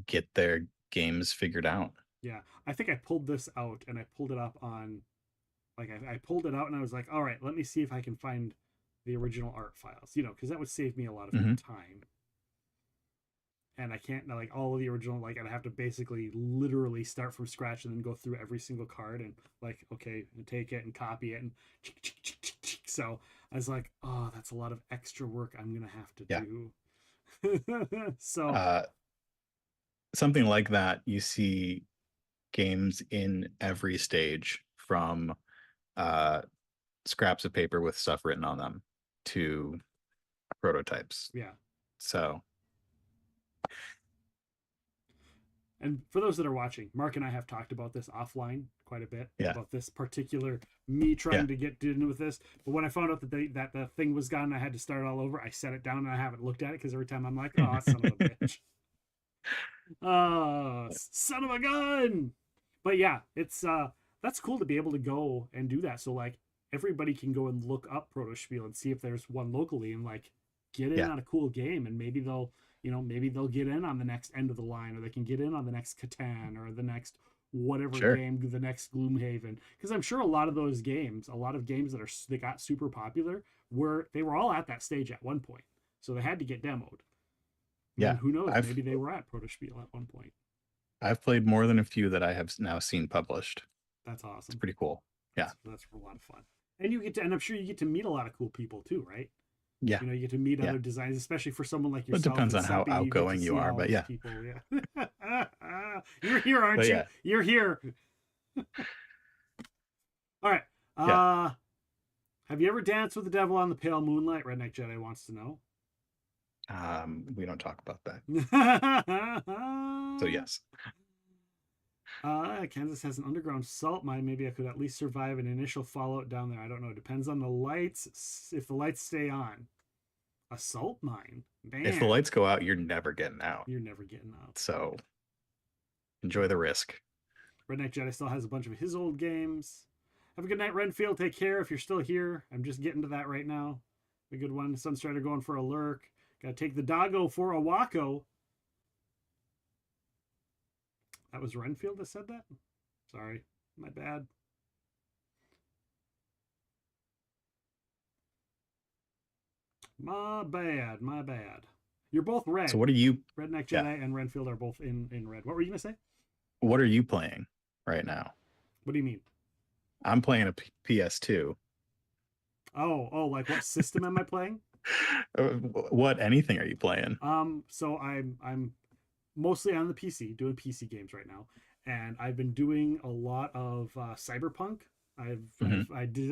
get their games figured out.
Yeah, I think I pulled this out and I pulled it up on, like, I pulled it out and I was like, all right, let me see if I can find the original art files, you know, because that would save me a lot of time. And I can't, like, all of the original, like, I'd have to basically literally start from scratch and then go through every single card and, like, okay, and take it and copy it and So I was like, oh, that's a lot of extra work I'm gonna have to do. So
something like that, you see games in every stage, from scraps of paper with stuff written on them to prototypes.
Yeah.
So,
and for those that are watching, Mark and I have talked about this offline quite a bit,
yeah,
about this particular me trying to get in with this. But when I found out that that the thing was gone, I had to start all over. I set it down and I haven't looked at it, because every time I'm like, oh, son of a bitch. Oh, son of a gun. But yeah, it's that's cool to be able to go and do that. So like everybody can go and look up Protospiel and see if there's one locally, and like get in on a cool game, and maybe they'll, you know, maybe they'll get in on the next End of the Line, or they can get in on the next Catan, or the next whatever game, the next Gloomhaven. Because I'm sure a lot of those games, a lot of games that got super popular, they were all at that stage at one point, so they had to get demoed.
Yeah,
and who knows? Maybe they were at Protospiel at one point.
I've played more than a few that I have now seen published.
That's awesome.
It's pretty cool. Yeah,
that's a lot of fun. And you get to, and I'm sure you get to meet a lot of cool people too, right?
Yeah,
you know, you get to meet other designers, especially for someone like yourself.
It depends on how outgoing you are, but yeah.
People, yeah. You're here, aren't you?
Yeah.
You're here. All right. Have you ever danced with the devil on the pale moonlight? Redneck Jedi wants to know.
We don't talk about that. So yes.
Kansas has an underground salt mine. Maybe I could at least survive an initial fallout down there. I don't know. It depends on the lights. If the lights stay on. A salt mine. Man.
If the lights go out, you're never getting out.
You're never getting out.
So enjoy the risk.
Redneck Jedi still has a bunch of his old games. Have a good night, Renfield. Take care if you're still here. I'm just getting to that right now. A good one. Sunstrider going for a lurk. Gotta take the doggo for a wacko. That was Renfield that said that? Sorry. My bad. My bad. My bad. You're both red.
So what are you?
Redneck Jedi and Renfield are both in red. What were you going to say?
What are you playing right now?
What do you mean?
I'm playing a PS2.
Oh, like what system am I playing?
What anything are you playing?
So I'm mostly on the PC, doing PC games right now, and I've been doing a lot of Cyberpunk. I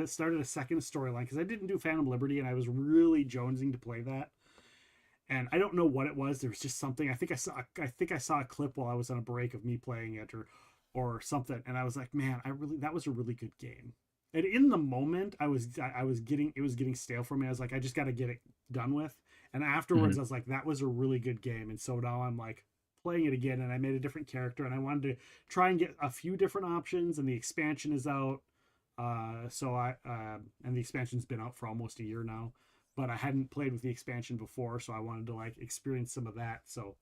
started a second storyline because I didn't do Phantom Liberty, and I was really jonesing to play that. And I don't know what it was. There was just something. I think I saw a clip while I was on a break of me playing it, or something, and I was like, man, that was a really good game. And in the moment, it was getting stale for me. I was like, I just got to get it done with. And afterwards, I was like, that was a really good game. And so now I'm like playing it again, and I made a different character, and I wanted to try and get a few different options. And the expansion is out, and the expansion's been out for almost a year now. But I hadn't played with the expansion before, so I wanted to like experience some of that. So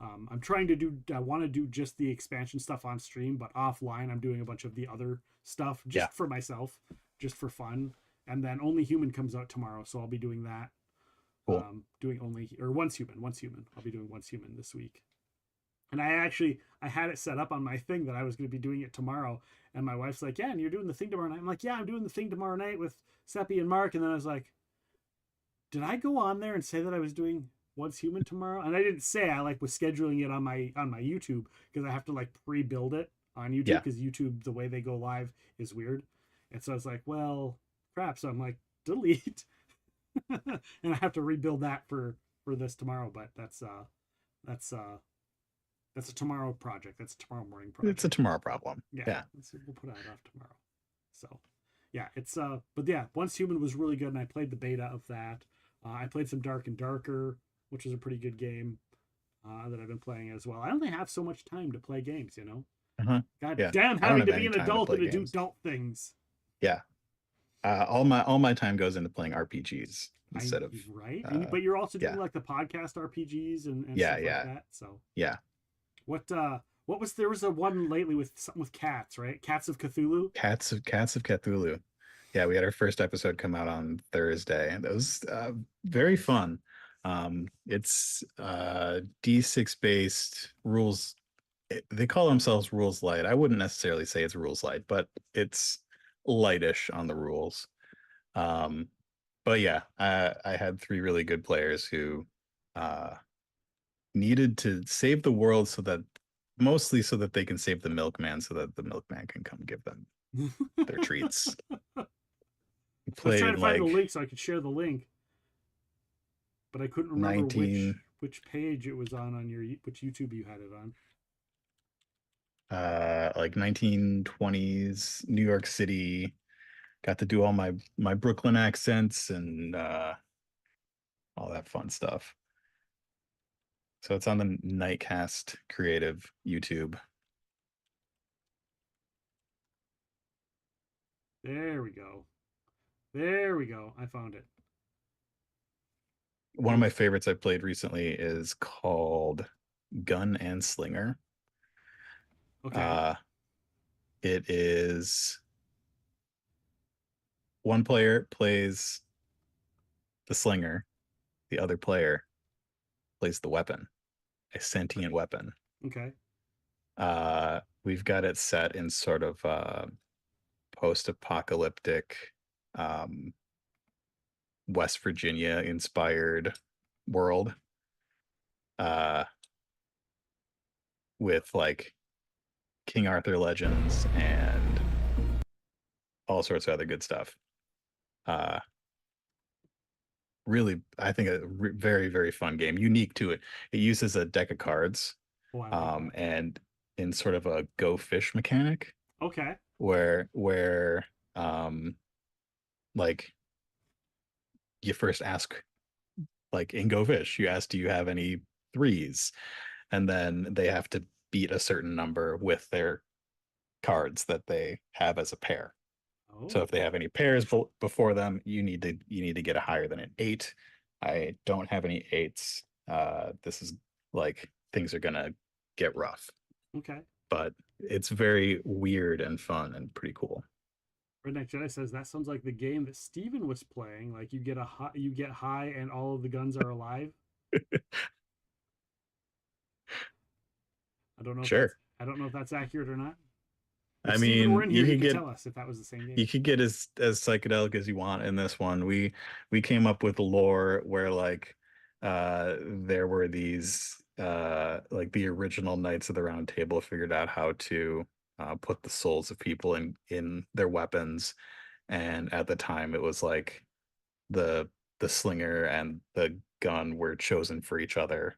I'm trying to I want to do just the expansion stuff on stream, but offline I'm doing a bunch of the other stuff just for myself, just for fun. And then Only Human comes out tomorrow, so I'll be doing that.
Cool.
Doing Once Human. I'll be doing Once Human this week. And I had it set up on my thing that I was going to be doing it tomorrow. And my wife's like, yeah, and you're doing the thing tomorrow night. I'm like, yeah, I'm doing the thing tomorrow night with Seppi and Mark. And then I was like, did I go on there and say that I was doing Once Human tomorrow? And I didn't say. I like was scheduling it on my YouTube because I have to like pre-build it on YouTube because YouTube, the way they go live is weird. And so I was like, well, crap. So I'm like, delete. And I have to rebuild that for this tomorrow. But that's a tomorrow project. That's a tomorrow morning project.
It's a tomorrow problem. Yeah.
So we'll put it off tomorrow. So yeah, it's but yeah, Once Human was really good, and I played the beta of that. I played some Dark and Darker, which was a pretty good game that I've been playing as well. I only have so much time to play games, you know. God damn, having to be an adult and to do adult things.
Yeah, all my time goes into playing RPGs instead of
right. But you're also doing like the podcast RPGs and stuff like that. So
yeah.
What was there was a one lately with something with cats, right? Cats of Cthulhu.
Cats of Cthulhu. Yeah, we had our first episode come out on Thursday, and it was very fun. It's D6 based rules. They call themselves rules light. I wouldn't necessarily say it's rules light, but it's lightish on the rules. But yeah, I had 3 really good players who needed to save the world mostly so that they can save the milkman, so that the milkman can come give them their treats.
I was trying to find the
like
link so I could share the link, but I couldn't remember which page it was on your which YouTube you had it on.
Like 1920s New York City. Got to do all my Brooklyn accents and all that fun stuff. So it's on the Nightcast Creative YouTube.
There we go. There we go. I found it.
One of my favorites I played recently is called Gun and Slinger.
Okay.
It is one player plays the slinger, the other player plays the weapon, a sentient weapon.
Okay.
We've got it set in sort of post-apocalyptic West Virginia inspired world, with like King Arthur legends and all sorts of other good stuff. Really, I think a very, very fun game, unique to it. It uses a deck of cards, and in sort of a go fish mechanic.
Okay.
Where like you first ask, like in Go Fish, you ask, do you have any 3s? And then they have to beat a certain number with their cards that they have as a pair. So if they have any pairs before them, you need to get a higher than an 8. I don't have any 8s. This is like, things are gonna get rough.
Okay.
But it's very weird and fun and pretty cool.
Redneck Jedi says that sounds like the game that Steven was playing. Like you get high and all of the guns are alive. I don't know.
Sure.
I don't know if that's accurate or not.
I mean, you could
tell us if that was the same game.
You could get as psychedelic as you want in this one. We came up with lore where like there were these like the original Knights of the Round Table figured out how to put the souls of people in their weapons, and at the time it was like the slinger and the gun were chosen for each other,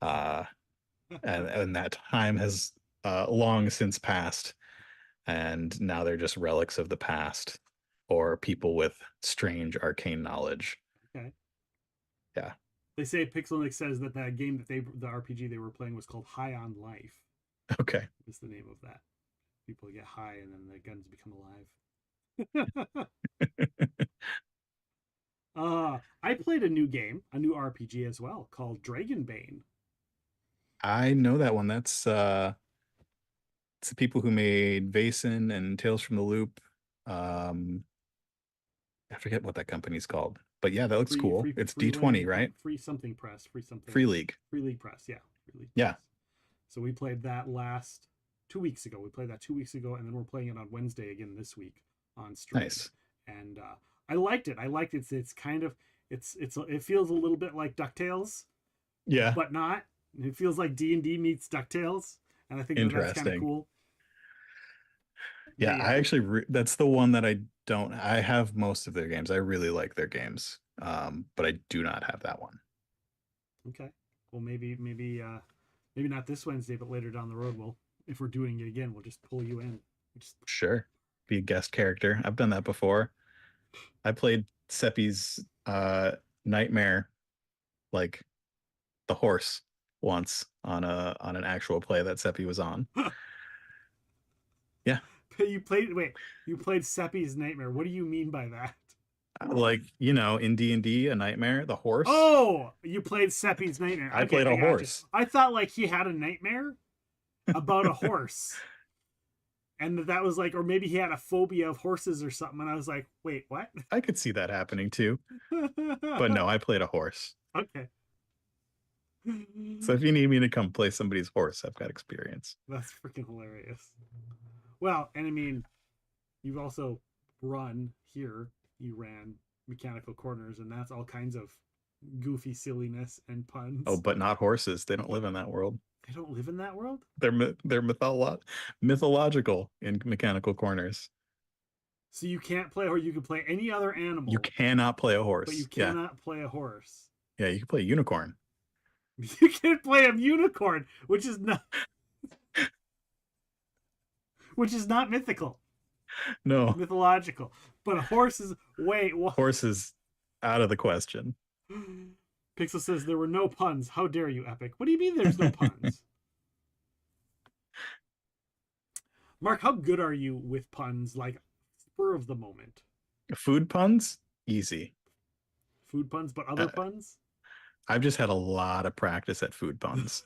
and that time has long since passed. And now they're just relics of the past or people with strange arcane knowledge.
Okay.
Yeah.
They say Pixelnick says that game that the RPG they were playing was called High on Life.
Okay.
Is the name of that. People get high and then the guns become alive. I played a new RPG as well called Dragonbane.
I know that one. That's it's the people who made Vaesen and Tales from the Loop. I forget what that company's called, but yeah, that looks cool. It's D20, right?
Free something press.
Free League.
Free League Press, yeah. Free League
yeah.
Press. So we played that 2 weeks ago. We played that 2 weeks ago, and then we're playing it on Wednesday again this week on stream.
Nice.
And I liked it. It's kind of it feels a little bit like DuckTales.
Yeah.
But not. It feels like D&D meets DuckTales. And I think that's kind of cool.
Yeah, I actually that's the one that I have most of their games. I really like their games, but I do not have that one.
Okay, well maybe not this Wednesday, but later down the road, if we're doing it again, we'll just pull you in.
Sure, be a guest character. I've done that before. I played Seppi's Nightmare, like the horse, once on an actual play that Seppi was on. Yeah.
You played Seppi's Nightmare. What do you mean by that?
Like, in D&D, a nightmare, the horse.
Oh, you played Seppi's Nightmare.
I played a horse.
I thought like he had a nightmare about a horse. And that was like, or maybe he had a phobia of horses or something. And I was like, wait, what?
I could see that happening too. But no, I played a horse.
Okay.
So if you need me to come play somebody's horse, I've got experience.
That's freaking hilarious. Well, and I mean, you've also run here you ran Mechanical Corners, and that's all kinds of goofy silliness and puns.
Oh, but not horses. They don't live in that world.
They don't live in that world?
They're mythological in Mechanical Corners.
So you can't play, or you can play any other animal.
You cannot play a horse.
But you cannot play a horse.
Yeah, you can play a unicorn.
You can play a unicorn, which is not mythical.
No.
Mythological. But a horse is
Horse is out of the question.
Pixel says there were no puns. How dare you, Epic? What do you mean there's no puns? Mark, how good are you with puns, like spur of the moment?
Food puns? Easy.
Food puns, but other puns?
I've just had a lot of practice at food puns.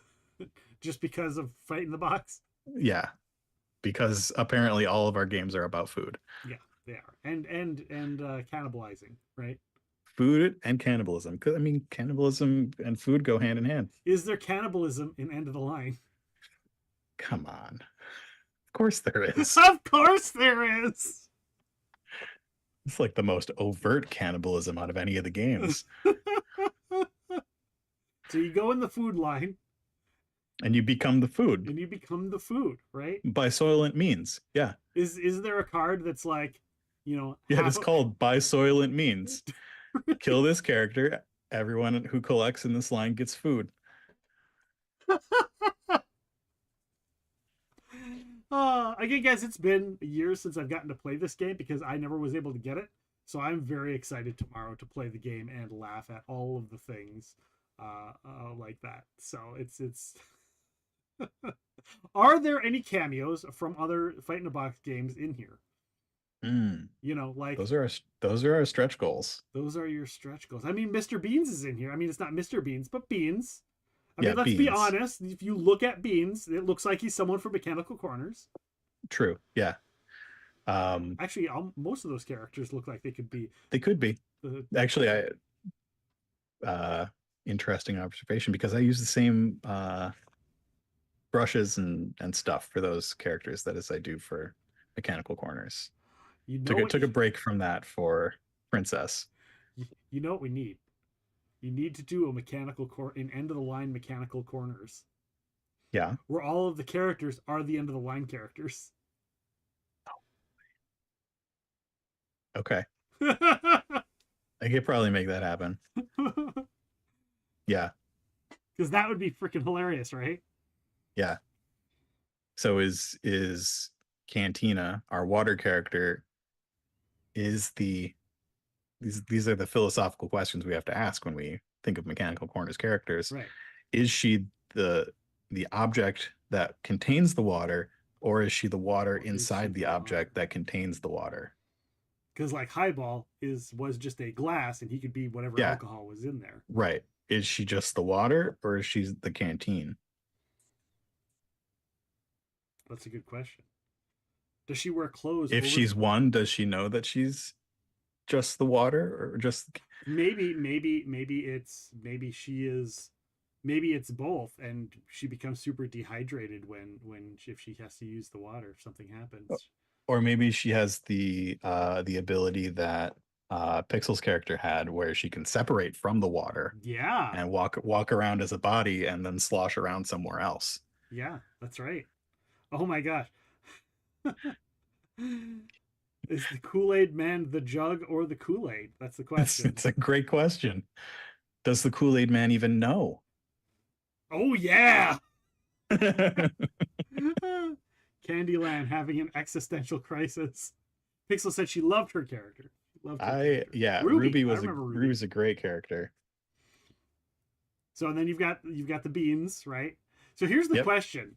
Just because of Fight in the Box?
Yeah. Because apparently all of our games are about food.
Yeah, they are. And cannibalizing, right?
Food and cannibalism. I mean, cannibalism and food go hand in hand.
Is there cannibalism in End of the Line?
Come on. Of course there is.
Of course there is.
It's like the most overt cannibalism out of any of the games.
So you go in the food line.
And you become the food.
And you become the food, right?
By soylent means. Yeah.
Is there a card that's like, you know...
Yeah, it's called by soylent means. Kill this character. Everyone who collects in this line gets food.
Again, guys, it's been years since I've gotten to play this game because I never was able to get it. So I'm very excited tomorrow to play the game and laugh at all of the things like that. So it's Are there any cameos from other Fight in the Box games in here? You know, like
those are our stretch goals.
Those are your stretch goals. I mean, Mr. Beans is in here. I mean, it's not Mr. Beans, but Beans. I mean, let's be honest. If you look at Beans, it looks like he's someone from Mechanical Corners.
True. Yeah.
Actually, most of those characters look like they could be.
They could be. Actually, interesting observation, because I use the same brushes and stuff for those characters that as I do for Mechanical Corners.
You know,
took a break from that for Princess.
You know what we need? You need to do an end of the line Mechanical Corners.
Yeah.
Where all of the characters are the end of the line characters.
Okay. I could probably make that happen. Yeah.
Because that would be freaking hilarious, right?
Yeah. So is Cantina, our water character, these are the philosophical questions we have to ask when we think of Mechanical Corners characters.
Right.
Is she the object that contains the water, or is she the water inside the object that contains the water?
Because like Highball was just a glass, and he could be whatever alcohol was in there.
Right. Is she just the water, or is she the canteen?
That's a good question. Does she wear clothes?
If she's one, does she know that she's just the water, or just
maybe it's both, and she becomes super dehydrated if she has to use the water, if something happens.
Or maybe she has the ability that Pixel's character had, where she can separate from the water.
Yeah.
And walk around as a body and then slosh around somewhere else.
Yeah, that's right. Oh my gosh. Is the Kool-Aid man the jug or the Kool-Aid? That's the question.
It's a great question. Does the Kool-Aid man even know?
Oh yeah. Candyland having an existential crisis. Pixel said she loved her character.
Ruby was a great character.
So and then you've got the Beans, right? So here's the question.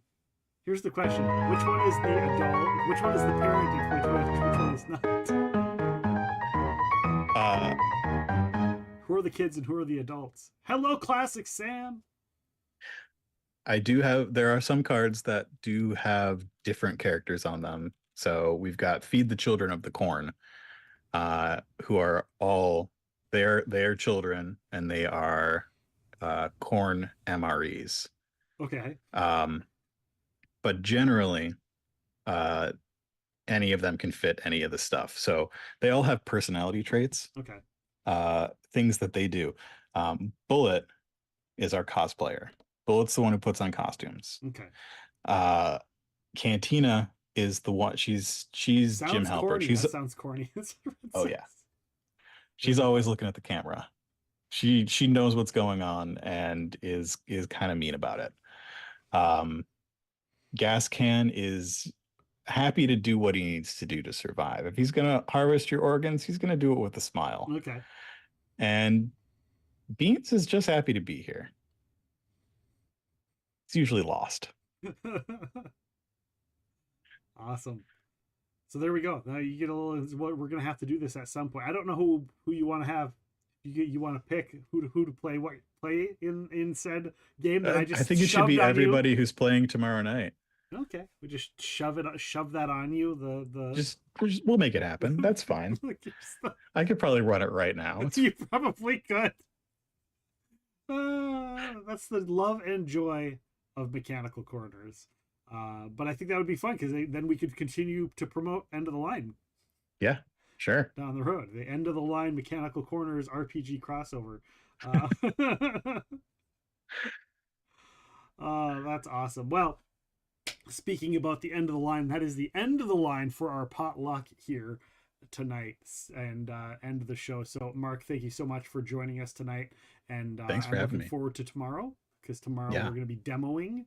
Here's the question. Which one is the adult? Which one is the parent? And which one is not? Who are the kids and who are the adults? Hello, Classic Sam.
There are some cards that do have different characters on them. So we've got Feed the Children of the Corn, who are all their children, and they are corn MREs.
Okay.
But generally, any of them can fit any of the stuff. So they all have personality traits.
Okay.
Things that they do. Bullet is our cosplayer. Bullet's the one who puts on costumes.
Okay.
Cantina is the one. She's Jim
Sounds
Halpert.
corny.
She's
That sounds corny.
oh yeah. She's always looking at the camera. She knows what's going on and is kind of mean about it. Gas Can is happy to do what he needs to do to survive. If he's gonna harvest your organs, he's gonna do it with a smile.
Okay.
And Beans is just happy to be here. It's usually lost.
Awesome. So there we go. Now you get a little. What we're gonna have to do this at some point. I don't know who you want to have. You want to pick who to play in said game that I
think it should be everybody who's playing tomorrow night.
Okay, we just shove that on you. The
just we'll make it happen. That's fine. I could probably run it right now.
You probably could. That's the love and joy of Mechanical Corners. But I think that would be fun because then we could continue to promote End of the Line.
Yeah, sure.
Down the road, the End of the Line Mechanical Corners RPG crossover. That's awesome. Well, speaking about the end of the line, that is the end of the line for our potluck here tonight and end of the show. So Mark, thank you so much for joining us tonight, and
thanks for having me.
Forward to tomorrow, because tomorrow we're going to be demoing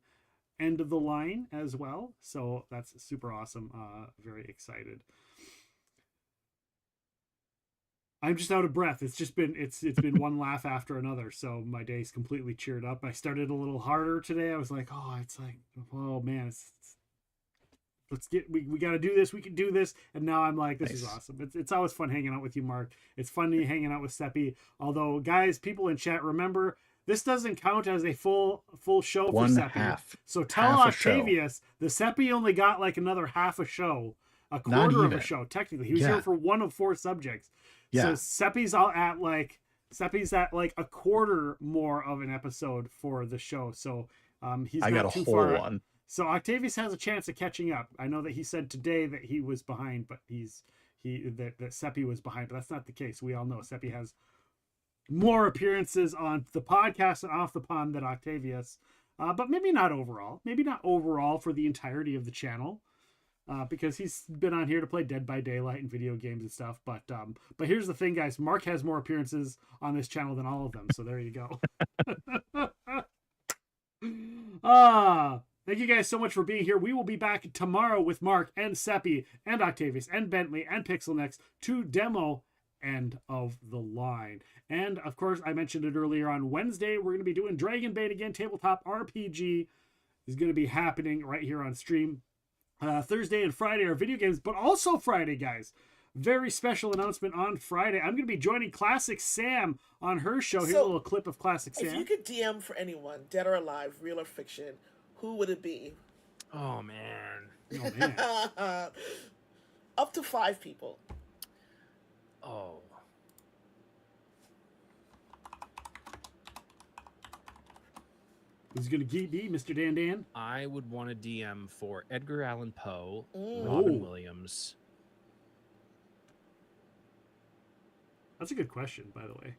End of the Line as well, so that's super awesome. Very excited. I'm just out of breath. It's been one laugh after another, so my day's completely cheered up. I started a little harder today. I was like, oh man, we got to do this. We can do this. And now I'm like, this is awesome. It's always fun hanging out with you, Mark. It's fun hanging out with Seppi. Although, guys, people in chat, remember, this doesn't count as a full show for Seppi. So tell Octavius, the Seppi only got like another half a show, a quarter of a show. Technically, he was here for one of 4 subjects. Yeah. So Seppi's at like a quarter more of an episode for the show. So he's not too far. I got a whole one. So Octavius has a chance of catching up. I know that he said today that he was behind, but that Seppi was behind, but that's not the case. We all know Seppi has more appearances on the podcast and off the pond than Octavius. But maybe not overall. Maybe not overall for the entirety of the channel. Because he's been on here to play Dead by Daylight and video games and stuff. But here's the thing, guys. Mark has more appearances on this channel than all of them. So there you go. Thank you guys so much for being here. We will be back tomorrow with Mark and Seppi and Octavius and Bentley and Pixelnex to demo End of the Line. And of course, I mentioned it earlier, on Wednesday, we're going to be doing Dragon Bait again. Tabletop RPG is going to be happening right here on stream. Thursday and Friday are video games, but also Friday, guys. Very special announcement on Friday. I'm going to be joining Classic Sam on her show. Here's a little clip of Classic Sam.
If you could DM for anyone, dead or alive, real or fiction, who would it be?
Oh, man.
Oh, man.
Up to 5 people.
Oh.
Who's going to be Mr. Dan Dan?
I would want a DM for Edgar Allan Poe, Robin Williams.
That's a good question, by the way.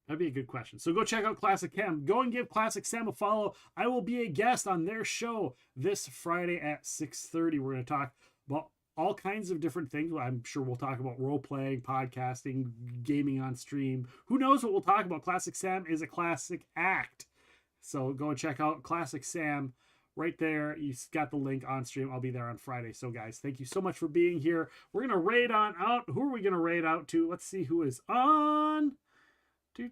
That'd be a good question. So go check out Classic Cam. Go and give Classic Sam a follow. I will be a guest on their show this Friday at 6:30. We're going to talk about all kinds of different things. I'm sure we'll talk about role-playing, podcasting, gaming on stream. Who knows what we'll talk about? Classic Sam is a classic act. So go and check out Classic Sam right there. You got the link on stream. I'll be there on Friday. So guys, thank you so much for being here. We're going to raid on out. Who are we going to raid out to? Let's see who is on. See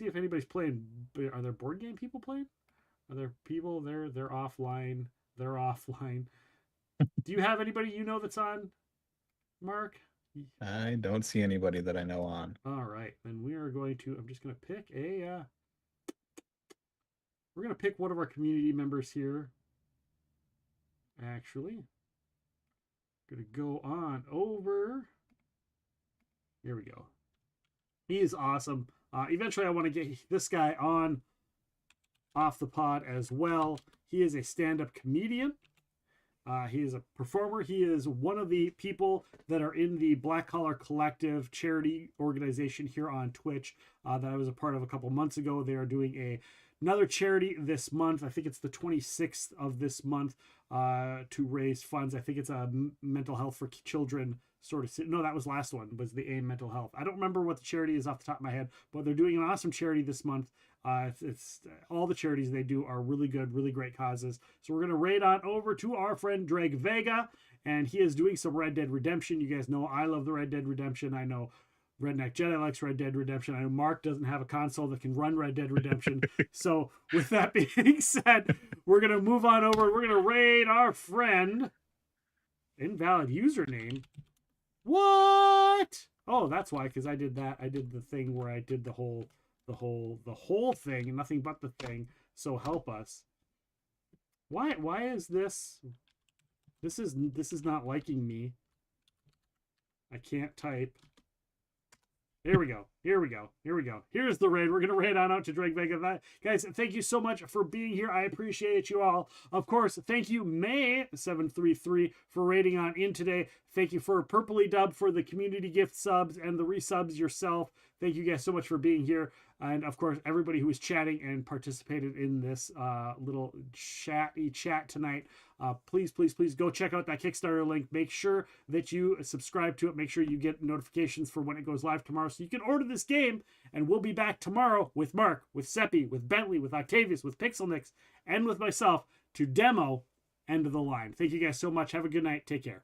if anybody's playing. Are there board game people playing? Are there people? They're offline. They're offline. Do you have anybody you know that's on, Mark?
I don't see anybody that I know on.
All right, then we are going to. I'm just going to pick a. We're going to pick one of our community members here. Actually, going to go on over. Here we go. He is awesome. Eventually, I want to get this guy on off the pod as well. He is a stand-up comedian. He is a performer. He is one of the people that are in the Black Collar Collective charity organization here on Twitch that I was a part of a couple months ago. They are doing another charity this month. I think it's the 26th of this month to raise funds. I think it's a mental health for children sort of. No, that was last one, was the AIM Mental Health. I don't remember what the charity is off the top of my head, but they're doing an awesome charity this month. It's all the charities they do are really good, really great causes. So we're going to raid on over to our friend Dreg Vega, and he is doing some Red Dead Redemption. You guys know I love the Red Dead Redemption. I know Redneck Jedi likes Red Dead Redemption. I know Mark doesn't have a console that can run Red Dead Redemption. So with that being said, we're going to move on over. We're going to raid our friend. Invalid username. What? Oh, that's why, because I did that. I did the thing where I did the whole thing and nothing but the thing. So help us. Why is this is not liking me? I can't type. Here we go. Here's the raid. We're going to raid on out to Drake Vega. Guys, thank you so much for being here. I appreciate you all. Of course, thank you, May733, for raiding on in today. Thank you for Purpley Dub for the community gift subs and the resubs yourself. Thank you guys so much for being here. And of course, everybody who was chatting and participated in this little chat tonight. Please go check out that Kickstarter link. Make sure that you subscribe to it. Make sure you get notifications for when it goes live tomorrow so you can order this game. And we'll be back tomorrow with Mark, with Seppi, with Bentley, with Octavius, with Pixelnix, and with myself to demo End of the Line. Thank you guys so much. Have a good night. Take care.